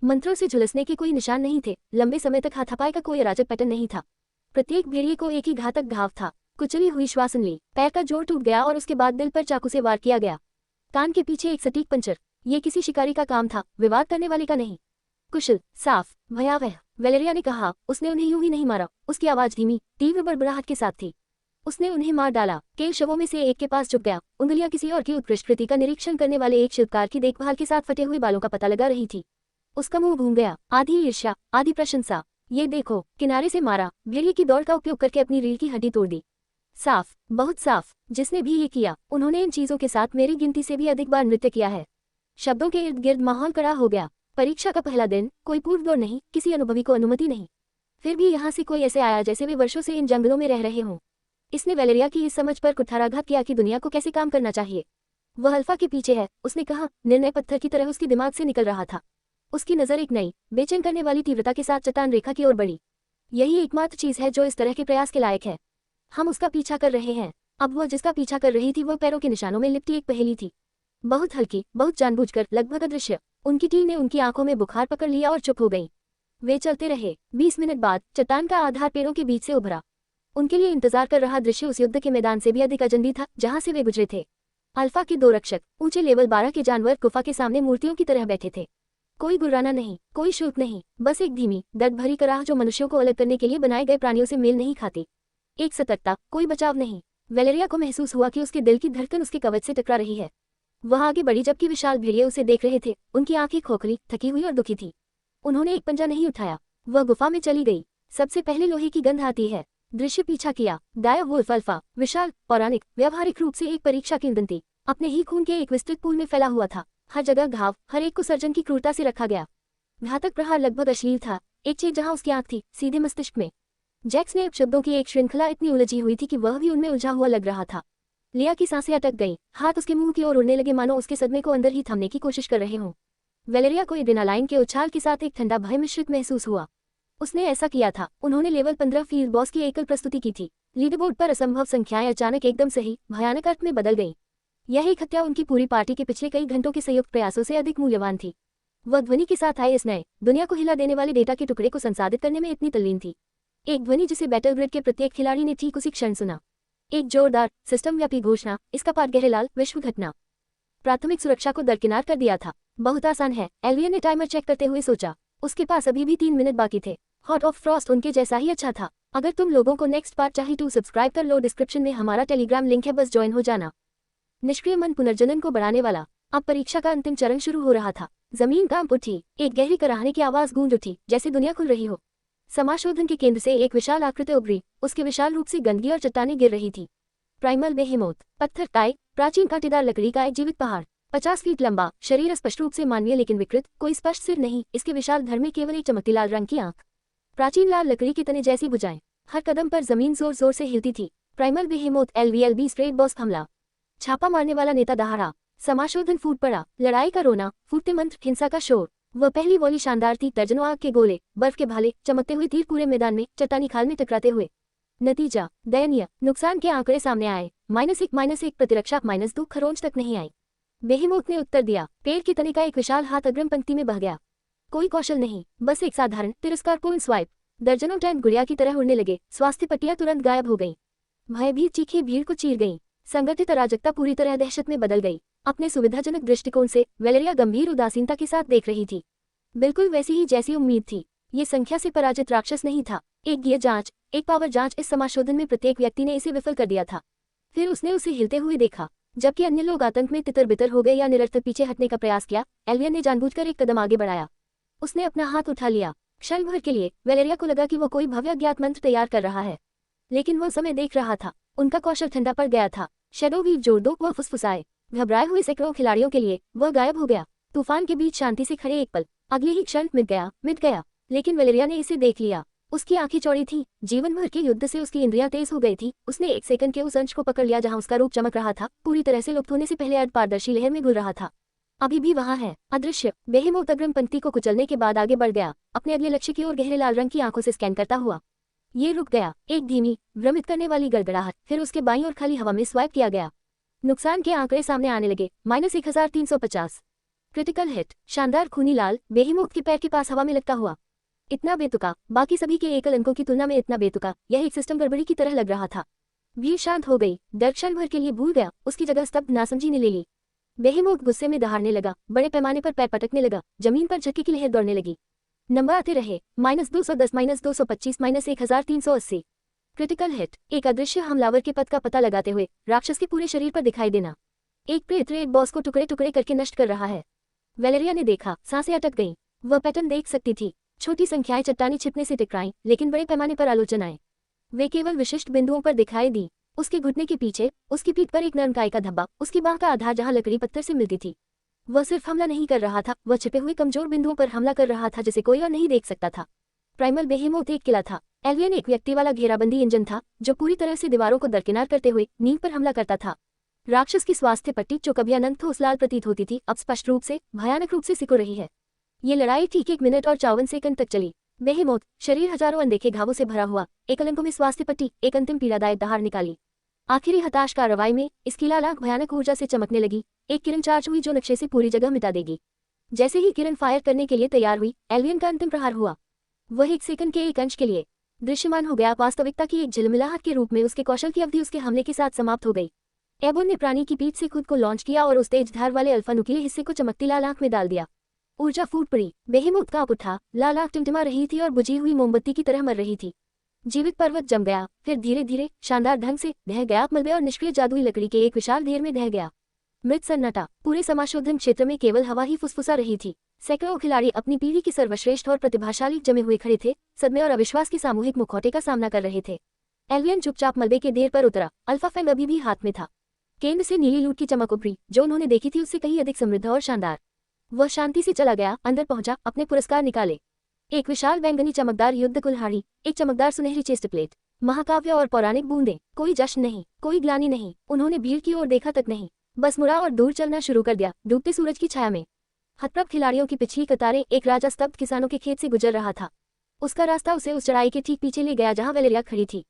मंत्रों से झुलसने के कोई निशान नहीं थे, लंबे समय तक हाथापाई का कोई अराजक पैटर्न नहीं था। प्रत्येक भेड़िए को एक ही घातक घाव था। कुचली हुई श्वासन ली, पैर का जोड़ टूट गया और उसके बाद दिल पर चाकू से वार किया गया। कान के पीछे एक सटीक पंचर। ये किसी शिकारी का काम था, विवाद करने वाले का नहीं। कुशल, साफ, भयावह, वेलेरिया ने कहा। उसने उन्हें यूं ही नहीं मारा। उसकी आवाज धीमी, तीव्र बड़बड़ाहट के साथ थी। उसने उन्हें मार डाला। केल शवों में से एक के पास झुक गया, उंगलियां किसी और की उत्कृष्ट कृति का निरीक्षण करने वाले एक शिल्पकार की देखभाल के साथ फटे हुए बालों का पता लगा रही थी। उसका मुंह घूम गया, आधी ईर्ष्या, आधी प्रशंसा। ये देखो, किनारे से मारा, भेड़िए की दौड़ का उपयोग करके अपनी रीढ़ की हड्डी तोड़ दी। साफ, बहुत साफ। जिसने भी ये किया, उन्होंने इन चीजों के साथ मेरी गिनती से भी अधिक बार नृत्य किया है। शब्दों के इर्द गिर्द माहौल कड़ा हो गया। परीक्षा का पहला दिन, कोई पूर्व दौड़ नहीं, किसी अनुभवी को अनुमति नहीं। फिर भी यहाँ से कोई ऐसे आया जैसे वे वर्षों से इन जंगलों में रह रहे हों। इसने वेलेरिया की इस समझ पर कुठाराघात किया कि दुनिया को कैसे काम करना चाहिए। वह अल्फा के पीछे है, उसने कहा। निर्णय पत्थर की तरह उसके दिमाग से निकल रहा था। उसकी नजर एक नई, बेचैन करने वाली तीव्रता के साथ चट्टान रेखा की ओर बढ़ी। यही एकमात्र चीज है जो इस तरह के प्रयास के लायक है। हम उसका पीछा कर रहे हैं। अब वह जिसका पीछा कर रही थी वह पैरों के निशानों में लिपटी एक पहेली थी, बहुत हल्की, बहुत जानबूझकर, लगभग अदृश्य। उनकी टीम ने उनकी आंखों में बुखार पकड़ लिया और चुप हो गई। वे चलते रहे। 20 मिनट बाद चट्टान का आधार पेड़ों के बीच से उभरा। उनके लिए इंतजार कर रहा दृश्य उस युद्ध के मैदान से भी अधिक अजनबी था जहां से वे गुजरे थे। अल्फा के 2 रक्षक, ऊंचे लेवल 12 के जानवर, गुफा के सामने मूर्तियों की तरह बैठे थे। कोई गुर्राना नहीं, कोई शुल्क नहीं, बस एक धीमी, दर्द भरी कराह जो मनुष्यों को अलग करने के लिए बनाए गए प्राणियों से मेल नहीं खाती। एक सतर्कता, कोई बचाव नहीं। वेलेरिया को महसूस हुआ कि उसके दिल की धड़कन उसके कवच से टकरा रही है। वह आगे बढ़ी जबकि विशाल भेड़िए उसे देख रहे थे। उनकी आंखें खोखली, थकी हुई और दुखी थी। उन्होंने एक पंजा नहीं उठाया। वह गुफा में चली गई। सबसे पहले लोहे की गंध आती है। दृश्य पीछा किया। डायर वुल्फ अल्फा विशाल, पौराणिक, व्यावहारिक रूप से एक परीक्षा केंद्र थी। अपने ही खून के एक विस्तृत पूल में फैला हुआ था। हर जगह घाव, हर एक को सर्जन की क्रूरता से रखा गया। घातक प्रहार लगभग अश्लील था। एक चीज जहां उसकी आंख थी, सीधे मस्तिष्क में। जैक्स ने शब्दों की एक श्रृंखला इतनी उलझी हुई थी कि वह भी उनमें उलझा हुआ लग रहा था। लिया की सांसें अटक गई। हाथ उसके मुंह की ओर उड़ने लगे, मानो उसके सदमे को अंदर ही थमने की कोशिश कर रहे हों। वेलेरिया को एड्रेनालाइन के उछाल के साथ एक ठंडा भय मिश्रित महसूस हुआ। उसने ऐसा किया था। उन्होंने लेवल 15 फील्ड बॉस की एकल प्रस्तुति की थी। लीडरबोर्ड पर असंभव संख्याएं अचानक एकदम सही, भयानक अर्थ में बदल गईं। यह एक हत्या उनकी पूरी पार्टी के पिछले कई घंटों के संयुक्त प्रयासों से अधिक मूल्यवान थी। वह ध्वनि के साथ आए इस नए, दुनिया को हिला देने वाले डेटा के टुकड़े को संसाधित करने में इतनी तल्लीन थी। एक ध्वनि जिसे बैटल ग्रिड के प्रत्येक खिलाड़ी ने ठीक उसी क्षण सुना। एक जोरदार, सिस्टम व्यापी घोषणा। इसका पाठ गहरे लाल, विश्व घटना। प्राथमिक सुरक्षा को दरकिनार कर दिया था। बहुत आसान है, एल्वियन ने टाइमर चेक करते हुए सोचा। उसके पास अभी भी 3 मिनट बाकी थे। हॉट ऑफ फ्रॉस्ट उनके जैसा ही अच्छा था। अगर तुम लोगों को नेक्स्ट पार्ट चाहिए तो सब्सक्राइब कर लो। डिस्क्रिप्शन में हमारा टेलीग्राम लिंक है, बस ज्वाइन हो जाना। निष्क्रिय मन पुनर्जनन को बढ़ाने वाला। अब परीक्षा का अंतिम चरण शुरू हो रहा था। जमीन कांप उठी। एक गहरी कराहने की आवाज गूंज उठी, जैसे दुनिया खुल रही हो। समाशोधन के केंद्र से एक विशाल आकृति उभरी। उसके विशाल रूप से गंदगी और चट्टानें गिर रही थी। प्राइमल बेहेमोथ, पत्थर टाई, प्राचीन कांटेदार लकड़ी का एक जीवित पहाड़। 50 फीट लंबा, शरीर स्पष्ट रूप से मानवीय लेकिन विकृत, कोई स्पष्ट सिर नहीं। इसके विशाल धड़ में केवल एक चमकती लाल रंग की आंख। प्राचीन लाल लकड़ी के तने जैसी भुजाएं। हर कदम पर जमीन जोर जोर से हिलती थी। प्राइमल बेहेमोथ LVLB स्ट्रेट बॉस हमला। छापा मारने वाला नेता दहाड़ा। समाशोधन फूट पड़ा। लड़ाई का रोना, फूटते मंत्र, हिंसा का शोर। वह पहली वॉली शानदार थी। दर्जनों आग के गोले, बर्फ के भाले, चमकते हुए तीर पूरे मैदान में, चट्टानी खाल में टकराते हुए। नतीजा दयनीय। नुकसान के आंकड़े सामने आए। -1 प्रतिरक्षा, -2 खरोंच तक नहीं आई। बेहेमोथ ने उत्तर दिया। पेड़ की तने का एक विशाल हाथ अग्रिम पंक्ति में बह गया। कोई कौशल नहीं, बस एक साधारण, तिरस्कारपूर्ण स्वाइप। दर्जनों टैंक गुड़िया की तरह उड़ने लगे। स्वास्थ्य पट्टियां तुरंत गायब हो गईं। भयभीत चीखें भीड़ को चीर गईं। संगठित अराजकता पूरी तरह दहशत में बदल गई। अपने सुविधाजनक दृष्टिकोण से वेलेरिया गंभीर उदासीनता के साथ देख रही थी। बिल्कुल वैसी ही जैसी उम्मीद थी। ये संख्या से पराजित राक्षस नहीं था। एक गियर जांच, एक पावर जांच। इस समाशोधन में प्रत्येक व्यक्ति ने इसे विफल कर दिया था। फिर उसने उसे हिलते हुए देखा। जबकि अन्य लोग आतंक में तितर बितर हो गए या निरर्थक पीछे हटने का प्रयास किया, एल्वियन ने जानबूझकर एक कदम आगे बढ़ाया। उसने अपना हाथ उठा लिया। क्षण भर के लिए वेलेरिया को लगा कि वह कोई भव्य अज्ञात मंत्र तैयार कर रहा है, लेकिन वह समय देख रहा था। उनका कौशल ठंडा पड़ गया था। शैडो वीव जोड़ दो, वह फुसफुसाए। घबराए हुए सैकड़ों खिलाड़ियों के लिए वह गायब हो गया। तूफान के बीच शांति से खड़े एक पल, अगले ही क्षण मिट गया। लेकिन वेलेरिया ने इसे देख लिया। उसकी आंखें चौड़ी थीं। जीवन भर के युद्ध से उसकी इंद्रियां तेज हो गई थी। उसने एक सेकंड के उस अंश को पकड़ लिया जहां उसका रूप चमक रहा था, पूरी तरह से लुप्त होने से पहले अर्धपारदर्शी लहर में घुल रहा था। अभी भी वहां है, अदृश्य। बेहेमोथ अग्रिम पंक्ति को कुचलने के बाद आगे बढ़ गया, अपने अगले लक्ष्य की ओर गहरे लाल रंग की आंखों से स्कैन करता हुआ। ये रुक गया। एक धीमी, भ्रमित करने वाली गड़गड़ाहट, फिर उसके बाईं ओर खाली हवा में स्वाइप किया गया। नुकसान के आंकड़े सामने आने लगे। -1350। Critical hit. शानदार खूनी लाल, बेहेमोथ के पैर के पास हवा में लटका हुआ। इतना बेतुका, बाकी सभी के एकल अंकों की तुलना में इतना बेतुका। यह एक सिस्टम गड़बड़ी की तरह लग रहा था। भीड़ शांत हो गई। डर क्षण भर के लिए भूल गया। उसकी जगह स्तब्ध नासमझी ने ले ली। बेहेमोथ गुस्से में दहाड़ने लगा। बड़े पैमाने पर पैर पटकने लगा। जमीन पर झटके की लहर दौड़ने लगी। नंबर आते रहे। -210, -225, -1380। Critical hit. एक अदृश्य हमलावर के पद का पता लगाते हुए राक्षस के पूरे शरीर पर दिखाई देना। एक प्रेत रेड बॉस को टुकड़े टुकड़े करके नष्ट कर रहा है। वेलेरिया ने देखा, सांसें अटक गईं। वह पैटर्न देख सकती थी। छोटी संख्याएं चट्टानी छिपने से टकराईं, लेकिन बड़े पैमाने पर आलोचनाएं वे केवल विशिष्ट बिंदुओं पर दिखाई दी। उसके घुटने के पीछे, उसकी पीठ पर एक नरम काय का धब्बा, उसकी बांह का आधार जहां लकड़ी पत्थर से मिलती थी। वह सिर्फ हमला नहीं कर रहा था, वह छिपे हुए कमजोर बिंदुओं पर हमला कर रहा था जिसे कोई और नहीं देख सकता था। प्राइमल बेहेमोथ एक किला था। एल्वियन एक व्यक्ति वाला घेराबंदी इंजन था, जो पूरी तरह से दीवारों को दरकिनार करते हुए नींव पर हमला करता था। राक्षस की स्वास्थ्य पट्टी, जो कभी अनंत ठोस लाल प्रतीत होती थी, अब स्पष्ट रूप से, भयानक रूप से सिकुड़ रही है। ये लड़ाई ठीक 1 मिनट और 54 सेकंड तक चली। बेहेमोथ, शरीर हजारों अनदेखे घावों से भरा हुआ, एकल अंकों में स्वास्थ्य पट्टी, एक अंतिम पीड़ादायक दहाड़ निकाली। आखिरी हताश कार्रवाई में इसकी लाल आंख भयानक ऊर्जा से चमकने लगी। एक किरण चार्ज हुई जो नक्शे से पूरी जगह मिटा देगी। जैसे ही किरण फायर करने के लिए तैयार हुई, एल्वियन का अंतिम प्रहार हुआ। वह 1 सेकंड के एक अंश के लिए दृश्यमान हो गया। वास्तविकता की एक झिलमिलाहट के रूप में उसके कौशल की अवधि उसके हमले के साथ समाप्त हो गई। एबोन ने प्राणी की पीठ से खुद को लॉन्च किया और उस तेज धार वाले अल्फा नुकीले हिस्से को चमकती लाल आंख में डाल दिया। ऊर्जा फूट पड़ी। बेहेमोथ कांप उठा। लाल आंख टिमटिमा रही थी और बुझी हुई मोमबत्ती की तरह मर रही थी। जीवित पर्वत जम गया, फिर धीरे धीरे शानदार ढंग से ढह गया। मलबे और निष्क्रिय जादुई लकड़ी के एक विशाल ढेर में ढह गया। मृत सन्नाटा। पूरे समाशोधन क्षेत्र में केवल हवा ही फुसफुसा रही थी। सैकड़ों खिलाड़ी अपनी पीढ़ी की सर्वश्रेष्ठ और प्रतिभाशाली जमे हुए खड़े थे, सदमे और अविश्वास के सामूहिक मुखौटे का सामना कर रहे थे। एल्वियन चुपचाप मलबे के ढेर पर उतरा। अल्फा फैंग अभी भी हाथ में था। केंद्र से नीली लूट की चमक उभरी, जो उन्होंने देखी थी उससे कहीं अधिक समृद्ध और शानदार। वह शांति से चला गया, अंदर पहुंचा, अपने पुरस्कार निकाले। एक विशाल बैंगनी चमकदार युद्ध कुल्हाड़ी, एक चमकदार सुनहरी चेस्ट प्लेट, महाकाव्य और पौराणिक बूंदें। कोई जश्न नहीं, कोई ग्लानि नहीं। उन्होंने भीड़ की ओर देखा तक नहीं, बस मुड़ा और दूर चलना शुरू कर दिया, डूबते सूरज की छाया में। हतप्रभ खिलाड़ियों की पिछली कतारें, एक राजा स्तब्ध किसानों के खेत से गुजर रहा था। उसका रास्ता उसे उस चढ़ाई के ठीक पीछे ले गया जहां वैलेरिया खड़ी थी।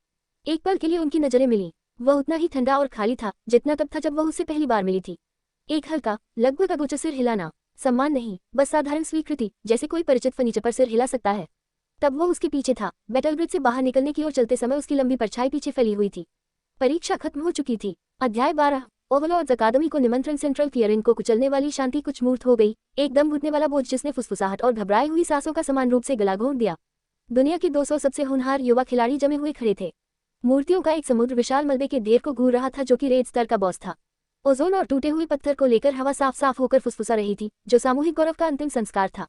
एक पल के लिए उनकी नजरें मिली। वह उतना ही ठंडा और खाली था जितना तब था जब वह उससे पहली बार मिली थी। एक हल्का, लगभग अगोचर सिर हिलाना, सम्मान नहीं, बस साधारण स्वीकृति, जैसे कोई परिचित फर्नीचर पर सिर हिला सकता है। तब वो उसके पीछे था। बैटलग्रिड से बाहर निकलने की ओर चलते समय उसकी लंबी परछाई पीछे फैली हुई थी। परीक्षा खत्म हो चुकी थी। अध्याय 12। ओवरलॉर्ड्स अकादमी को निमंत्रण। सेंट्रल क्लियरिंग को कुचलने वाली शांति कुछ मूर्त हो गई, एकदम घुटने वाला बोझ जिसने फुसफुसाहट और घबराई हुई सांसों का समान रूप से गला घोंट दिया। दुनिया के 200 सबसे होनहार युवा खिलाड़ी जमे हुए खड़े थे। मूर्तियों का एक समुद्र विशाल मलबे के ढेर को घूर रहा था जो कि रेत स्तर का बॉस था। ओजोन और टूटे हुए पत्थर को लेकर हवा साफ साफ होकर फुसफुसा रही थी, जो सामूहिक गौरव का अंतिम संस्कार था।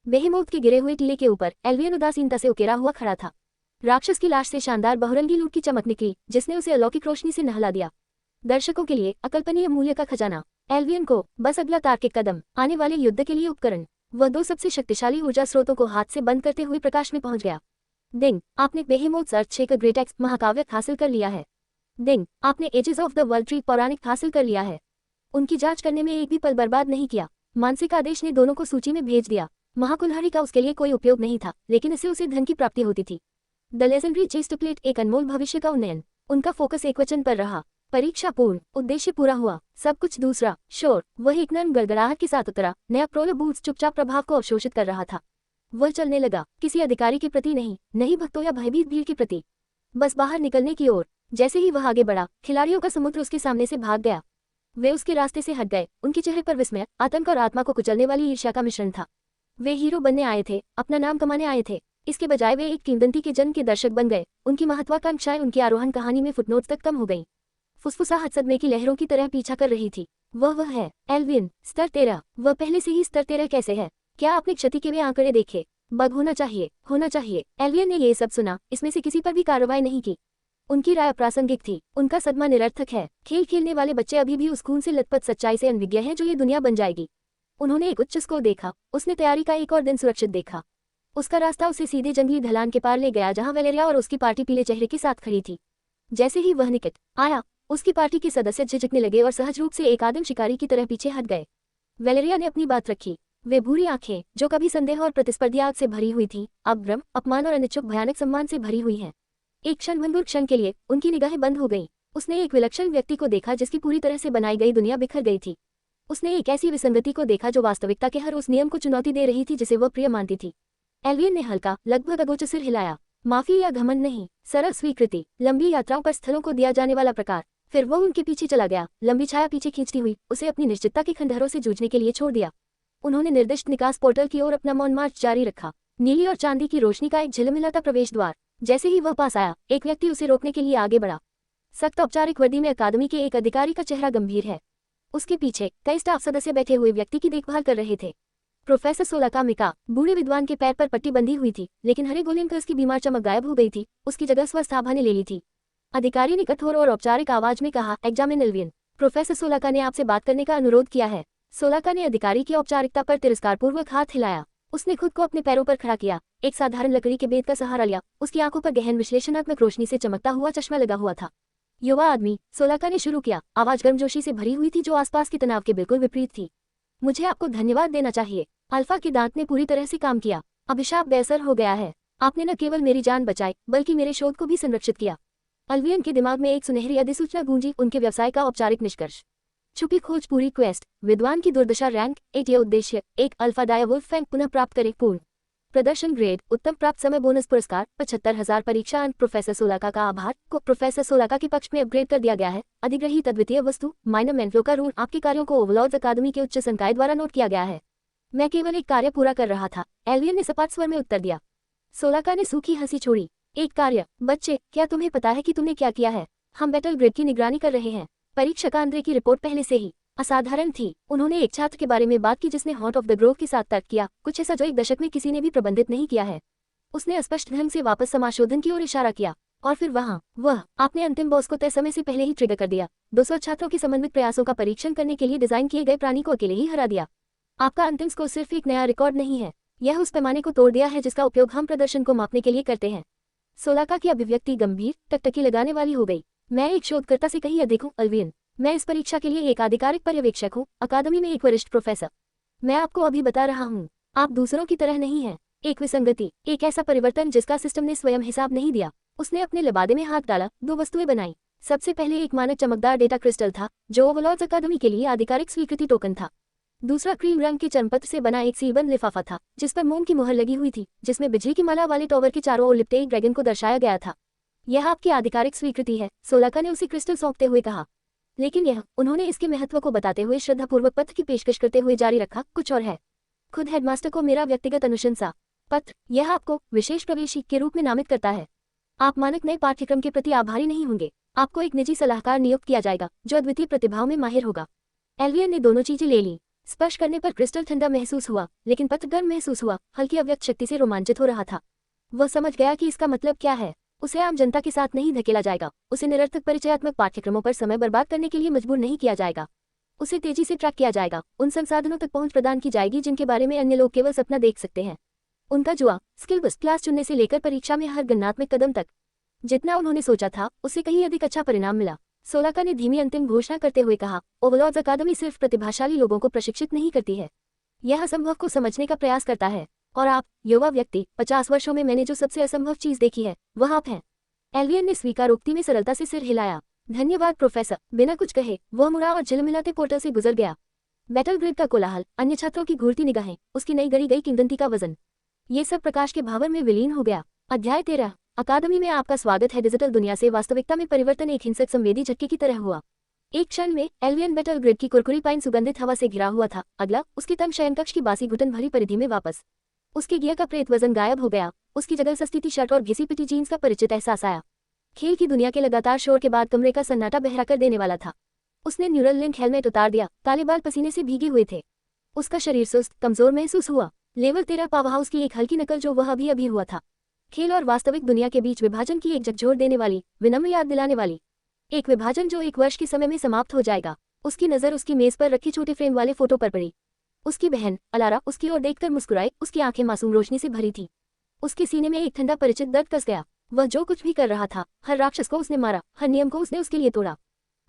बेहेमोत के गिरे हुए टीले के ऊपर एल्वियन उदासीनता से उकेरा हुआ खड़ा था। राक्षस की लाश से शानदार बहुरंगी लूट की चमक निकली, जिसने उसे अलौकिक रोशनी से नहला दिया। दर्शकों के लिए अकल्पनीय मूल्य का खजाना। एल्वियन को बस अगला तार्किक कदम, आने वाले युद्ध के लिए उपकरण। वह 2 सबसे शक्तिशाली ऊर्जा स्रोतों को हाथ से बंद करते हुए प्रकाश में पहुंच गया। डिंग, आपने बेहेमोथ अर्थ 6 का ग्रेट एक्स महाकाव्य हासिल कर लिया है। डिंग, आपने edges of the world tree पौराणिक हासिल कर लिया है। उनकी जांच करने में एक भी पल बर्बाद नहीं किया। मानसिक आदेश ने दोनों को सूची में भेज दिया। महाकुल्हाड़ी का उसके लिए कोई उपयोग नहीं था, लेकिन इससे उसे धन की प्राप्ति होती थी। द लेजेंडरी चेस्ट प्लेट, एक अनमोल भविष्य का उन्नयन। उनका फोकस एकवचन पर रहा। परीक्षा पूर्ण, उद्देश्य पूरा हुआ, सब कुछ दूसरा। शोर। वह एक नर्म गड़गड़ाहट के साथ उतरा। नया प्रोलो बूट्स चुपचाप प्रभाव को अवशोषित कर रहा था। वह चलने लगा, किसी अधिकारी के प्रति नहीं भक्तों या भयभीत भीड़ के प्रति, बस बाहर निकलने की ओर। जैसे ही वह आगे बढ़ा, खिलाड़ियों का समुद्र उसके सामने से भाग गया। वे उसके रास्ते से हट गए। उनके चेहरे पर विस्मय, आतंक और आत्मा को कुचलने वाली ईर्ष्या का मिश्रण था। वे हीरो बनने आए थे, अपना नाम कमाने आए थे। इसके बजाय वे एक किंवदंती के जन्म के दर्शक बन गए। उनकी महत्वाकांक्षाएं उनकी आरोहण कहानी में फुटनोट्स तक कम हो गईं। फुसफुसाहट सदमे की लहरों की तरह पीछा कर रही थी। वह है एल्विन। स्तर 13। वह पहले से ही स्तर 13 कैसे है? क्या आपने क्षति के वे आंकड़े देखे? बग होना चाहिए। एल्विन ने ये सब सुना, इसमें से किसी पर भी कार्रवाई नहीं की। उनकी राय अप्रासंगिक थी, उनका सदमा निरर्थक है। खेल खेलने वाले बच्चे अभी भी उस खून से लथपथ सच्चाई से अनभिज्ञ हैं जो ये दुनिया बन जाएगी। उन्होंने एक उच्च स्कोर देखा। उसने तैयारी का एक और दिन सुरक्षित देखा। उसका रास्ता उसे सीधे जंगली ढलान के पार ले गया जहां वैलेरिया और उसकी पार्टी पीले चेहरे के साथ खड़ी थी। जैसे ही वह निकट आया, उसकी पार्टी के सदस्य झिझकने लगे और सहज रूप से एक आदिम शिकारी की तरह पीछे हट गए। वैलेरिया ने अपनी बात रखी। वे भूरी आंखें, जो कभी संदेह और प्रतिस्पर्धी आग से भरी हुई थी, अब भ्रम, अपमान और अनिच्छुक भयानक सम्मान से भरी हुई हैं। एक क्षणभंगुर क्षण के लिए उनकी निगाहें बंद हो गईं। उसने एक विलक्षण व्यक्ति को देखा जिसकी पूरी तरह से बनाई गई दुनिया बिखर गई थी। उसने एक ऐसी विसंगति को देखा जो वास्तविकता के हर उस नियम को चुनौती दे रही थी जिसे वह प्रिय मानती थी। एल्वियन ने हल्का, लगभग अगोचर सिर हिलाया। माफी या घमंड नहीं, सरल स्वीकृति। लंबी यात्राओं पर स्थलों को दिया जाने वाला प्रकार। फिर वह उनके पीछे चला गया, लंबी छाया पीछे खींचती हुई, उसे अपनी निश्चितता के खंडहरों से जूझने के लिए छोड़ दिया। उन्होंने निर्दिष्ट निकास पोर्टल की ओर अपना मौन मार्च जारी रखा। नीली और चांदी की रोशनी का एक झिलमिलाता प्रवेश द्वार। जैसे ही वह पास आया, एक व्यक्ति उसे रोकने के लिए आगे बढ़ा। सख्त औपचारिक वर्दी में अकादमी के एक अधिकारी का चेहरा गंभीर है। उसके पीछे कई स्टाफ सदस्य बैठे हुए व्यक्ति की देखभाल कर रहे थे। प्रोफेसर सोलाका मिका। बूढ़े विद्वान के पैर पर पट्टी बंधी हुई थी, लेकिन हरे गोलेमकस की बीमार चमक गायब हो गई थी। उसकी जगह स्वस्थ आभा ने ले ली थी। अधिकारी ने कठोर और औपचारिक आवाज में कहा, एग्जामिन एल्वियन, प्रोफेसर सोलाका ने आपसे बात करने का अनुरोध किया है। सोलाका ने अधिकारी की औपचारिकता पर तिरस्कारपूर्वक हाथ हिलाया। उसने खुद को अपने पैरों पर खड़ा किया, एक साधारण लकड़ी के बेद का सहारा लिया। उसकी आंखों पर गहन विश्लेषणात्मक रोशनी से चमकता हुआ चश्मा लगा हुआ था। युवा आदमी, सोलाका ने शुरू किया। आवाज गर्मजोशी से भरी हुई थी जो आसपास के तनाव के बिल्कुल विपरीत थी। मुझे आपको धन्यवाद देना चाहिए। अल्फा के दांत ने पूरी तरह से काम किया। अभिशाप बेअसर हो गया है। आपने न केवल मेरी जान बचाई, बल्कि मेरे शोध को भी संरक्षित किया। एल्वियन के दिमाग में एक सुनहरी अधिसूचना गूंजी, उनके व्यवसाय का औपचारिक निष्कर्ष। छुपी खोज पूरी क्वेस्ट, विद्वान की दुर्दशा रैंक 8। यह उद्देश्य, एक अल्फा डाया वुल्फ फैंग पुनः प्राप्त करें। पूर्ण प्रदर्शन ग्रेड, उत्तम प्राप्त समय बोनस पुरस्कार 75,000 परीक्षा अंक। प्रोफेसर सोलाका का आभार को प्रोफेसर सोलाका के पक्ष में अपग्रेड कर दिया गया है। अधिग्रहित अद्वितीय वस्तु, माइनर मेंटलो का ऋण। आपके कार्यों को ओवरलॉर्ड्स अकादमी के उच्च संकाय द्वारा नोट किया गया है। मैं केवल एक कार्य पूरा कर रहा था, एल्वियन ने सपाट स्वर में उत्तर दिया। सोलाका ने सूखी हंसी छोड़ी। एक कार्य? बच्चे, क्या तुम्हें पता है कि तुमने क्या किया है? हम बैटल ग्रिड की निगरानी कर रहे हैं। परीक्षक आंद्रे की रिपोर्ट पहले से ही असाधारण थी। उन्होंने एक छात्र के बारे में बात की जिसने हॉट ऑफ द ग्रोव के साथ तर्क किया, कुछ ऐसा जो एक दशक में किसी ने भी प्रबंधित नहीं किया है। उसने स्पष्ट ढंग से वापस समाशोधन की ओर इशारा किया और फिर वह आपने अंतिम बॉस को तय समय से पहले ही ट्रिगर कर दिया। 200 छात्रों के समन्वित प्रयासों का परीक्षण करने के लिए डिजाइन किए गए प्राणी को अकेले ही हरा दिया। आपका अंतिम स्कोर सिर्फ एक नया रिकॉर्ड नहीं है, यह उस पैमाने को तोड़ दिया है जिसका उपयोग हम प्रदर्शन को मापने के लिए करते हैं। सोलाका की अभिव्यक्ति गंभीर, टकटकी लगाने वाली हो गई। मैं एक शोधकर्ता से कहीं अधिक हूँ, अल्वियन। मैं इस परीक्षा के लिए एक आधिकारिक पर्यवेक्षक हूँ, अकादमी में एक वरिष्ठ प्रोफेसर। मैं आपको अभी बता रहा हूँ, आप दूसरों की तरह नहीं हैं। एक विसंगति, एक ऐसा परिवर्तन जिसका सिस्टम ने स्वयं हिसाब नहीं दिया। उसने अपने लबादे में हाथ डाला, 2 वस्तुएं बनाई। सबसे पहले एक मानक चमकदार डेटा क्रिस्टल था जो ओवरलॉर्ड्स अकादमी के लिए आधिकारिक स्वीकृति टोकन था। दूसरा क्रीम रंग के चर्मपत्र से बना एक सीलबंद लिफाफा था जिस पर मोम की मुहर लगी हुई थी, जिसमें बिजली की माला वाले टॉवर के चारों ओर लिपटे एक ड्रैगन को दर्शाया गया था। यह आपकी आधिकारिक स्वीकृति है, सोलाका ने उसे क्रिस्टल सौंपते हुए कहा। लेकिन उन्होंने इसके महत्व को बताते हुए श्रद्धापूर्वक पत्र की पेशकश करते हुए जारी रखा, कुछ और है। खुद हेडमास्टर को मेरा व्यक्तिगत अनुशंसा पत्र। यह आपको विशेष प्रवेशी के रूप में नामित करता है। आप मानक नए पाठ्यक्रम के प्रति आभारी नहीं होंगे। आपको एक निजी सलाहकार नियुक्त किया जाएगा जो अद्वितीय प्रतिभाओं में माहिर होगा। एल्वियन ने दोनों चीजें ले ली। स्पर्श करने पर क्रिस्टल ठंडा महसूस हुआ, लेकिन पत्र गर्म महसूस हुआ, हल्की अव्यक्त शक्ति से रोमांचित हो रहा था। वह समझ गया कि इसका मतलब क्या है। उसे आम जनता के साथ नहीं धकेला जाएगा, उसे निरर्थक परिचयात्मक पाठ्यक्रमों पर समय बर्बाद करने के लिए मजबूर नहीं किया जाएगा। उसे तेजी से ट्रैक किया जाएगा, उन संसाधनों तक पहुंच प्रदान की जाएगी जिनके बारे में अन्य लोग केवल सपना देख सकते हैं। उनका जुआ, स्किल बस क्लास चुनने से लेकर परीक्षा में हर गणनात्मक कदम तक, जितना उन्होंने सोचा था उससे कहीं अधिक अच्छा परिणाम मिला। सोलाका ने धीमी अंतिम घोषणा करते हुए कहा, ओवरलॉर्ड्स अकादमी सिर्फ प्रतिभाशाली लोगों को प्रशिक्षित नहीं करती है, यह असंभव को समझने का प्रयास करता है। और आप, युवा व्यक्ति, 50 वर्षों में मैंने जो सबसे असंभव चीज देखी है वह आप हैं। एल्वियन ने स्वीकारोक्ति में सरलता से सिर हिलाया। धन्यवाद प्रोफेसर। बिना कुछ कहे वह मुड़ा और झिलमिलाते पोर्टल से गुजर गया। बैटल ग्रिड का कोलाहल, अन्य छात्रों की घूरती निगाहें, उसकी नई गढ़ी गई किंवदंती का वजन, ये सब प्रकाश के भावर में विलीन हो गया। अध्याय 13। अकादमी में आपका स्वागत है। डिजिटल दुनिया से वास्तविकता में परिवर्तन एक हिंसक संवेदी झटके की तरह हुआ। एक क्षण में एल्वियन बैटल ग्रिड की कुरकुरी पाइन सुगंधित हवा से घिरा हुआ था। अगला, उसके तंग शयनकक्ष की बासी घुटन भरी परिधि में वापस। उसके गियर का प्रेत वजन गायब हो गया। उसकी जगह सस्ती टी शर्ट और घिसी पिटी जीन्स का परिचित एहसास आया। खेल की दुनिया के लगातार शोर के बाद कमरे का सन्नाटा बहरा कर देने वाला था। उसने न्यूरल लिंक हेलमेट उतार दिया, काले बाल पसीने से भीगे हुए थे। उसका शरीर सुस्त, कमजोर महसूस हुआ। लेवल 13 पावरहाउस की एक हल्की नकल जो वह अभी हुआ था। खेल और वास्तविक दुनिया के बीच विभाजन की एक झकझोर देने वाली, विनम्र याद दिलाने वाली, एक विभाजन जो 1 वर्ष के समय में समाप्त हो जाएगा। उसकी नजर उसकी मेज पर रखी छोटे फ्रेम वाले फोटो पर पड़ी। उसकी बहन अलारा उसकी ओर देखकर मुस्कुराई, उसकी आंखें मासूम रोशनी से भरी थी। उसके सीने में एक ठंडा परिचित दर्द कस गया। वह जो कुछ भी कर रहा था, हर राक्षस को उसने मारा, हर नियम को उसने उसके लिए तोड़ा,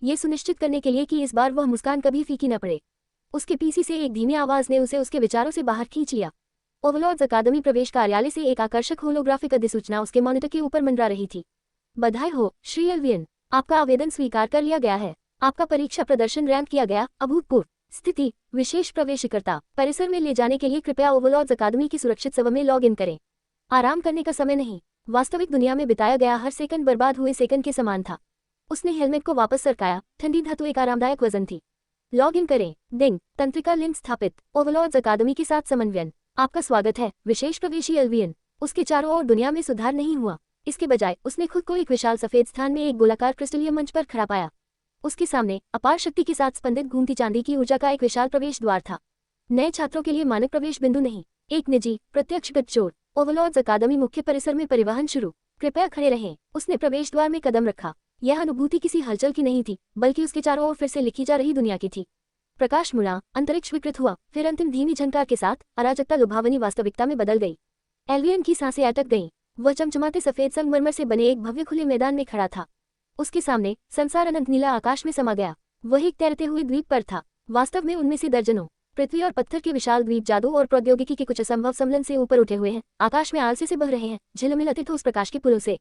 ये सुनिश्चित करने के लिए कि इस बार वह मुस्कान कभी फीकी न पड़े। उसके पीसी से एक धीमी आवाज ने उसे उसके विचारों से बाहर खींच लिया। ओवरलॉर्ड्स अकादमी प्रवेश कार्यालय से एक आकर्षक होलोग्राफिक अधिसूचना उसके मॉनिटर के ऊपर मंडरा रही थी। बधाई हो श्री एल्वियन, आपका आवेदन स्वीकार कर लिया गया है। आपका परीक्षा प्रदर्शन रैंक किया गया। अभूतपूर्व स्थिति, विशेष प्रवेशकर्ता परिसर में ले जाने के लिए कृपया ओवरलॉर्ड्स अकादमी की सुरक्षित सेवा में लॉग इन करें। आराम करने का समय नहीं। वास्तविक दुनिया में बिताया गया हर सेकंड बर्बाद हुए सेकंड के समान था। उसने हेलमेट को वापस सरकाया। ठंडी धातु एक आरामदायक वजन थी। लॉग इन करें। डिंग, तंत्रिका लिंक स्थापित। ओवरलॉर्ड्स अकादमी के साथ समन्वयन। आपका स्वागत है विशेष प्रवेशी एल्वियन। उसके चारों ओर दुनिया में सुधार नहीं हुआ। इसके बजाय उसने खुद को एक विशाल सफेद स्थान में एक गोलाकार क्रिस्टलीय मंच पर खड़ा पाया। उसके सामने अपार शक्ति के साथ स्पंदित घूमती चांदी की ऊर्जा का एक विशाल प्रवेश द्वार था। नए छात्रों के लिए मानक प्रवेश बिंदु नहीं, एक निजी प्रत्यक्ष गठजोड़। ओवरलॉर्ड्स अकादमी मुख्य परिसर में परिवहन शुरू। कृपया खड़े रहें। उसने प्रवेश द्वार में कदम रखा। यह अनुभूति किसी हलचल की नहीं थी, बल्कि उसके चारों ओर फिर से लिखी जा रही दुनिया की थी। प्रकाश मुड़ा, अंतरिक्ष विकृत हुआ, फिर अंतिम धीमी झनकार के साथ अराजकता लुभावनी वास्तविकता में बदल गई। एल्वियन की सांसें अटक गईं। वह चमचमाते सफेद संगमरमर से बने एक भव्य खुले मैदान में खड़ा था। उसके सामने संसार अनंत नीला आकाश में समा गया। वह एक तैरते हुए द्वीप पर था। वास्तव में उनमें से दर्जनों पृथ्वी और पत्थर के विशाल द्वीप जादू और प्रौद्योगिकी के कुछ असंभव सम्मिलन से ऊपर उठे हुए हैं। आकाश में आलसे से बह रहे हैं, झिलमिलाते ठोस प्रकाश के पुलों से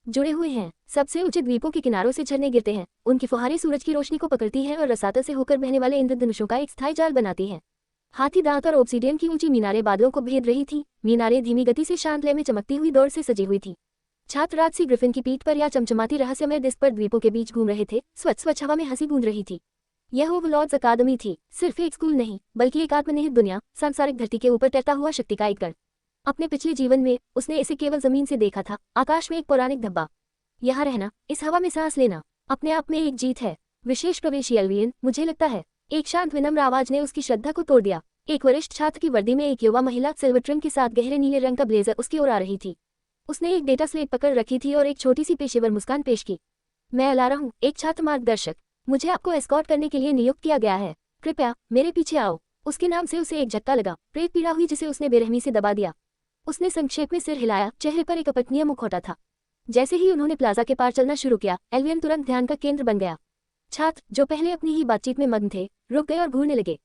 जुड़े हुए हैं। सबसे ऊंचे द्वीपों के किनारों से झरने गिरते हैं। उनकी फुहारें सूरज की रोशनी को पकड़ती है और रसातल से होकर बहने वाले इंद्रधनुषों का एक स्थायी जाल बनाती हैं। हाथी दांत और ऑब्सीडियन की ऊंची मीनारें बादलों को भेद रही थीं। मीनारें धीमी गति से शांत लय में चमकती हुई दौड़ से सजी हुई थी। छात्र राजसी ग्रिफिन की पीठ पर या चमचमाती रहस्यमय डिस्क पर द्वीपों के बीच घूम रहे थे। स्वच्छ हवा में हंसी गूंज रही थी। यह ओवरलॉर्ड्स अकादमी थी, सिर्फ एक स्कूल नहीं, बल्कि एक आत्मनिहित दुनिया, सांसारिक धरती के ऊपर तैरता हुआ शक्ति का एक गढ़। अपने पिछले जीवन में उसने इसे केवल जमीन से देखा था, आकाश में एक पौराणिक धब्बा। यहाँ रहना, इस हवा में सांस लेना, अपने आप में एक जीत है। विशेष प्रवेशी एल्वियन, मुझे लगता है एक शांत विनम्र आवाज ने उसकी श्रद्धा को तोड़ दिया। एक वरिष्ठ छात्र की वर्दी में एक युवा महिला सिल्वर ट्रिम के साथ गहरे नीले रंग का ब्लेजर उसकी ओर आ रही थी। उसने एक डेटा स्लेट पकड़ रखी थी और एक छोटी सी पेशेवर मुस्कान पेश की। मैं अलारा हूँ, एक छात्र मार्गदर्शक। मुझे आपको एस्कॉर्ट करने के लिए नियुक्त किया गया है। कृपया मेरे पीछे आओ। उसके नाम से उसे एक झटका लगा। प्रेत पीड़ा हुई जिसे उसने बेरहमी से दबा दिया। उसने संक्षेप में सिर हिलाया, चेहरे पर एक अपठनीय मुखौटा था। जैसे ही उन्होंने प्लाजा के पार चलना शुरू किया, एल्वियन तुरंत ध्यान का केंद्र बन गया। छात्र, जो पहले अपनी ही बातचीत में मग्न थे, रुक गए और घूरने लगे।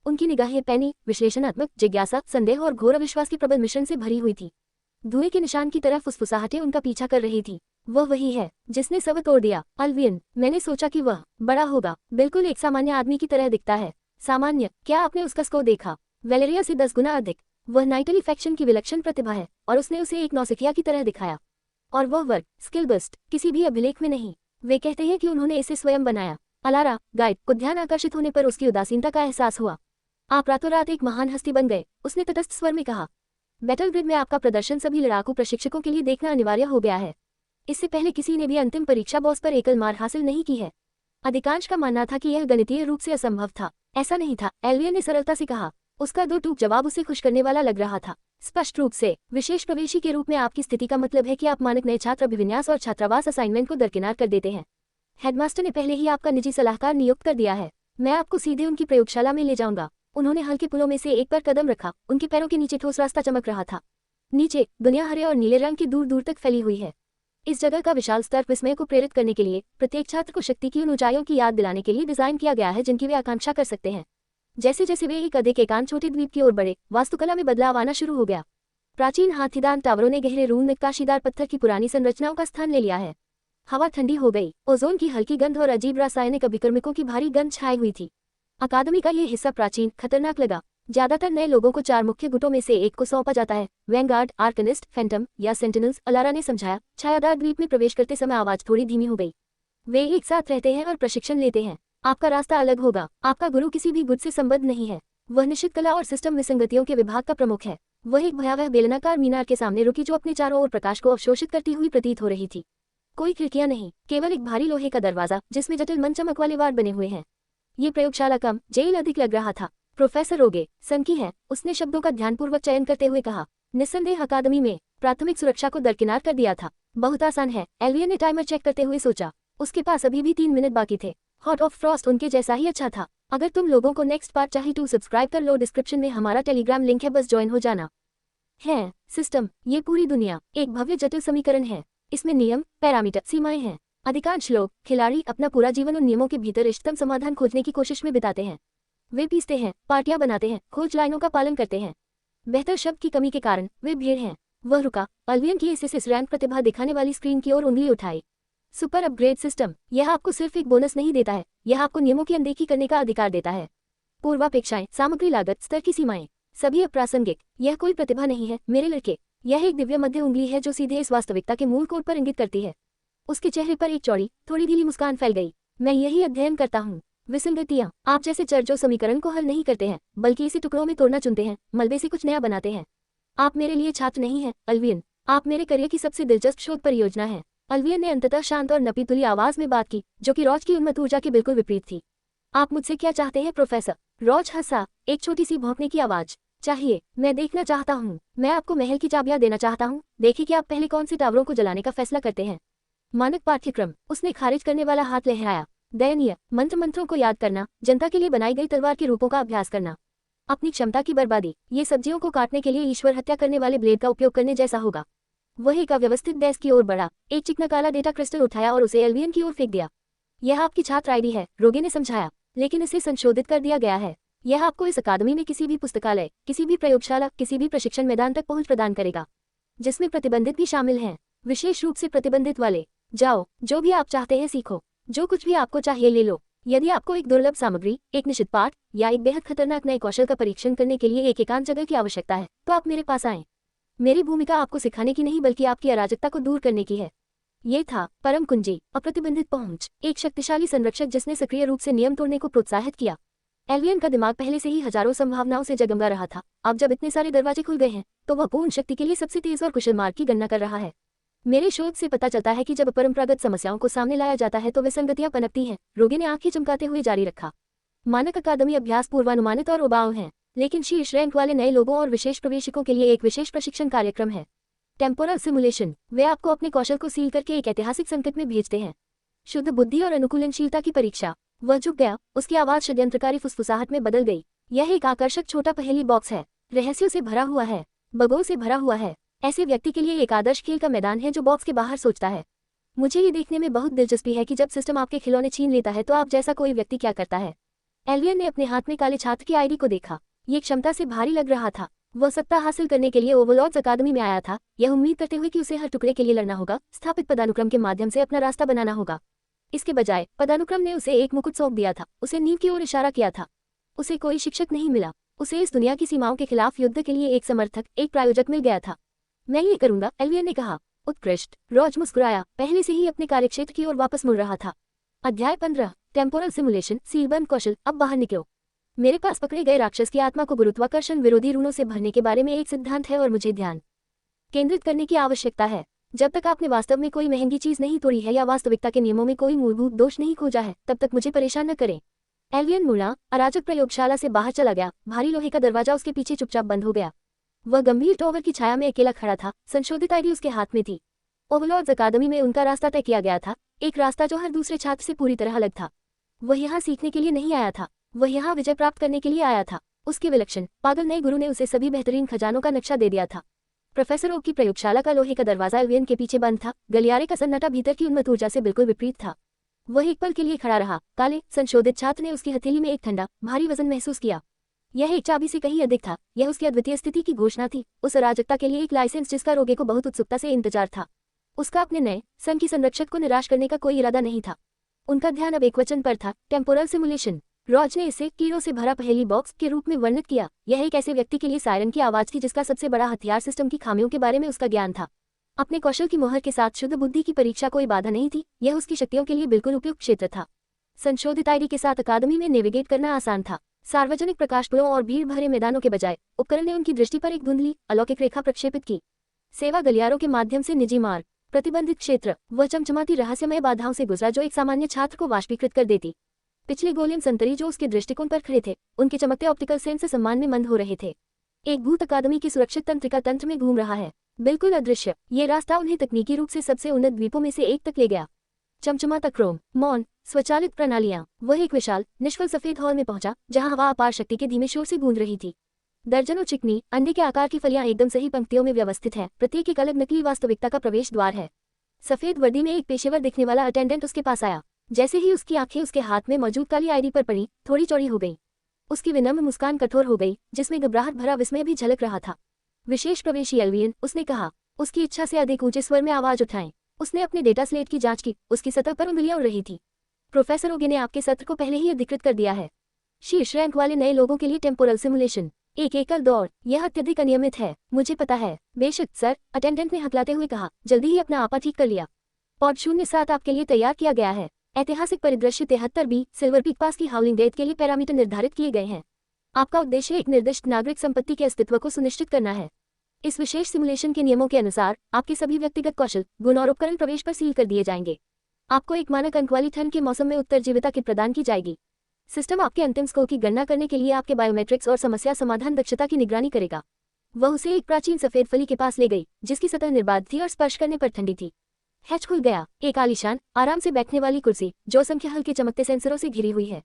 उनकी निगाहें पैनी, विश्लेषणात्मक, जिज्ञासा, संदेह और घोर अविश्वास के प्रबल मिश्रण से भरी हुई थी। धुएं के निशान की तरफ फुसफुसाहटें उनका पीछा कर रही थी। वह वही है जिसने सब तोड़ दिया। अल्वियन, मैंने सोचा कि वह बड़ा होगा, बिल्कुल एक सामान्य आदमी की तरह दिखता है। सामान्य? क्या आपने उसका स्कोर देखा? वेलेरिया से 10 गुना अधिक। वह नाइटली फैक्शन की विलक्षण प्रतिभा है और उसने उसे एक नौसिखिया की तरह दिखाया। और वह वर्ग, स्किल बस्ट, किसी भी अभिलेख में नहीं। वे कहते हैं कि उन्होंने इसे स्वयं बनाया। अलारा, गाइड को ध्यान आकर्षित होने पर उसकी उदासीनता का एहसास हुआ। आप रातों रात एक महान हस्ती बन गए, उसने तटस्थ स्वर में कहा। बैटल ग्रिड में आपका प्रदर्शन सभी लड़ाकू प्रशिक्षकों के लिए देखना अनिवार्य हो गया है। इससे पहले किसी ने भी अंतिम परीक्षा बॉस पर एकल मार हासिल नहीं की है। अधिकांश का मानना था कि यह गणितीय रूप से असंभव था। ऐसा नहीं था, एल्वियन ने सरलता से कहा। उसका दो टूक जवाब उसे खुश करने वाला लग रहा था। स्पष्ट रूप से, विशेष प्रवेशी के रूप में आपकी स्थिति का मतलब है कि आप मानक नए छात्र अभिविन्यास और छात्रावास असाइनमेंट को दरकिनार कर देते हैं। हेडमास्टर ने पहले ही आपका निजी सलाहकार नियुक्त कर दिया है। मैं आपको सीधे उनकी प्रयोगशाला में ले जाऊंगा। उन्होंने हल्के पुलों में से एक पर कदम रखा। उनके पैरों के नीचे ठोस रास्ता चमक रहा था। नीचे दुनिया हरे और नीले रंग की दूर दूर तक फैली हुई है। इस जगह का विशाल स्तर विस्मय को प्रेरित करने के लिए, प्रत्येक छात्र को शक्ति की उन ऊंचाइयों की याद दिलाने के लिए डिजाइन किया गया है जिनकी वे आकांक्षा कर सकते हैं। जैसे जैसे वे एक अधिक एकांत छोटे द्वीप की ओर बढ़े, वास्तुकला में बदलाव आना शुरू हो गया। प्राचीन हाथीदार टावरों ने गहरे रून नक्काशीदार पत्थर की पुरानी संरचनाओं का स्थान ले लिया है। हवा ठंडी हो गई। ओजोन की हल्की गंध और अजीब रासायनिक अभिकर्मकों की भारी गंध छाई हुई थी। अकादमी का ये हिस्सा प्राचीन, खतरनाक लगा। ज्यादातर नए लोगों को 4 मुख्य गुटों में से एक को सौंपा जाता है, वैंगार्ड, आर्कनिस्ट, फैंटम या सेंटिनल्स। अलारा ने समझाया। छायादार द्वीप में प्रवेश करते समय आवाज थोड़ी धीमी हो गई। वे एक साथ रहते हैं और प्रशिक्षण लेते हैं। आपका रास्ता अलग होगा। आपका गुरु किसी भी गुट से संबद्ध नहीं है। वह निश्चित कला और सिस्टम विसंगतियों के विभाग का प्रमुख है। वह एक भयावह बेलनाकार मीनार के सामने रुकी जो अपने चारों ओर प्रकाश को अवशोषित करती हुई प्रतीत हो रही थी। कोई खिड़कियां नहीं, केवल एक भारी लोहे का दरवाजा जिसमें जटिल मनचमक वाले वार बने हुए हैं। ये प्रयोगशाला कम, जेल अधिक लग रहा था। प्रोफेसर रोगे, सनकी है, उसने शब्दों का ध्यानपूर्वक चयन करते हुए कहा। निस्संदेह अकादमी में प्राथमिक सुरक्षा को दरकिनार कर दिया था। बहुत आसान है, एल्वियन ने टाइमर चेक करते हुए सोचा। उसके पास अभी भी 3 मिनट बाकी थे। हॉट ऑफ फ्रॉस्ट उनके जैसा ही अच्छा था। अगर तुम लोगों को नेक्स्ट पार्ट चाहिए तो सब्सक्राइब कर लो। डिस्क्रिप्शन में हमारा टेलीग्राम लिंक है, बस ज्वाइन हो जाना। है सिस्टम, ये पूरी दुनिया एक भव्य जटिल समीकरण है। इसमें नियम, पैरामीटर, सीमाएं हैं। अधिकांश लोग, खिलाड़ी, अपना पूरा जीवन उन नियमों के भीतर इष्टतम समाधान खोजने की कोशिश में बिताते हैं। वे पीसते हैं, पार्टियां बनाते हैं, खोज लाइनों का पालन करते हैं। बेहतर शब्द की कमी के कारण वे भीड़ हैं। वह रुका। अल्वियन की इस रैंक प्रतिभा दिखाने वाली स्क्रीन की ओर उंगली उठाई। सुपर अपग्रेड सिस्टम, यह आपको सिर्फ एक बोनस नहीं देता है, यह आपको नियमों की अनदेखी करने का अधिकार देता है। पूर्वापेक्षाएं, सामग्री लागत, स्तर की सीमाएं, सभी अप्रासंगिक। यह कोई प्रतिभा नहीं है मेरे लड़के। यह एक दिव्य मध्य उंगली है जो सीधे इस वास्तविकता के मूल कोड पर इंगित करती है। उसके चेहरे पर एक चौड़ी, थोड़ी ढीली मुस्कान फैल गई। मैं यही अध्ययन करता हूँ। विसंगतियां, आप जैसे चर जो समीकरण को हल नहीं करते हैं, बल्कि इसे टुकड़ों में तोड़ना चुनते हैं, मलबे से कुछ नया बनाते हैं। आप मेरे लिए छात्र नहीं हैं, अल्वियन। आप मेरे करियर की सबसे दिलचस्प शोध परियोजना है। अल्वियन ने अंततः शांत और नपीतुली आवाज में बात की, जो कि रॉज की उन्मत्त ऊर्जा के बिल्कुल विपरीत थी। आप मुझसे क्या चाहते हैं प्रोफेसर? रॉज हंसा, एक छोटी सी भौंकने की आवाज। चाहिए, मैं देखना चाहता हूँ। मैं आपको महल की चाबियां देना चाहता हूँ। देखिए कि आप पहले कौन से टावरों को जलाने का फैसला करते हैं। मानक पाठ्यक्रम, उसने खारिज करने वाला हाथ लहराया। दयनीय, मंत्रों को याद करना, जनता के लिए बनाई गई तलवार के रूपों का अभ्यास करना, अपनी क्षमता की बर्बादी। ये सब्जियों को काटने के लिए ईश्वर हत्या करने वाले ब्लेड का उपयोग करने जैसा होगा। वह एक अव्यवस्थित डेस्क की ओर बढ़ा, एक चिकना काला डेटा क्रिस्टल उठाया और उसे एल्वियन की ओर फेंक दिया। यह आपकी छात्र आईडी है, रोगे ने समझाया, लेकिन इसे संशोधित कर दिया गया है। यह आपको इस अकादमी में किसी भी पुस्तकालय, किसी भी प्रयोगशाला, किसी भी प्रशिक्षण मैदान तक पहुंच प्रदान करेगा, जिसमें प्रतिबंधित भी शामिल हैं, विशेष रूप से प्रतिबंधित वाले। जाओ, जो भी आप चाहते हैं सीखो, जो कुछ भी आपको चाहिए ले लो। यदि आपको एक दुर्लभ सामग्री, एक निश्चित पाठ या एक बेहद खतरनाक नए कौशल का परीक्षण करने के लिए एक एकांत जगह की आवश्यकता है, तो आप मेरे पास आएं। मेरी भूमिका आपको सिखाने की नहीं बल्कि आपकी अराजकता को दूर करने की है। ये था परम कुंजी, अप्रतिबंधित पहुंच, एक शक्तिशाली संरक्षक जिसने सक्रिय रूप से नियम तोड़ने को प्रोत्साहित किया। एल्वियन का दिमाग पहले से ही हजारों संभावनाओं से जगमगा रहा था। अब जब इतने सारे दरवाजे खुल गए हैं, तो वह पूर्ण शक्ति के लिए सबसे तेज और कुशल मार्ग की गणना कर रहा है। मेरे शोध से पता चलता है कि जब परंपरागत समस्याओं को सामने लाया जाता है तो विसंगतियां पनपती हैं। रोगी ने आंखें चमकाते हुए जारी रखा। मानक अकादमी अभ्यास पूर्वानुमानित और उबाऊ हैं, लेकिन शीर्ष रैंक वाले नए लोगों और विशेष प्रवेशिकों के लिए एक विशेष प्रशिक्षण कार्यक्रम है। टेम्पोरल सिमुलेशन, वे आपको अपने कौशल को सील करके एक ऐतिहासिक संकट में भेजते हैं। शुद्ध बुद्धि और अनुकूलनशीलता की परीक्षा। वह झुक गया, उसकी आवाज षड्यंत्रकारी फुसफुसाहट में बदल गई। यह एक आकर्षक छोटा पहेली बॉक्स है, रहस्यों से भरा हुआ है, बगों से भरा हुआ है। ऐसे व्यक्ति के लिए एक आदर्श खेल का मैदान है जो बॉक्स के बाहर सोचता है। मुझे ये देखने में बहुत दिलचस्पी है कि जब सिस्टम आपके खिलौने छीन लेता है तो आप जैसा कोई व्यक्ति क्या करता है। एल्वियन ने अपने हाथ में काले छात्र की आईडी को देखा। ये क्षमता से भारी लग रहा था। वह सत्ता हासिल करने के लिए ओवरलॉर्ड्स अकादमी में आया था, यह उम्मीद करते हुए कि उसे हर टुकड़े के लिए लड़ना होगा, स्थापित पदानुक्रम के माध्यम से अपना रास्ता बनाना होगा। इसके बजाय पदानुक्रम ने उसे एक मुकुट सौंप दिया था, उसे नींव की ओर इशारा किया था। उसे कोई शिक्षक नहीं मिला, उसे इस दुनिया की सीमाओं के खिलाफ युद्ध के लिए एक समर्थक, एक प्रायोजक मिल गया था। मैं ये करूंगा, एल्वियन ने कहा। उत्कृष्ट। रॉज मुस्कुराया, पहले से ही अपने कार्यक्षेत्र की ओर वापस मुड़ रहा था। अध्याय 15, टेम्पोरल सिमुलेशन, सीलबंद कौशल। अब बाहर निकलो। मेरे पास पकड़े गए राक्षस की आत्मा को गुरुत्वाकर्षण विरोधी ऋणों से भरने के बारे में एक सिद्धांत है और मुझे ध्यान केंद्रित करने की आवश्यकता है। जब तक आपने वास्तव में कोई महंगी चीज नहीं तोड़ी है या वास्तविकता के नियमों में कोई मूलभूत दोष नहीं खोजा है, तब तक मुझे परेशान न करें। एल्वियन मुड़ा, अराजक प्रयोगशाला से बाहर चला गया। भारी लोहे का दरवाजा उसके पीछे चुपचाप बंद हो गया। वह गंभीर टॉवर की छाया में अकेला खड़ा था। संशोधित आईडी उसके हाथ में थी। ओवरलॉर्ड्स अकादमी में उनका रास्ता तय किया गया था, एक रास्ता जो हर दूसरे छात्र से पूरी तरह अलग था। वह यहाँ सीखने के लिए नहीं आया था, वह यहाँ विजय प्राप्त करने के लिए आया था। उसके विलक्षण पागल नए गुरु ने उसे सभी बेहतरीन खजानों का नक्शा दे दिया था। प्रोफेसर ओक की प्रयोगशाला का लोहे का दरवाजा एल्वियन के पीछे बंद था। गलियारे का सन्नाटा भीतर की उन्मत्त ऊर्जा से बिल्कुल विपरीत था। वह एक पल के लिए खड़ा रहा। काले संशोधित छात्र ने उसकी हथेली में एक ठंडा भारी वजन महसूस किया। यह एक चाबी से कहीं अधिक था। यह उसकी अद्वितीय स्थिति की घोषणा थी, उस अराजकता के लिए एक लाइसेंस जिसका रोगे को बहुत उत्सुकता से इंतजार था। उसका अपने नए संघ की संरक्षक को निराश करने का कोई इरादा नहीं था। उनका ध्यान अब एकवचन पर था, टेम्पोरल सिमुलेशन। रॉज ने इसे कीड़ों से भरा पहेली बॉक्स के रूप में वर्णित किया। यह एक ऐसे व्यक्ति के लिए सायरन की आवाज थी जिसका सबसे बड़ा हथियार सिस्टम की खामियों के बारे में उसका ज्ञान था। अपने कौशल की मोहर के साथ शुद्ध बुद्धि की परीक्षा कोई बाधा नहीं थी, यह उसकी शक्तियों के लिए बिल्कुल उपयुक्त क्षेत्र था। संशोधित आईडी के साथ अकादमी में नेविगेट करना आसान था। सार्वजनिक प्रकाशपुरों और भीड़ भरे मैदानों के बजाय उपकरण ने उनकी दृष्टि पर एक धुंधली अलौकिक रेखा प्रक्षेपित की। सेवा गलियारों के माध्यम से निजी मार्ग, प्रतिबंधित क्षेत्र। वह चमचमाती रहस्यमय बाधाओं से गुजरा जो एक सामान्य छात्र को वाष्पीकृत कर देती। पिछले गोलियम संतरी जो उसके दृष्टिकोण पर खड़े थे, उनके चमकते ऑप्टिकल सेंस सम्मान में मंद हो रहे थे। एक भूत अकादमी की सुरक्षित तंत्रिका तंत्र में घूम रहा है, बिल्कुल अदृश्य। ये रास्ता उन्हें तकनीकी रूप से सबसे उन्नत द्वीपों में से एक तक ले गया। चमचमाता क्रोम, मौन, स्वचालित प्रणालियां। वह एक विशाल निष्फल सफेद हॉल में पहुंचा जहां हवा अपार शक्ति के धीमे शोर से गूंज रही थी। दर्जनों चिकनी अंडे के आकार की फलियां एकदम सही पंक्तियों में व्यवस्थित हैं, प्रत्येक एक अलग नकली वास्तविकता का प्रवेश द्वार है। सफेद वर्दी में एक पेशेवर दिखने वाला अटेंडेंट उसके पास आया। जैसे ही उसकी आंखें उसके हाथ में मौजूद काली आईडी पर पड़ी, थोड़ी चौड़ी हो गई। उसकी विनम्र मुस्कान कठोर हो गई, जिसमें घबराहट भरा विस्मय भी झलक रहा था। विशेष प्रवेशी एल्वियन, उसने कहा, उसकी इच्छा से अधिक ऊंचे स्वर में आवाज उठाएं। उसने अपने डेटा स्लेट की जांच की, उसकी सतह पर उंगलियां उड़ रही थी। प्रोफेसर ओगे ने आपके सत्र को पहले ही अधिकृत कर दिया है। शीर्ष रैंक वाले नए लोगों के लिए टेम्पोरल सिमुलेशन, एक एकल दौड़। यह अत्यधिक अनियमित है, मुझे पता है। बेशक सर, अटेंडेंट ने हकलाते हुए कहा, जल्दी ही अपना आपा ठीक कर लिया। पॉड 07 आपके लिए तैयार किया गया है। ऐतिहासिक परिदृश्य 73B सिल्वर पीक पास की हाउलिंग डेथ के लिए पैरामीटर निर्धारित किए गए हैं। आपका उद्देश्य एक निर्दिष्ट नागरिक संपत्ति के अस्तित्व को सुनिश्चित करना है। इस विशेष सिमुलेशन के नियमों के अनुसार आपके सभी व्यक्तिगत कौशल, गुण और उपकरण प्रवेश पर सील कर दिए जाएंगे। आपको एक मानक अंक वाली ठंड के मौसम में उत्तरजीविता किट प्रदान की जाएगी। सिस्टम आपके अंतिम स्कोर की गणना करने के लिए आपके बायोमेट्रिक्स और समस्या समाधान दक्षता की निगरानी करेगा। वह उसे एक प्राचीन सफेद फली के पास ले गई, जिसकी सतह निर्बाध थी और स्पर्श करने पर ठंडी थी। हैच खुल गया। एक आलीशान, आराम से बैठने वाली कुर्सी, जो असंख्य हल्के चमकते सेंसरों से घिरी हुई है।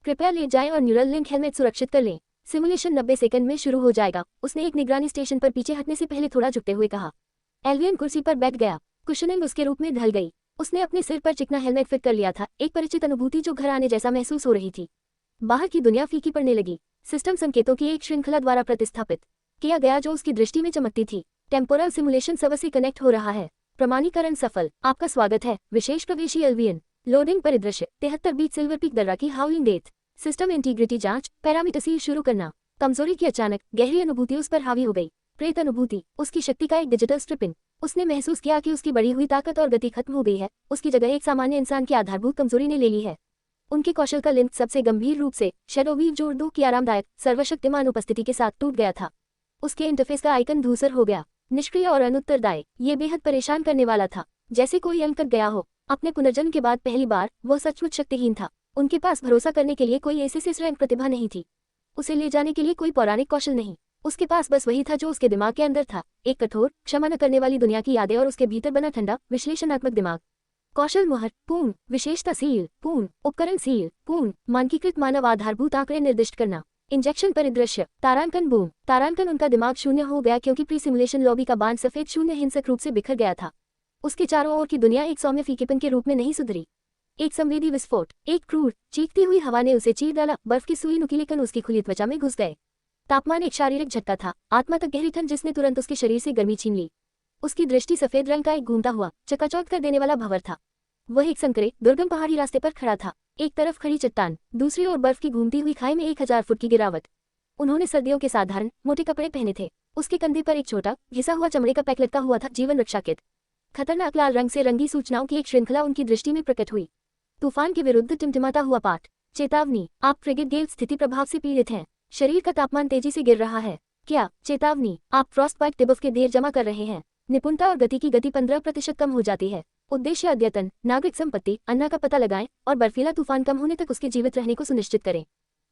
कृपया लेट जाएं और न्यूरल लिंक हेलमेट सुरक्षित कर लें। सिमुलेशन 90 सेकंड में शुरू हो जाएगा, उसने एक निगरानी स्टेशन पर पीछे हटने से पहले थोड़ा झुकते हुए कहा। एल्वियन कुर्सी पर बैठ गया। कुशनिंग उसके रूप में ढल गई। उसने अपने सिर पर चिकना हेलमेट फिट कर लिया था, एक परिचित अनुभूति जो घर आने जैसा महसूस हो रही थी। बाहर की दुनिया फीकी पड़ने लगी। सिस्टम संकेतों की एक श्रृंखला द्वारा प्रतिस्थापित किया गया जो उसकी दृष्टि में चमकती थी। टेम्पोरल सिमुलेशन सब से कनेक्ट हो रहा है। प्रमाणीकरण सफल। आपका स्वागत है विशेष प्रवेशी एल्वियन। लोडिंग परिदृश्य 73B सिल्वर पीक दर्रा की हाउलिंग डेथ। सिस्टम इंटीग्रिटी जांच, पैरामीटर सील शुरू करना। कमजोरी की अचानक गहरी अनुभूति उस पर हावी हो गई। प्रेत अनुभूति, उसकी शक्ति का एक डिजिटल स्ट्रिपिंग। उसने महसूस किया कि उसकी बढ़ी हुई ताकत और गति खत्म हो गई है, उसकी जगह एक सामान्य इंसान की आधारभूत कमजोरी ने ले ली है। उनके कौशल का लिंक सबसे गंभीर रूप से शैडोवीव जोड़ 2 की आरामदायक सर्वशक्तिमान उपस्थिति के साथ टूट गया था। उसके इंटरफेस का आइकन धूसर हो गया, निष्क्रिय और अनुत्तरदायी। ये बेहद परेशान करने वाला था, जैसे कोई अंक कर गया हो। अपने पुनर्जन्म के बाद पहली बार वह सचमुच शक्तिहीन था। उनके पास भरोसा करने के लिए कोई ऐसी रैंक प्रतिभा नहीं थी, उसे ले जाने के लिए कोई पौराणिक कौशल नहीं। उसके पास बस वही था जो उसके दिमाग के अंदर था, एक कठोर, क्षमा न करने वाली दुनिया की यादें और उसके भीतर बना ठंडा, विश्लेषणात्मक दिमाग। कौशल मुहर पूर्ण, विशेषता सील पूर्ण, उपकरण सील पूर्ण, मानकीकृत मानव आधारभूत आंकड़े निर्दिष्ट करना, इंजेक्शन परिदृश्य, तारांकन बूम, तारांकन। उनका दिमाग शून्य हो गया क्योंकि प्री सिमुलेशन लॉबी का बांध सफेद शून्य हिंसक रूप से बिखर गया था। उसके चारों ओर की दुनिया एक सौम्य फीकेपन के रूप में नहीं सुधरी। एक संवेदी विस्फोट, एक क्रूर चीखती हुई हवा ने उसे चीर डाला, बर्फ की सुई नुकीले कण उसकी खुली त्वचा में घुस गए। तापमान एक शारीरिक झटका था, आत्मा तक गहरी ठंड जिसने तुरंत उसके शरीर से गर्मी छीन ली। उसकी दृष्टि सफेद रंग का एक घूमता हुआ, चकाचौंध कर देने वाला भंवर था। वह एक संकरे, दुर्गम पहाड़ी रास्ते पर खड़ा था, एक तरफ खड़ी चट्टान, दूसरी ओर बर्फ की घूमती हुई खाई में 1000 फुट की गिरावट। उन्होंने सर्दियों के साधारण मोटे कपड़े पहने थे। उसके कंधे पर एक छोटा घिसा हुआ चमड़े का पैक लटका हुआ था, जीवन रक्षा किट। खतरनाक लाल रंग से रंगी सूचनाओं की एक श्रृंखला उनकी दृष्टि में प्रकट हुई। तूफान के विरुद्ध टिमटिमाता हुआ पाठ, चेतावनी, आप फ्रिगेट गेल स्थिति प्रभाव से पीड़ित हैं, शरीर का तापमान तेजी से गिर रहा है। क्या चेतावनी, आप फ्रॉस्ट बाइट टिबफ के ढेर जमा कर रहे हैं, निपुणता और गति की गति 15% कम हो जाती है। उद्देश्य अद्यतन, नागरिक संपत्ति, अन्ना का पता लगाएं और बर्फीला तूफान कम होने तक उसके जीवित रहने को सुनिश्चित करें।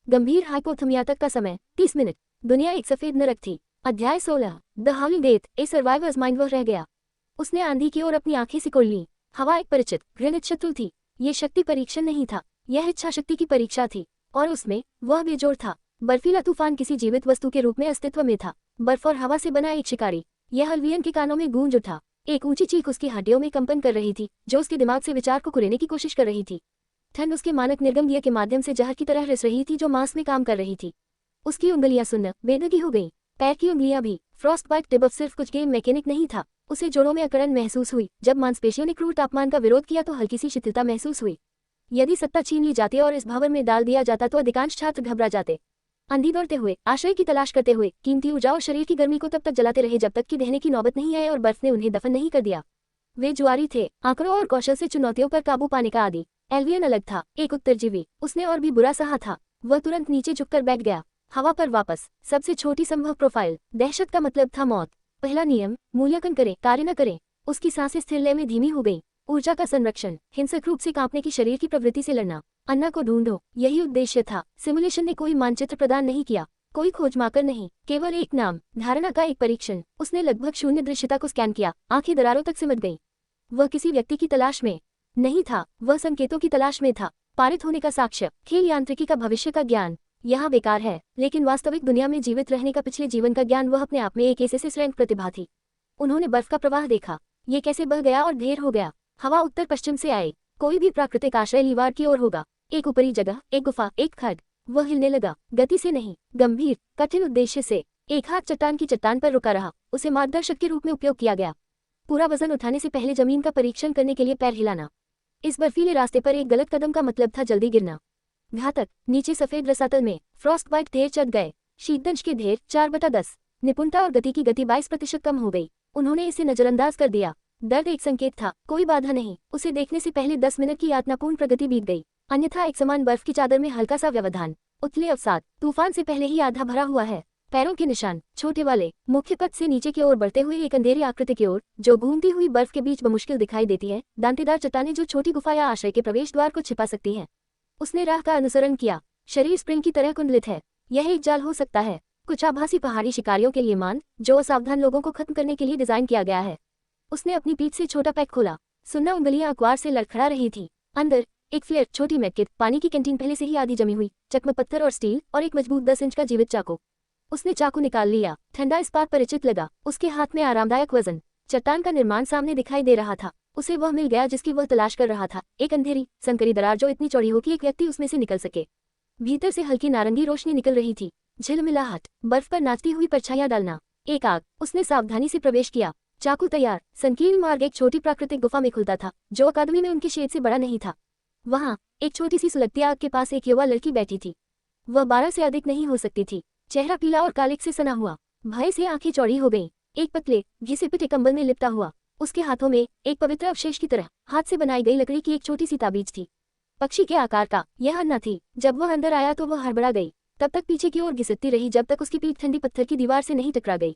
गंभीर हाइपोथर्मिया तक का समय 30 मिनट। दुनिया एक सफेद नरक थी। अध्याय 16, the हाउलिंग death, A survivors mind. वह रह गया। उसने आंधी की ओर अपनी आंखें सिकोड़ लीं। हवा एक परिचित, घृणित शत्रु थी। ये शक्ति परीक्षण नहीं था, यह इच्छा शक्ति की परीक्षा थी, और उसमें वह बेजोड़ था। बर्फीला तूफान किसी जीवित वस्तु के रूप में अस्तित्व में था, बर्फ और हवा से बना एक शिकारी। यह हल्वियन के कानों में गूंज उठा। एक ऊंची चीख उसकी हड्डियों में कंपन कर रही थी, जो उसके दिमाग से विचार को कुरेदने की कोशिश कर रही थी। ठंड उसके मानक निर्गम दिया के माध्यम से जहर की तरह रिस रही थी जो मांस में काम कर रही थी। उसकी उंगलियां सुन्न, बेदगी हो गईं, पैर की उंगलियां भी। फ्रॉस्ट बाइट टिबफ सिर्फ कुछ गेम मैकेनिक नहीं था, उसे जोड़ों में अकड़न महसूस हुई। जब मांसपेशियों ने क्रूर तापमान का विरोध किया तो हल्की सी शिथिलता महसूस हुई। यदि सत्ता छीन ली जाती और इस भंवर में डाल दिया जाता तो अधिकांश छात्र घबरा जाते। अंधी दौड़ते हुए, आश्रय की तलाश करते हुए, कीमती ऊर्जा और शरीर की गर्मी को तब तक जलाते रहे जब तक कि दहने की नौबत नहीं आई और बर्फ ने उन्हें दफन नहीं कर दिया। वे जुआरी थे, आंकड़ों और कौशल से चुनौतियों पर काबू पाने का आदी। एल्वियन अलग था, एक उत्तरजीवी। उसने और भी बुरा सहा था। वह तुरंत नीचे झुककर बैठ गया, हवा पर वापस। सबसे छोटी संभव प्रोफाइल। दहशत का मतलब था मौत। पहला नियम, मूल्यांकन करें, कार्य न करें। उसकी सांसें स्थिर लय में धीमी हो गई। ऊर्जा का संरक्षण, हिंसक रूप से कांपने की शरीर की प्रवृत्ति से लड़ना। अन्ना को ढूंढो, यही उद्देश्य था। सिमुलेशन ने कोई मानचित्र प्रदान नहीं किया, कोई खोज माकर नहीं, केवल एक नाम, धारणा का एक परीक्षण। उसने लगभग शून्य दृश्यता को स्कैन किया, आंखें दरारों तक सिमट गईं। वह किसी व्यक्ति की तलाश में नहीं था, वह संकेतों की तलाश में था। पारित होने का साक्ष्य, खेल यांत्रिकी का भविष्य का ज्ञान यहाँ बेकार है, लेकिन वास्तविक दुनिया में जीवित रहने का पिछले जीवन का ज्ञान, वह अपने आप में एक ऐसे रैंक प्रतिभा थी। उन्होंने बर्फ का प्रवाह देखा, ये कैसे बह गया और ढेर हो गया। हवा उत्तर पश्चिम से आई, कोई भी प्राकृतिक आश्रय लीवार की ओर होगा। एक ऊपरी जगह, एक गुफा, एक खड्ड। वह हिलने लगा, गति से नहीं, गंभीर, कठिन उद्देश्य से। एक हाथ चट्टान की चट्टान पर रुका रहा, उसे मार्गदर्शक के रूप में उपयोग किया गया। पूरा वजन उठाने से पहले जमीन का परीक्षण करने के लिए पैर हिलाना। इस बर्फीले रास्ते पर एक गलत कदम का मतलब था जल्दी गिरना। घातक। नीचे सफेद रसातल में फ्रॉस्ट बाइट ढेर चढ़ गए। शीतदंश के ढेर 4/10। निपुणता और गति की गति 22% कम हो गई। उन्होंने इसे नजरअंदाज कर दिया। दर्द एक संकेत था, कोई बाधा नहीं। उसे देखने से पहले 10 मिनट की यातनापूर्ण प्रगति बीत गई। अन्यथा एक समान बर्फ की चादर में हल्का सा व्यवधान। उथले अवसाद, तूफान से पहले ही आधा भरा हुआ है। पैरों के निशान, छोटे वाले, मुख्य पथ से नीचे की ओर बढ़ते हुए एक अंधेरी आकृति की ओर, जो घूमती हुई बर्फ के बीच बमुश्किल दिखाई देती है। दांतेदार चट्टानें जो छोटी गुफा या आश्रय के प्रवेश द्वार को छिपा सकती हैं। उसने राह का अनुसरण किया। शरीर स्प्रिंग की तरह कुंडलित है। यह एक जाल हो सकता है, कुछ आभासी पहाड़ी शिकारियों के लिए मान, जो असावधान लोगों को खत्म करने के लिए डिजाइन किया गया है। उसने अपनी पीठ से छोटा पैक खोला। सुन्ना उंगलियां अखबार से लड़खड़ा रही थी। अंदर एक फ्लेयर, छोटी मैटकिट, पानी की कैंटीन पहले से ही आधी जमी हुई, चकमक पत्थर और स्टील, और एक मजबूत 10 इंच का जीवित चाकू। उसने चाकू निकाल लिया। ठंडा इस्पात परिचित लगा। उसके हाथ में आरामदायक वजन। चट्टान का निर्माण सामने दिखाई दे रहा था। उसे वह मिल गया जिसकी वह तलाश कर रहा था, एक अंधेरी, संकरी दरार जो इतनी चौड़ी हो कि एक व्यक्ति उसमें से निकल सके। भीतर से हल्की नारंगी रोशनी निकल रही थी। झिलमिलाहट, बर्फ पर नाचती हुई परछाइयां डालना। एक आग। उसने सावधानी से प्रवेश किया। चाकू तैयार। संकीर्ण मार्ग एक छोटी प्राकृतिक गुफा में खुलता था, जो अकादमी में उनके शेड से बड़ा नहीं था। वहां एक छोटी सी सुलगती आग के पास एक युवा लड़की बैठी थी। वह 12 से अधिक नहीं हो सकती थी। चेहरा पीला और कालिक से सना हुआ, भय से आंखें चौड़ी हो गईं। एक पतले, घिसे पिटे कंबल में लिपटा हुआ। उसके हाथों में एक पवित्र अवशेष की तरह हाथ से बनाई गई लकड़ी की एक छोटी सी ताबीज थी, पक्षी के आकार का। यह अन्ना थी। जब वह अंदर आया तो वह हड़बड़ा गई, तब तक पीछे की ओर घिसटती रही जब तक उसकी पीठ ठंडी पत्थर की दीवार से नहीं टकरा गई।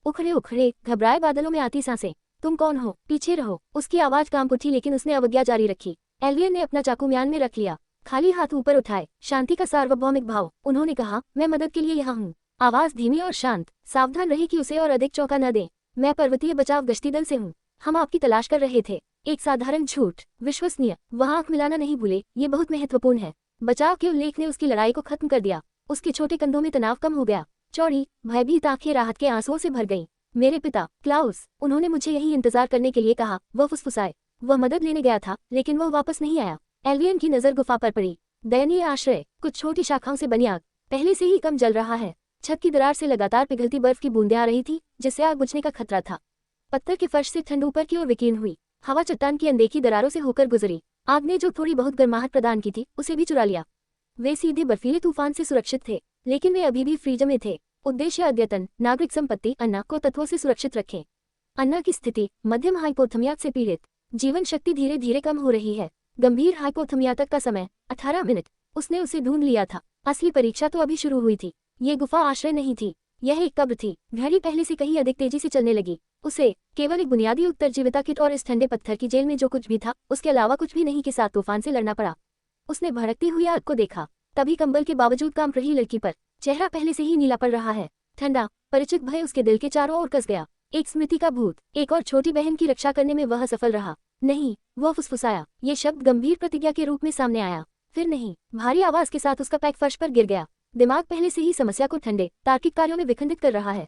उखड़े उखड़े, घबराए बादलों में आती सांसें। तुम कौन हो? पीछे रहो। उसकी आवाज कांप उठी, लेकिन उसने अवज्ञा जारी रखी। एल्वियन ने अपना चाकू म्यान में रख लिया। खाली हाथ ऊपर उठाए, शांति का सार्वभौमिक भाव। उन्होंने कहा, मैं मदद के लिए यहाँ हूँ। आवाज धीमी और शांत, सावधान रहे कि उसे और अधिक चौंका न दे। मैं पर्वतीय बचाव गश्ती दल से हूँ। हम आपकी तलाश कर रहे थे। एक साधारण झूठ, विश्वसनीय। वह आंख मिलाना नहीं भूले, ये बहुत महत्वपूर्ण है। बचाव के उल्लेख ने उसकी लड़ाई को खत्म कर दिया। उसके छोटे कंधों में तनाव कम हो गया। चौड़ी, भयभीत आंखें राहत के आंसुओं से भर गईं। मेरे पिता, क्लाउस, उन्होंने मुझे यहीं इंतजार करने के लिए कहा। वह फुसफुसाए। वह मदद लेने गया था, लेकिन वह वापस नहीं आया। एल्वियन की नजर गुफा पर पड़ी। दयनीय आश्रय, कुछ छोटी शाखाओं से बनी आग, पहले से ही कम जल रहा है। छत की दरार से लगातार पिघलती बर्फ की बूंदें आ रही थी, जिससे आग बुझने का खतरा था। पत्थर के फर्श से ठंड ऊपर की ओर विकीर्ण हुई। हवा चट्टान की अनदेखी दरारों से होकर गुजरी। आग ने जो थोड़ी बहुत गर्माहट प्रदान की थी, उसे भी चुरा लिया। वे सीधे बर्फीले तूफान से सुरक्षित थे, लेकिन वे अभी भी फ्रीज में थे। उद्देश्य अद्यतन, नागरिक संपत्ति अन्ना को तत्वों से सुरक्षित रखें। अन्ना की स्थिति, मध्यम हाइपोथर्मिया से पीड़ित। जीवन शक्ति धीरे धीरे कम हो रही है। गंभीर हाइपोथर्मिया तक का समय 18 मिनट। उसने उसे ढूंढ लिया था। असली परीक्षा तो अभी शुरू हुई थी। ये गुफा आश्रय नहीं थी, यह एक कब्र थी। घड़ी पहले से कहीं अधिक तेजी से चलने लगी। उसे केवल एक बुनियादी उत्तरजीविता किट और इस ठंडे पत्थर की जेल में जो कुछ भी था, उसके अलावा कुछ भी नहीं के साथ तूफान से लड़ना पड़ा। उसने भड़कती हुई आग को देखा। तभी कंबल के बावजूद काम रही लड़की पर चेहरा पहले से ही नीला पड़ रहा है। ठंडा, परिचित भय उसके दिल के चारों ओर कस गया। एक स्मृति का भूत, एक और छोटी बहन की रक्षा करने में वह सफल रहा। नहीं, वह फुसफुसाया। ये शब्द गंभीर प्रतिज्ञा के रूप में सामने आया। फिर नहीं। भारी आवाज के साथ उसका पैक फर्श पर गिर गया। दिमाग पहले से ही समस्या को ठंडे, तार्किक कार्यों में विखंडित कर रहा है।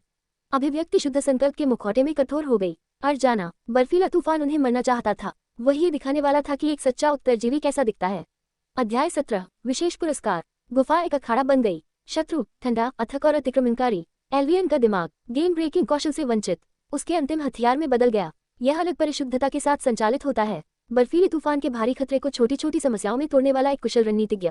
अभिव्यक्ति शुद्ध संकल्प के मुखौटे में कठोर हो गई। जाना, बर्फीला तूफान उन्हें मरना चाहता था। वही दिखाने वाला था कि एक सच्चा उत्तरजीवी कैसा दिखता है। अध्याय 17, विशेष पुरस्कार। गुफा एक अखाड़ा बन गई। शत्रु, ठंडा, अथक और अतिक्रमणकारी। एल्वियन का दिमाग, गेम ब्रेकिंग कौशल से वंचित, उसके अंतिम हथियार में बदल गया। यह अलग परिशुद्धता के साथ संचालित होता है। बर्फीले तूफान के भारी खतरे को छोटी छोटी समस्याओं में तोड़ने वाला एक कुशल रणनीतिज्ञ।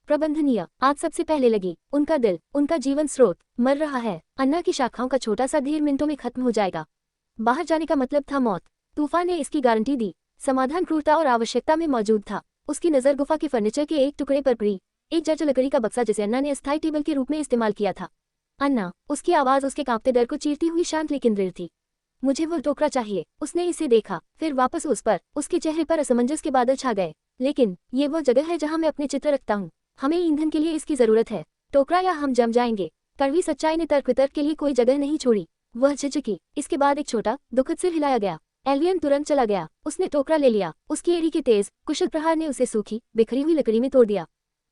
प्रबंधनीय, आग सबसे पहले लगी। उनका दिल, उनका जीवन स्रोत, मर रहा है। अन्ना की शाखाओं का छोटा सा ढेर मिनटों में खत्म हो जाएगा। बाहर जाने का मतलब था मौत। तूफान ने इसकी गारंटी दी। समाधान क्रूरता और आवश्यकता में मौजूद था। उसकी नजर गुफा के फर्नीचर के एक टुकड़े पर पड़ी। एक जर्जर लकड़ी का बक्सा जिसे अन्ना ने अस्थायी टेबल के रूप में इस्तेमाल किया था। अन्ना, उसकी आवाज उसके कांपते डर को चीरती हुई शांत लेकिन दृढ़ थी। मुझे वो टोकरा चाहिए। उसने इसे देखा, फिर वापस उस पर। उसके चेहरे पर असमंजस के बादल छा गए। लेकिन ये वो जगह है जहां मैं अपने चित्र रखता हूँ। हमें ईंधन के लिए इसकी जरूरत है। टोकरा या हम जम जाएंगे। कड़वी सच्चाई ने तर्क वितर्क के लिए कोई जगह नहीं छोड़ी। वह झिझकी। इसके बाद एक छोटा, दुखद सिर हिलाया गया। एल्वियन तुरंत चला गया। उसने टोकरा ले लिया। उसकी एड़ी के तेज, कुशल प्रहार ने उसे सूखी, बिखरी हुई लकड़ी में तोड़ दिया।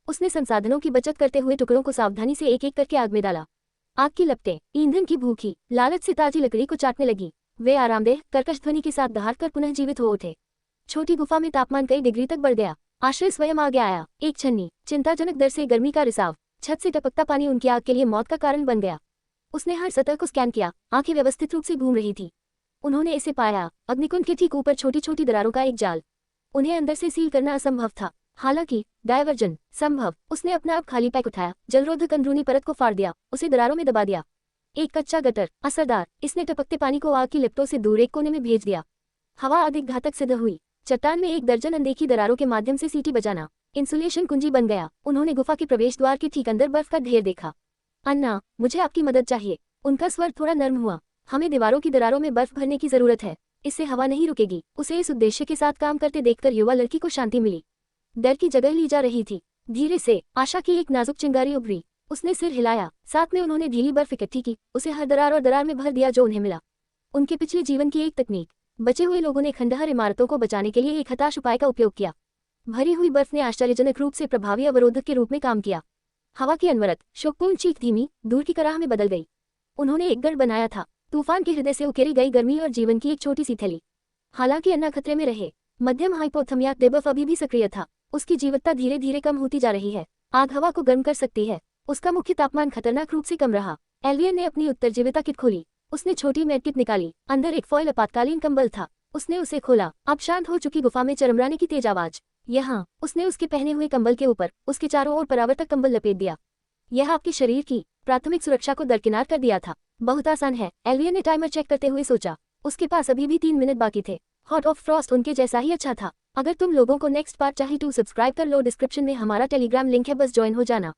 उसने संसाधनों की बचत करते हुए टुकड़ों को सावधानी से एक एक करके आग में डाला। आग की लपटें, ईंधन की भूखी लालच से ताजी लकड़ी को चाटने लगी। वे आरामदेह, कर्कश ध्वनि के साथ दहाड़ कर पुनः जीवित हो उठे। छोटी गुफा में तापमान कई डिग्री तक बढ़ गया। आश्रय स्वयं आगे आया। एक छन्नी, चिंताजनक दर से गर्मी का रिसाव। छत से टपकता पानी उनकी आग के लिए मौत का कारण बन गया। उसने हर सतह को स्कैन किया। आंखें व्यवस्थित रूप से घूम रही थी। उन्होंने इसे पाया। अग्निकुंड के ठीक ऊपर छोटी छोटी दरारों का एक जाल। उन्हें अंदर से सील करना असंभव था। हालांकि डायवर्जन संभव। उसने अपना अब खाली पैक उठाया, जलरोधक अंदरूनी परत को फाड़ दिया, उसे दरारों में दबा दिया। एक कच्चा गटर, असरदार। इसने टपकते पानी को आग की लिपटों से दूर एक कोने में भेज दिया। हवा अधिक घातक सिद्ध हुई। चट्टान में एक दर्जन अनदेखी दरारों के माध्यम से सीटी बजाना इंसुलेशन कुंजी बन गया। उन्होंने गुफा के प्रवेश द्वार के ठीक अंदर बर्फ का ढेर देखा। अन्ना, मुझे आपकी मदद चाहिए। उनका स्वर थोड़ा नर्म हुआ। हमें दीवारों की दरारों में बर्फ भरने की जरूरत है। इससे हवा नहीं रुकेगी। उसे इस उद्देश्य के साथ काम करते देखकर युवा लड़की को शांति मिली। डर की जगह ली जा रही थी। धीरे से आशा की एक नाजुक चिंगारी उभरी। उसने सिर हिलाया। साथ में उन्होंने ढीली बर्फ इकट्ठी की, उसे हर दरार और दरार में भर दिया जो उन्हें मिला। उनके पिछले जीवन की एक तकनीक। बचे हुए लोगों ने खंडहर इमारतों को बचाने के लिए एक हताश उपाय का उपयोग किया। भरी हुई बर्फ ने आश्चर्यजनक रूप से प्रभावी अवरोधक के रूप में काम किया। हवा की अनवरत, शोकपूर्ण चीख धीमी, दूर की कराह में बदल गई। उन्होंने एक गढ़ बनाया था, तूफान के हृदय से उकेरी गई गर्मी और जीवन की एक छोटी सी थैली। हालांकि अन्ना खतरे में रहे। मध्यम हाइपोथर्मिया डेबफ अभी भी सक्रिय था। उसकी जीवटता धीरे धीरे कम होती जा रही है। आग हवा को गर्म कर सकती है। उसका मुख्य तापमान खतरनाक रूप से कम रहा। एल्वियन ने अपनी उत्तरजीविता किट खोली। उसने छोटी मेडकिट निकाली। अंदर एक फॉइल आपातकालीन कंबल था। उसने उसे खोला। अब शांत हो चुकी गुफा में चरमराने की तेज आवाज। यहाँ उसने उसके पहने हुए कंबल के ऊपर उसके चारों ओर परावर्तक कंबल लपेट दिया। यह आपके शरीर की प्राथमिक सुरक्षा को दरकिनार कर दिया था। बहुत आसान है, एल्वियन ने टाइमर चेक करते हुए सोचा। उसके पास अभी भी 3 मिनट बाकी थे। हॉट ऑफ फ्रॉस्ट उनके जैसा ही अच्छा था। अगर तुम लोगों को नेक्स्ट पार्ट चाहिए तो सब्सक्राइब कर लो। डिस्क्रिप्शन में हमारा टेलीग्राम लिंक है, बस ज्वाइन हो जाना।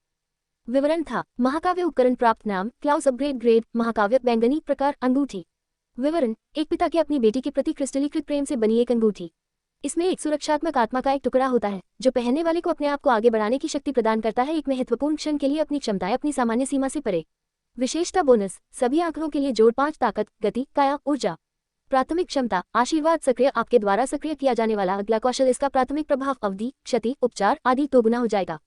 विवरण था, महाकाव्य उपकरण प्राप्त नाम क्लाउस अपग्रेड ग्रेड महाकाव्य बैंगनी प्रकार अंगूठी। विवरण, एक पिता के अपनी बेटी के प्रति क्रिस्टलीकृत प्रेम से बनी एक अंगूठी। इसमें एक सुरक्षात्मक आत्मा का एक टुकड़ा होता है जो पहनने वाले को अपने आप को आगे बढ़ाने की शक्ति प्रदान करता है, एक महत्वपूर्ण क्षण के लिए अपनी क्षमताएं अपनी सामान्य सीमा से परे। विशेषता बोनस, सभी आंकड़ों के लिए जोड़ 5 ताकत, गति, काया, ऊर्जा। प्राथमिक क्षमता, आशीर्वाद सक्रिय, आपके द्वारा सक्रिय किया जाने वाला अगला कौशल, इसका प्राथमिक प्रभाव अवधि, क्षति, उपचार आदि दोगुना हो जाएगा।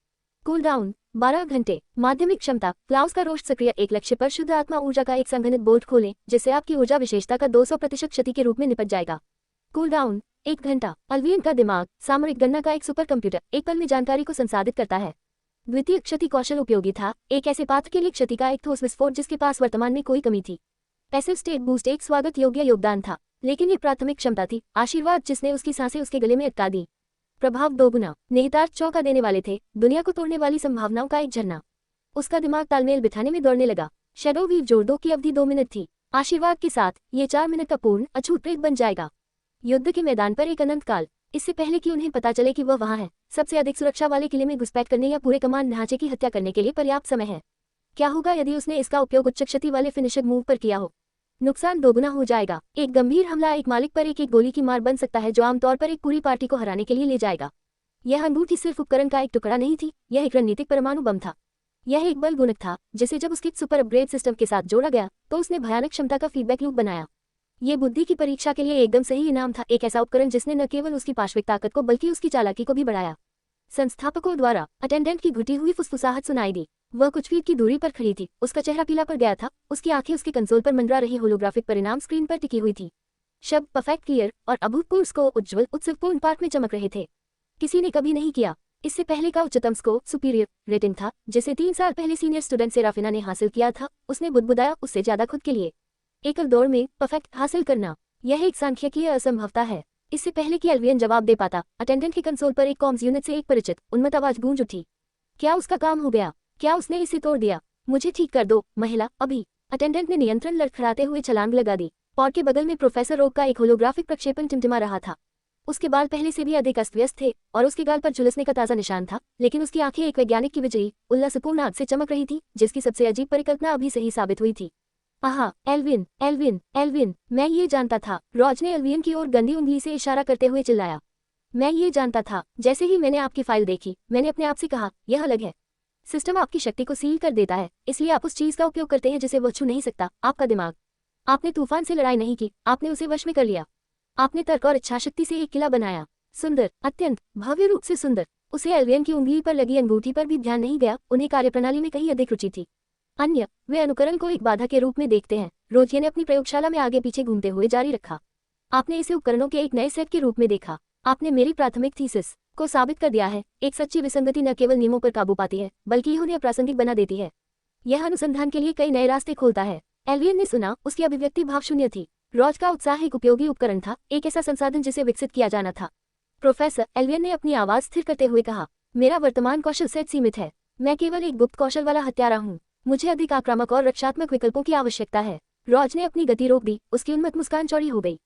कूल डाउन 12 घंटे। माध्यमिक क्षमता, क्लाउस का रोस्ट सक्रिय, एक लक्ष्य पर शुद्ध आत्मा ऊर्जा का एक संघनित बोल्ट खोलें जिससे आपकी ऊर्जा विशेषता का 200% क्षति के रूप में निपट जाएगा। कूल डाउन 1 घंटा। अल्वियन का दिमाग, सामरिक गणना का एक सुपर कंप्यूटर, एक पल में जानकारी को संसाधित करता है। द्वितीय क्षति कौशल उपयोगी था, एक ऐसे पात्र के लिए क्षति का एक ठोस विस्फोट जिसके पास वर्तमान में कोई कमी थी। पैसिव स्टेट बूस्ट एक स्वागत योग्य योगदान था, लेकिन ये प्राथमिक क्षमता थी, आशीर्वाद जिसने उसकी सांसें उसके गले में अटका दी। प्रभाव दोगुना, निहितार्थ चौंका देने वाले थे, दुनिया को तोड़ने वाली संभावनाओं का एक झरना। उसका दिमाग तालमेल बिठाने में दौड़ने लगा। शैडो वीव जोड़ 2 की अवधि 2 मिनट थी, आशीर्वाद के साथ ये 4 मिनट का पूर्ण अछूत प्रेत बन जाएगा। युद्ध के मैदान पर एक अनंत काल, इससे पहले कि उन्हें पता चले कि वह वहां है, सबसे अधिक सुरक्षा वाले किले में घुसपैठ करने या पूरे कमांड ढांचे की हत्या करने के लिए पर्याप्त समय है। क्या होगा यदि उसने इसका उपयोग उच्च क्षति वाले फिनिशर मूव पर किया हो? नुकसान दोगुना हो जाएगा। एक गंभीर हमला एक मालिक पर एक गोली की मार बन सकता है जो आमतौर पर एक पूरी पार्टी को हराने के लिए ले जाएगा। यह अंगूठी सिर्फ उपकरण का एक टुकड़ा नहीं थी, यह एक रणनीतिक परमाणु बम था। यह एक बल गुणक था जिसे जब उसके सुपर अपग्रेड सिस्टम के साथ जोड़ा गया तो उसने भयानक क्षमता का फीडबैक लूप बनाया। ये बुद्धि की परीक्षा के लिए एकदम सही इनाम था, एक ऐसा उपकरण जिसने न केवल उसकी पार्श्विक ताकत को बल्कि उसकी चालाकी को भी बढ़ाया। संस्थापकों द्वारा अटेंडेंट की घुटी हुई फुसफुसाहट सुनाई दी। वह कुछ फीट की दूरी पर खड़ी थी, उसका चेहरा पीला पड़ गया था, उसकी आंखें उसके कंसोल पर मंडरा रही होलोग्राफिक परिणाम स्क्रीन पर टिकी हुई थी। शब्द परफेक्ट, क्लियर और अभूतपूर्व स्कोर उज्ज्वल उत्सवपूर्ण पाठ में चमक रहे थे। किसी ने कभी नहीं किया। इससे पहले का उच्चतम स्कोर सुपीरियर रेटिंग था जिसे 3 साल पहले सीनियर स्टूडेंट सेराफिना ने हासिल किया था। उसने बुदबुदाया, उससे ज्यादा खुद के लिए। एकल दौड़ में परफेक्ट हासिल करना, यह एक सांख्यिकीय असंभवता है। इससे पहले कि एल्वियन जवाब दे पाता, अटेंडेंट के कंसोल पर एक कॉम्स यूनिट से एक परिचित उन्मत्त आवाज गूंज उठी। क्या उसका काम हो गया? क्या उसने इसे तोड़ दिया? मुझे ठीक कर दो महिला, अभी। अटेंडेंट ने नियंत्रण लड़खड़ाते हुए छलांग लगा दी। पॉड के बगल में प्रोफेसर रोग का एक होलोग्राफिक प्रक्षेपण टिमटिमा रहा था। उसके बाल पहले से भी अधिक अस्त व्यस्त थे और उसके गाल पर झुलसने का ताजा निशान था, लेकिन उसकी आंखें एक वैज्ञानिक की विजयी उल्लासपूर्ण आग से चमक रही थी जिसकी सबसे अजीब परिकल्पना अभी सही साबित हुई थी। आहा, एल्विन, एल्विन, एल्विन, मैं ये जानता था। रॉज ने एल्विन की ओर गंदी उंगली से इशारा करते हुए चिल्लाया। मैं ये जानता था। जैसे ही मैंने आपकी फाइल देखी, मैंने अपने आप से कहा, यह अलग है। सिस्टम आपकी शक्ति को सील कर देता है, इसलिए आप उस चीज का उपयोग करते हैं जिसे वह छू नहीं सकता, आपका दिमाग। आपने तूफान से लड़ाई नहीं की, आपने उसे वश में कर लिया। आपने तर्क और इच्छाशक्ति से एक किला बनाया। सुंदर, अत्यंत भव्य रूप से सुंदर। उसे एल्वियन की उंगली पर लगी अंगूठी पर भी ध्यान नहीं गया, उन्हें कार्यप्रणाली में कहीं अधिक रुचि थी। अन्य, वे अनुकरण को एक बाधा के रूप में देखते हैं। रोजिये ने अपनी प्रयोगशाला में आगे पीछे घूमते हुए जारी रखा। आपने इसे उपकरणों के एक नए सेट के रूप में देखा। आपने मेरी प्राथमिक थीसिस को साबित कर दिया है। एक सच्ची विसंगति न केवल नियमों पर काबू पाती है बल्कि उन्हें अप्रासंगिक बना देती है। यह अनुसंधान के लिए कई नए रास्ते खोलता है। एल्वियन ने सुना, उसकी अभिव्यक्ति भावशून्य थी। रॉज का उत्साह एक उपयोगी उपकरण था, एक ऐसा संसाधन जिसे विकसित किया जाना था। प्रोफेसर, एल्वियन ने अपनी आवाज स्थिर करते हुए कहा, मेरा वर्तमान कौशल सेट सीमित है। मैं केवल एक गुप्त कौशल वाला हत्यारा हूँ। मुझे अधिक आक्रामक और रक्षात्मक विकल्पों की आवश्यकता है। रॉज ने अपनी गति रोक दी, उसकी उन्मत्त मुस्कान चौड़ी हो गई।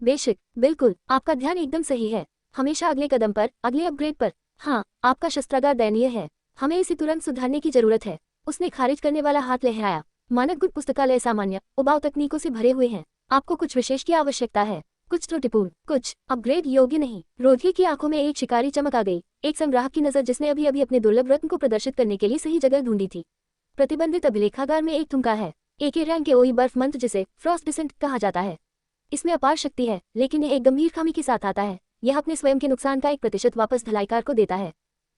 बेशक, बिल्कुल, आपका ध्यान एकदम सही है। हमेशा अगले कदम पर, अगले अपग्रेड पर। हाँ, आपका शस्त्रागार दयनीय है, हमें इसे तुरंत सुधारने की जरूरत है। उसने खारिज करने वाला हाथ लहराया। मानक गुप्त पुस्तकालय सामान्य उबाऊ तकनीकों से भरे हुए हैं। आपको कुछ विशेष की आवश्यकता है, कुछ त्रुटिपूर्ण, कुछ अपग्रेड योग्य नहीं। रोधी की आंखों में एक शिकारी चमक आ गई, एक संग्राहक की नजर जिसने अभी अभी अपने दुर्लभ रत्न को प्रदर्शित करने के लिए सही जगह ढूंढी थी। प्रतिबंधित अभिलेखागार में एक थुमका है, एक रैंक के ओई बर्फ मंत्र जिसे फ्रॉस्ट डिसेंट कहा जाता है। इसमें अपार शक्ति है, लेकिन यह एक गंभीर खामी के साथ आता है। यह अपने स्वयं के नुकसान का 1% वापस धलाईकार को देता है।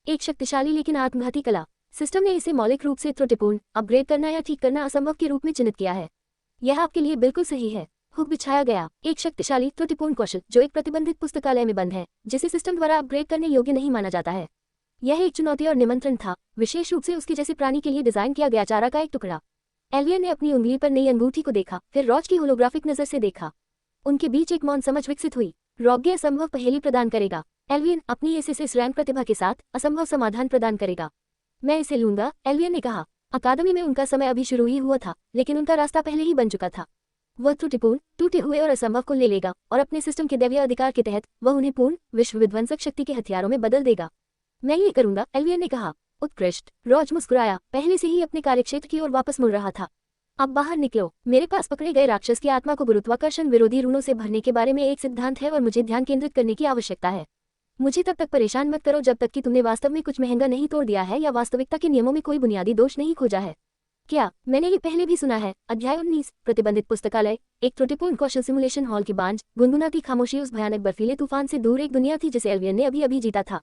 एक शक्तिशाली लेकिन आत्मघाती कला। सिस्टम ने इसे मौलिक रूप से त्रुटिपूर्ण, अपग्रेड करना या ठीक करना असंभव के रूप में चिन्हित किया है। यह आपके लिए बिल्कुल सही है। हुक बिछाया गया, एक शक्तिशाली त्रुटिपूर्ण कौशल जो एक प्रतिबंधित पुस्तकालय में बंद है, जिसे सिस्टम द्वारा अपग्रेड करने योग्य नहीं माना जाता है। यह एक चुनौती और निमंत्रण था, विशेष रूप से उसके जैसे प्राणी के लिए डिजाइन किया गया चारा का एक टुकड़ा। एल्वियन ने अपनी उंगली पर नई अंगूठी को देखा, फिर रॉज की होलोग्राफिक नजर से देखा। उनके बीच एक मौन समझ विकसित हुई। रॉग्य असंभव पहेली प्रदान करेगा, एल्वियन अपनी इस रैंक प्रतिभा के साथ असंभव समाधान प्रदान करेगा। मैं इसे लूंगा, एल्वियन ने कहा। अकादमी में उनका समय अभी शुरू ही हुआ था, लेकिन उनका रास्ता पहले ही बन चुका था। वह त्रुटिपूर्ण, टूटे हुए और असंभव को ले लेगा और अपने सिस्टम के दैवीय अधिकार के तहत वह उन्हें पूर्ण विश्व विध्वंसक शक्ति के हथियारों में बदल देगा। मैं ये करूंगा, एल्वियन ने कहा। उत्कृष्ट, रॉज मुस्कुराया, पहले से ही अपने कार्यक्षेत्र की ओर वापस मुड़ रहा था। अब बाहर निकलो। मेरे पास पकड़े गए राक्षस की आत्मा को गुरुत्वाकर्षण विरोधी ऋणों से भरने के बारे में एक सिद्धांत है और मुझे ध्यान केंद्रित करने की आवश्यकता है। मुझे तब तक परेशान मत करो जब तक कि तुमने वास्तव में कुछ महंगा नहीं तोड़ दिया है या वास्तविकता के नियमों में कोई बुनियादी दोष नहीं खोजा है। क्या मैंने ये पहले भी सुना है? अध्याय 19 प्रतिबंधित पुस्तकालय। एक त्रुटिपूर्ण कौशल सिमुलेशन हॉल की बांझ गुनगुनाती खामोशी उस भयानक बर्फीले तूफान से दूर एक दुनिया थी जिसे एल्वियन ने अभी अभी जीता था।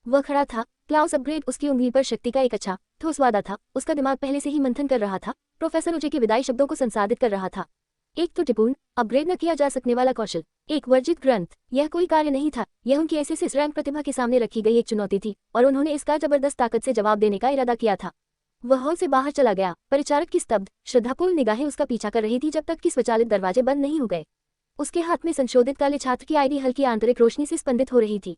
वह खड़ा था, क्लाउस अपग्रेड उसकी उंगली पर शक्ति का एक अच्छा ठोस वादा था। उसका दिमाग पहले से ही मंथन कर रहा था, प्रोफेसर ओजे के विदाई शब्दों को संसाधित कर रहा था। एक त्रुटिपूर्ण अपग्रेड न किया जा सकने वाला कौशल, एक वर्जित ग्रंथ। यह कोई कार्य नहीं था, यह उनकी एसएसएस रैंक प्रतिभा के सामने रखी गई एक चुनौती थी और उन्होंने इसका जबरदस्त ताकत से जवाब देने का इरादा किया था। वह हॉल से बाहर चला गया। परिचारक की स्तब्ध श्रद्धापूर्ण निगाहें उसका पीछा कर रही थी जब तक कि स्वचालित दरवाजे बंद नहीं हो गए। उसके हाथ में संशोधित काले छात्र की आईडी हल्की आंतरिक रोशनी से स्पंदित हो रही थी।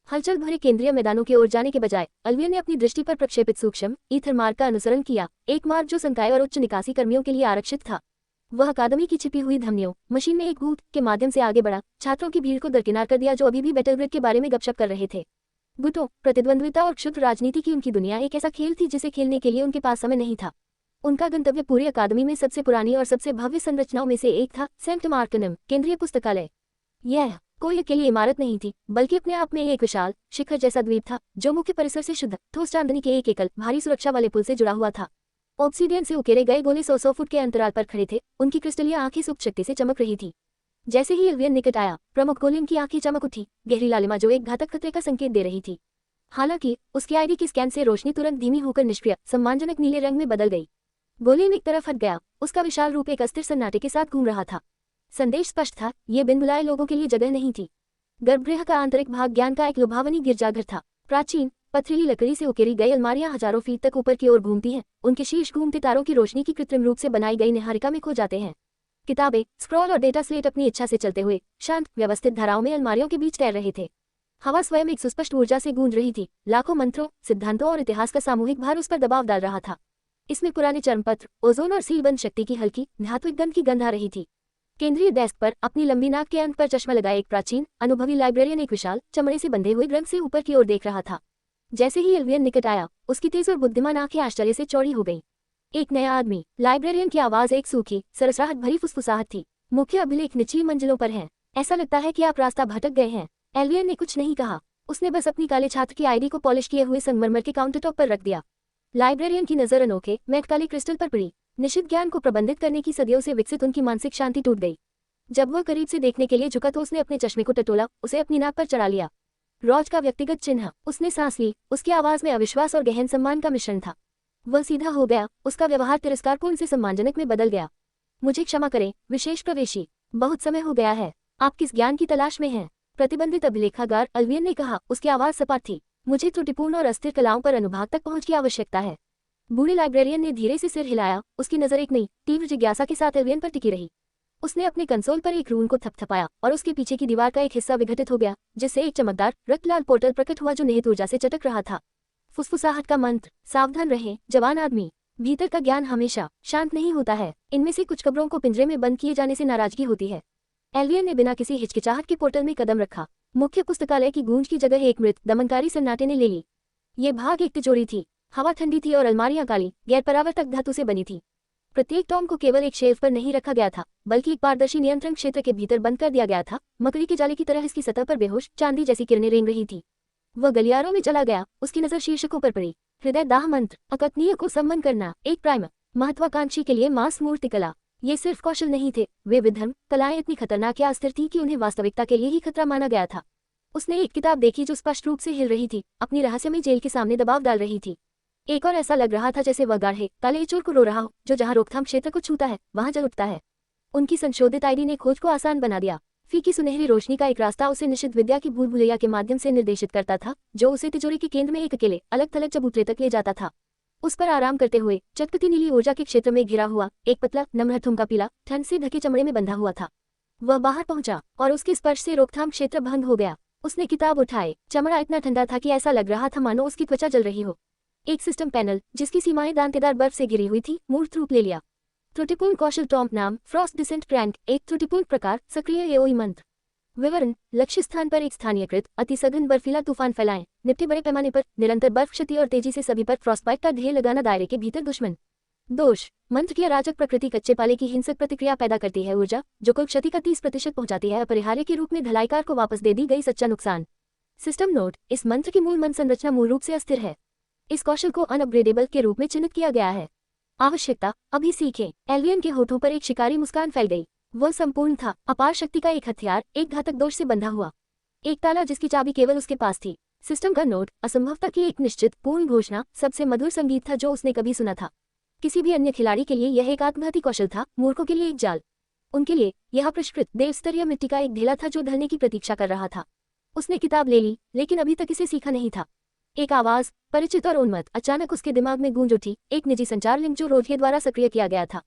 हलचल भरे केंद्रीय मैदानों की ओर जाने के बजाय एल्वियन ने अपनी दृष्टि पर प्रक्षेपित सूक्ष्म ईथर मार्ग का अनुसरण किया, एक मार्ग जो संकाय और उच्च निकासी कर्मियों के लिए आरक्षित था। वह अकादमी की छिपी हुई धमनियों मशीन में एक भूत के माध्यम से आगे बढ़ा, छात्रों की भीड़ को दरकिनार कर दिया जो अभी भी बैटलग्रिड के बारे में गपशप कर रहे थे। गुटों, प्रतिद्वंद्विता और क्षुद्र राजनीति की उनकी दुनिया एक ऐसा खेल थी जिसे खेलने के लिए उनके पास समय नहीं था। उनका गंतव्य पूरी अकादमी में सबसे पुरानी और सबसे भव्य संरचनाओं में से एक था, सेंट मार्कनम केंद्रीय पुस्तकालय। यह कोई अकेली इमारत नहीं थी, बल्कि अपने आप में एक विशाल शिखर जैसा द्वीप था जो मुख्य परिसर से शुद्ध ठोस चांदनी के एक एकल भारी सुरक्षा वाले पुल से जुड़ा हुआ था। ऑब्सीडियन से उकेरे गए गोले 100 फुट के अंतराल पर खड़े थे, उनकी क्रिस्टलीय आंखें सुप्त शक्ति से चमक रही थी। जैसे ही एल्वियन निकट आया, प्रमुख गोलेम की आंखें चमक उठी, गहरी लालिमा जो एक घातक खतरे का संकेत दे रही थी। हालांकि उसकी आईडी की स्कैन से रोशनी तुरंत धीमी होकर निष्क्रिय सम्मानजनक नीले रंग में बदल गई। गोलेम एक तरफ हट गया, उसका विशाल रूप एक अस्थिर सन्नाटे के साथ घूम रहा था। संदेश स्पष्ट था, ये बिन बुलाए लोगों के लिए जगह नहीं थी। गर्भगृह का आंतरिक भाग ज्ञान का एक लुभावनी गिरजाघर था। प्राचीन पथरीली लकड़ी से उकेरी गई अलमारियां हजारों फीट तक ऊपर की ओर घूमती हैं, उनके शीर्ष घूमते तारों की रोशनी की कृत्रिम रूप से बनाई गई निहारिका में खो जाते हैं। किताबें, स्क्रॉल और डेटा स्लेट अपनी इच्छा से चलते हुए शांत व्यवस्थित धाराओं में अलमारियों के बीच तैर रहे थे। हवा स्वयं एक सुस्पष्ट ऊर्जा से गूंज रही थी, लाखों मंत्रों, सिद्धांतों और इतिहास का सामूहिक भार उस पर दबाव डाल रहा था। इसमें पुराने चर्मपत्र, ओजोन और सीलबंद शक्ति की हल्की धात्विक गंध की गंध आ रही थी। केंद्रीय डेस्क पर अपनी लंबी नाक के अंत पर चश्मा लगाए एक प्राचीन अनुभवी लाइब्रेरियन एक विशाल चमड़े से बंधे हुए ग्रंथ से ऊपर की ओर देख रहा था। जैसे ही एल्वियन निकट आया, उसकी तेज और बुद्धिमान आंखें आश्चर्य से चौड़ी हो गईं। एक नया आदमी। लाइब्रेरियन की आवाज एक सूखी सरसराहट भरी फुसफुसाहट थी। मुख्य अभिलेख निचली मंजिलों पर है, ऐसा लगता है कि आप रास्ता भटक गए हैं। एल्वियन ने कुछ नहीं कहा, उसने बस अपनी काले छात्र की आईडी को पॉलिश किए हुए संगमरमर के काउंटरटॉप पर रख दिया। लाइब्रेरियन की नजर अनोखे मैग्नेटिक क्रिस्टल पर पड़ी। निश्चित ज्ञान को प्रबंधित करने की सदियों से विकसित उनकी मानसिक शांति टूट गई। जब वह करीब से देखने के लिए झुका तो उसने अपने चश्मे को टटोला, उसे अपनी नाक पर चढ़ा लिया। रॉज का व्यक्तिगत चिन्ह। उसने सांस ली, उसकी आवाज में अविश्वास और गहन सम्मान का मिश्रण था। वह सीधा हो गया, उसका व्यवहार तिरस्कारपूर्ण से सम्मानजनक में बदल गया। मुझे क्षमा करें, विशेष प्रवेशी, बहुत समय हो गया है। आप किस ज्ञान की तलाश में हैं? प्रतिबंधित अभिलेखागार, एल्वियन ने कहा, उसकी आवाज सपाट थी। मुझे त्रुटिपूर्ण और अस्थिर कलाओं पर अनुभाग तक पहुंच की आवश्यकता है। बूढ़े लाइब्रेरियन ने धीरे से सिर हिलाया, उसकी नजर एक नई तीव्र जिज्ञासा के साथ एल्वियन पर टिकी रही। उसने अपने कंसोल पर एक रून को थपथपाया और उसके पीछे की दीवार का एक हिस्सा विघटित हो गया, जिससे एक चमकदार रक्तलाल पोर्टल प्रकट हुआ जो निहित ऊर्जा से चटक रहा था। फुसफुसाहट का मंत्र, सावधान रहें जवान आदमी, भीतर का ज्ञान हमेशा शांत नहीं होता है। इनमें से कुछ कब्रों को पिंजरे में बंद किए जाने से नाराजगी होती है। एल्वियन ने बिना किसी हिचकिचाहट के पोर्टल में कदम रखा। मुख्य पुस्तकालय की गूंज की जगह एक मृत दमनकारी सन्नाटे ने ले ली। ये भाग एक तिजोरी थी, हवा ठंडी थी और अलमारियां काली गैर परावर्तक धातु से बनी थी। प्रत्येक टॉम को केवल एक शेल्फ पर नहीं रखा गया था, बल्कि एक पारदर्शी नियंत्रण क्षेत्र के भीतर बंद कर दिया गया था। मकड़ी के जाले की तरह इसकी सतह पर बेहोश चांदी जैसी किरणें रेंग रही थी। वह गलियारों में चला गया, उसकी नजर शीर्षकों पर पड़ी। हृदय दाह मंत्र, अकथनीय को सम्मन करना, एक प्राइम महत्वाकांक्षी के लिए मांस मूर्ति कला। ये सिर्फ कौशल नहीं थे, वे विधर्म कलाएं इतनी खतरनाक या अस्थिर थी कि उन्हें वास्तविकता के लिए ही खतरा माना गया था। उसने एक किताब देखी जो स्पष्ट रूप से हिल रही थी, अपनी रहस्यमय जेल के सामने दबाव डाल रही थी। एक और ऐसा लग रहा था जैसे वह गाढ़े काले चोर को रो रहा हो, जो जहां रोकथाम क्षेत्र को छूता है वहां जल उठता है। उनकी संशोधित आईडी ने खोज को आसान बना दिया। फीकी सुनहरी रोशनी का एक रास्ता उसे निषिद्ध विद्या की भूल भुलैया के माध्यम से निर्देशित करता था, जो उसे तिजोरी के केंद्र में एक अकेले अलग थलग चबूतरे तक ले जाता था। उस पर आराम करते हुए चटपटी नीली ऊर्जा के क्षेत्र में घिरा हुआ एक पतला नम्र थुमका पीला ठंड से ढके चमड़े में बंधा हुआ था। वह बाहर पहुंचा और उसके स्पर्श से रोकथाम क्षेत्र भंग हो गया। उसने किताब उठाए, चमड़ा इतना ठंडा था कि ऐसा लग रहा था मानो उसकी त्वचा जल रही हो। एक सिस्टम पैनल जिसकी सीमाएं दांतेदार बर्फ से घिरी हुई थी, मूर्त रूप ले लिया। त्रुटिपूर्ण कौशल टॉम्प नाम, फ्रॉस्ट डिसेंट क्रैंक, एक त्रुटिपूर्ण प्रकार, सक्रिय एओई मंत्र। विवरण, लक्ष्य स्थान पर एक स्थानीयकृत अति सघन बर्फीला तूफान फैलाएं, निपटे बड़े पैमाने पर, निरंतर बर्फ क्षति और तेजी से सभी पर फ्रॉस्टबाइट का ढेर लगाना, दायरे के भीतर दुश्मन दोष। मंत्र की अराजक प्रकृति कच्चे पाले की हिंसक प्रतिक्रिया पैदा करती है। ऊर्जा, जो कुल क्षति का 30% पहुंचाती है, अपरिहार्य के रूप में धलाईकार को वापस दे दी गई। सच्चा नुकसान। सिस्टम नोट, इस मंत्र की मूल मन संरचना मूल रूप से अस्थिर है। इस कौशल को अनअपग्रेडेबल के रूप में चिन्हित किया गया है। आवश्यकता, अभी सीखें। एल्वियन के होठों पर एक शिकारी मुस्कान फैल गई। वह संपूर्ण था, अपार शक्ति का एक हथियार, एक घातक दोष से बंधा हुआ, एक ताला जिसकी चाबी केवल उसके पास थी। सिस्टम का नोट, असंभवता की एक निश्चित पूर्ण घोषणा, सबसे मधुर संगीत था जो उसने कभी सुना था। किसी भी अन्य खिलाड़ी के लिए यह एक आत्मघाती कौशल था, मूर्खों के लिए एक जाल। उनके लिए यह परिष्कृत देवस्तरीय मिट्टी का एक ढेला था जो ढलने की प्रतीक्षा कर रहा था। उसने किताब ले ली, लेकिन अभी तक इसे सीखा नहीं था। एक आवाज, परिचित और उन्मत्त, अचानक उसके दिमाग में गूंज उठी। एक निजी संचार लिंक जो रोधिये द्वारा सक्रिय किया गया था।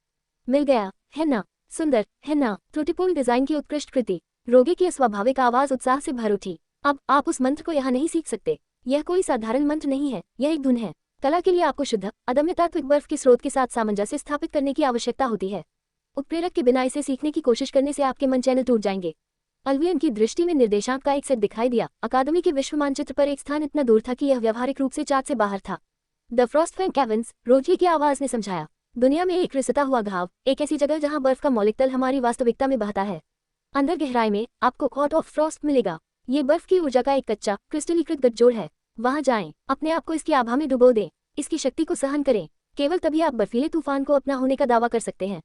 मिल गया, है ना? सुंदर, है ना? त्रुटिपूर्ण डिजाइन की उत्कृष्ट कृति। रोगी की अस्वाभाविक आवाज उत्साह से भर उठी। अब आप उस मंत्र को यहाँ नहीं सीख सकते। यह कोई साधारण मंत्र नहीं है, यह एक धुन है। कला के लिए आपको शुद्ध, अदम्य तात्विक बर्फ के स्रोत के साथ सामंजस्य स्थापित करने की आवश्यकता होती है। उत्प्रेरक के बिना इसे सीखने की कोशिश करने से आपके मन चैनल टूट जाएंगे। एल्वियन की दृष्टि में निर्देशांक का एक सेट दिखाई दिया। अकादमी के विश्व मानचित्र पर एक स्थान इतना दूर था कि यह व्यावहारिक रूप से चार्ट से बाहर था। द फ्रॉस्टफैंग कैवर्न्स, रोजी की आवाज ने समझाया। दुनिया में एक रिसता हुआ घाव, एक ऐसी जगह जहां बर्फ का मौलिक तल हमारी वास्तविकता में बहता है। अंदर गहराई में आपको कॉट ऑफ फ्रॉस्ट मिलेगा। ये बर्फ की ऊर्जा का एक कच्चा, क्रिस्टलीकृत गठजोड़ है। वहां जाएं, अपने आप को इसकी आभा में डुबो दें, इसकी शक्ति को सहन करें। केवल तभी आप बर्फीले तूफान को अपना होने का दावा कर सकते हैं।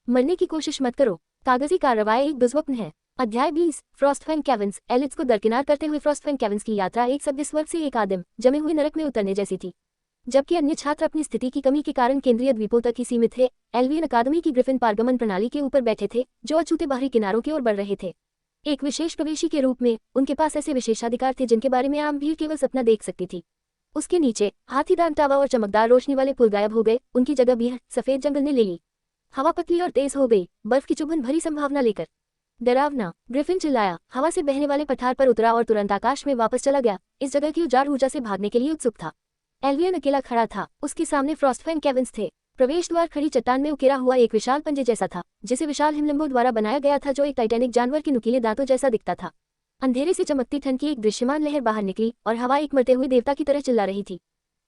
मरने की कोशिश मत करो। कागजी कार्रवाई एक दुर्स्वप्न है। अध्याय 20, फ्रॉस्टफैंग कैवर्न्स। एलिस को दरकिनार करते हुए फ्रॉस्टफैंग कैवर्न्स की यात्रा एक सभ्य स्वर्ग से एक आदिम, जमे हुए नरक में उतरने जैसी थी। जबकि अन्य छात्र अपनी स्थिति की कमी के कारण केंद्रीय द्वीपों तक ही सीमित थे, एल्वियन अकादमी की ग्रिफिन पारगमन प्रणाली के ऊपर बैठे थे, जो अछूते बाहरी किनारों की ओर बढ़ रहे थे। एक विशेष प्रवेशी के रूप में उनके पास ऐसे विशेषाधिकार थे जिनके बारे में आम भीड़ केवल सपना देख सकती थी। उसके नीचे हाथीदार टावा और चमकदार रोशनी वाले पुल गायब हो गए। उनकी जगह भी सफेद जंगल ने ले ली। हवा पतली और तेज हो गई, बर्फ की चुभन भरी संभावना लेकर। डरावना, ग्रिफिन चिल्लाया, हवा से बहने वाले पठार पर उतरा और तुरंत आकाश में वापस चला गया। इस जगह की उजाड़ ऊर्जा से भागने के लिए उत्सुक था। एल्वियन अकेला खड़ा था। उसके सामने फ्रॉस्टफैंग कैवर्न्स थे। प्रवेश द्वार खड़ी चट्टान में उकेरा हुआ एक विशाल पंजे जैसा था, जिसे विशाल हिमलिम्बों द्वारा बनाया गया था, जो एक टाइटैनिक जानवर के नुकीले दांतों जैसा दिखता था। अंधेरे से चमकती ठंड की एक दृश्यमान लहर बाहर निकली और हवा एक मरते हुए देवता की तरह चिल्ला रही थी।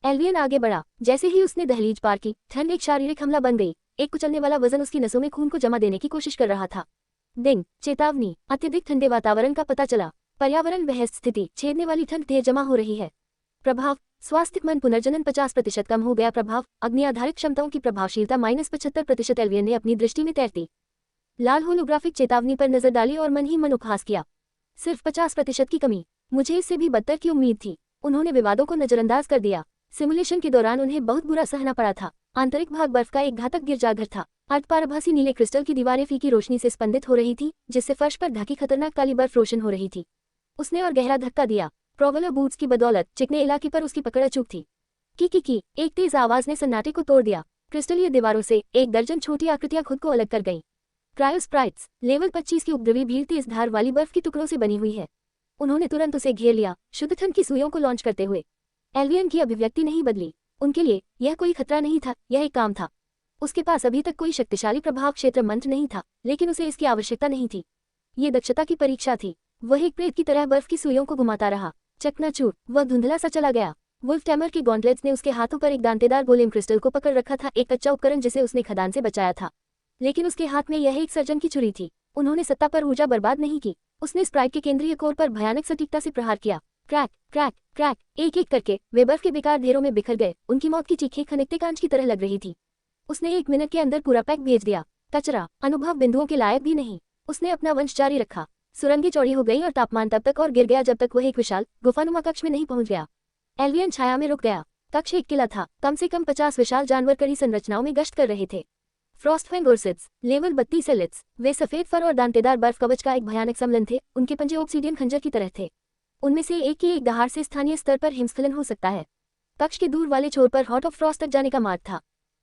एल्वियन आगे बढ़ा। जैसे ही उसने दहलीज पार की, ठंड एक शारीरिक हमला बन गई। एक कुचलने वाला वजन उसकी नसों में खून को जमा देने की कोशिश कर रहा था। डिंग, चेतावनी, अत्यधिक ठंडे वातावरण का पता चला। पर्यावरण बहस स्थिति, छेदने वाली ठंड ढेर जमा हो रही है। प्रभाव, स्वास्थ्य मन पुनर्जनन 50% कम हो गया। प्रभाव, अग्नि आधारित क्षमताओं की प्रभावशीलता -75%। एल्वियन ने अपनी दृष्टि में तैरती लाल होलोग्राफिक चेतावनी पर नजर डाली और मन ही मन उपहास किया। सिर्फ 50% की कमी, मुझे इससे भी बदतर की उम्मीद थी। उन्होंने विवादों को नजरअंदाज कर दिया। सिमुलेशन के दौरान उन्हें बहुत बुरा सहना पड़ा था। आंतरिक भाग बर्फ का एक घातक गिरजाघर था। अर्धपारभासी नीले क्रिस्टल की दीवारें फीकी रोशनी से स्पंदित हो रही थी, जिससे फर्श पर ढकी खतरनाक काली बर्फ रोशन हो रही थी। उसने और गहरा धक्का दिया। प्रोवेलर बूट्स की बदौलत चिकने इलाके पर उसकी पकड़ अचूक थी। की एक तेज आवाज ने सन्नाटे को तोड़ दिया। क्रिस्टलीय दीवारों से एक दर्जन छोटी आकृतियां खुद को अलग कर गईं। क्रायोस्प्राइट्स, लेवल 25 की उपद्रवी भीड़ तेज धार वाली बर्फ की टुकड़ों से बनी हुई है। उन्होंने तुरंत उसे घेर लिया, शुद्ध ठंड की सुइयों को लॉन्च करते हुए। एल्वियन की अभिव्यक्ति नहीं बदली। उनके लिए यह कोई खतरा नहीं था, यह एक काम था। उसके पास अभी तक कोई शक्तिशाली प्रभाव क्षेत्र मंत्र नहीं था, लेकिन उसे इसकी आवश्यकता नहीं थी। ये दक्षता की परीक्षा थी। वह एक प्रेत की तरह बर्फ की सुइयों को घुमाता रहा। चकनाचूर, वह धुंधला सा चला गया। वुल्फ टैमर की गॉन्टलेट्स ने उसके हाथों पर एक दांतेदार गोलेम क्रिस्टल को पकड़ रखा था, एक कच्चा उपकरण जिसे उसने खदान से बचाया था। लेकिन उसके हाथ में यह एक सर्जन की छुरी थी। उन्होंने सत्ता पर ऊर्जा बर्बाद नहीं की। उसने स्प्राइट के केंद्रीय कोर पर भयानक सटीकता से प्रहार किया। क्रैक क्रैक क्रैक, एक एक करके वे बर्फ के बेकार ढेरों में बिखर गए। उनकी मौत की चीखें खनिकते कांच की तरह लग रही थी। उसने 1 मिनट के अंदर पूरा पैक भेज दिया। कचरा, अनुभव बिंदुओं के लायक भी नहीं। उसने अपना वंश जारी रखा। सुरंगें चौड़ी हो गई और तापमान तब तक और गिर गया जब तक वह एक विशाल गुफानुमा कक्ष में नहीं पहुंच गया। एल्वियन छाया में रुक गया। कक्ष एक किला था। कम से कम 50 विशाल जानवर कड़ी संरचनाओं में गश्त कर रहे थे। फ्रॉस्टफैंग ओर्सिड्स, लेवल 32 एलिट्स। वे सफेद फर और दांतेदार बर्फ कवच का एक भयानक सम्मिलन थे। उनके पंजे ऑब्सीडियन खंजर की तरह थे। उनमें से एक की एक दहाड़ से स्थानीय स्तर पर हिमस्खलन हो सकता है। कक्ष के दूर वाले छोर पर हॉट ऑफ फ्रॉस्ट तक जाने का मार्ग था।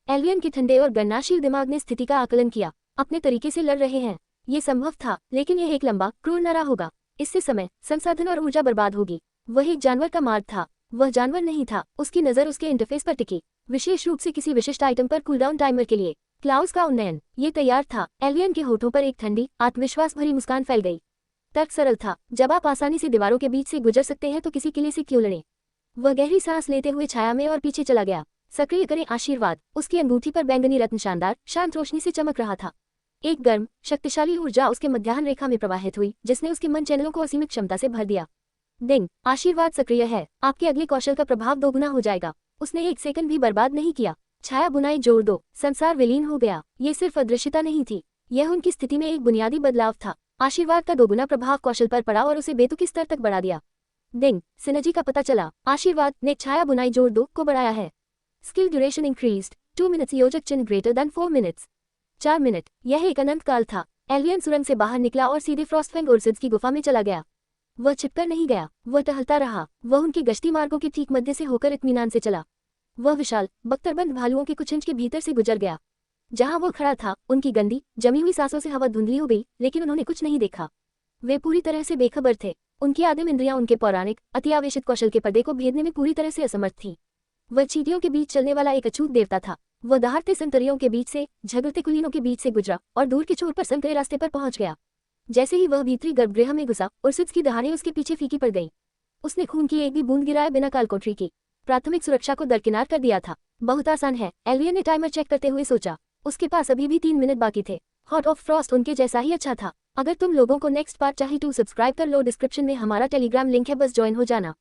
एल्वियन के ठंडे और गणनाशील दिमाग ने स्थिति का आकलन किया। अपने तरीके से लड़ रहे हैं, ये संभव था, लेकिन यह एक लंबा क्रूर नारा होगा। इससे समय, संसाधन और ऊर्जा बर्बाद होगी। वह एक जानवर का मार्ग था। वह जानवर नहीं था। उसकी नजर उसके इंटरफेस पर टिकी, विशेष रूप से किसी विशिष्ट आइटम पर कूलडाउन टाइमर के लिए। क्लाउस का उन्नयन, ये तैयार था। एल्वियन के होठों पर एक ठंडी, आत्मविश्वास भरी मुस्कान फैल गई। तर्क सरल था। जब आप आसानी से दीवारों के बीच से गुजर सकते हैं तो किसी किले से क्यों लड़ें? वह गहरी सांस लेते हुए छाया में और पीछे चला गया। सक्रिय करें आशीर्वाद। उसकी अंगूठी पर बैंगनी रत्न शानदार शांत रोशनी से चमक रहा था। एक गर्म शक्तिशाली ऊर्जा उसके मध्याह्न रेखा में प्रवाहित हुई, जिसने उसके मन चैनलों को असीमित क्षमता से भर दिया। डिंग, आशीर्वाद सक्रिय है। आपके अगले कौशल का प्रभाव दोगुना हो जाएगा। उसने एक सेकंड भी बर्बाद नहीं किया। छाया बुनाई जोड़ दो। संसार विलीन हो गया। ये सिर्फ अदृश्यता नहीं थी, यह उनकी स्थिति में एक बुनियादी बदलाव था। आशीर्वाद का दोगुना प्रभाव कौशल पर पड़ा और उसे बेतुकी स्तर तक बढ़ा दिया। डिंग, सिनर्जी का पता चला। आशीर्वाद ने छाया बुनाई जोड़ दो को बढ़ाया है। Skill duration increased 2 minutes. योजक चिन्ह ग्रेटर देन 4 मिनट्स। 4 मिनट। यह एक अनंत काल था। एलियन सुरंग से बाहर निकला और सीधे फ्रॉस्टफैंग ओर्सिड्स की गुफा में चला गया। वह छिपकर नहीं गया, वह टहलता रहा। वह उनके गश्ती मार्गों के ठीक मध्य से होकर इत्मीनान से चला। वह विशाल बख्तरबंद भालुओं के कुछ इंच के भीतर से गुजर गया। जहां वो खड़ा था, उनकी गंदी जमी हुई सांसों से हवा धुंधली हो गई, लेकिन उन्होंने कुछ नहीं देखा। वे पूरी तरह से बेखबर थे। उनकी आदिम इंद्रियां उनके पौराणिक अतिआवेशित कौशल के पर्दे को भेदने में पूरी तरह से असमर्थ थी। वह चींटियों के बीच चलने वाला एक अछूत देवता था। वह दहाड़ते संतरियों के बीच से, झगड़ते कुलीनों के बीच से गुजरा और दूर के छोर पर संकरे रास्ते पर पहुंच गया। जैसे ही वह भीतरी गर्भगृह में घुसा, उर्सिड्स की दहाड़ें उसके पीछे फीकी पड़ गईं। उसने खून की एक भी बूंद गिराए बिना कालकोठरी की प्राथमिक सुरक्षा को दरकिनार कर दिया था। बहुत आसान है, एलियन ने टाइमर चेक करते हुए सोचा। उसके पास अभी भी 3 मिनट बाकी थे। हॉट ऑफ फ्रॉस्ट उनके जैसा ही अच्छा था। अगर तुम लोगों को नेक्स्ट पार्ट चाहिए तो सब्सक्राइब कर लो। डिस्क्रिप्शन में हमारा टेलीग्राम लिंक है, बस ज्वाइन हो जाना।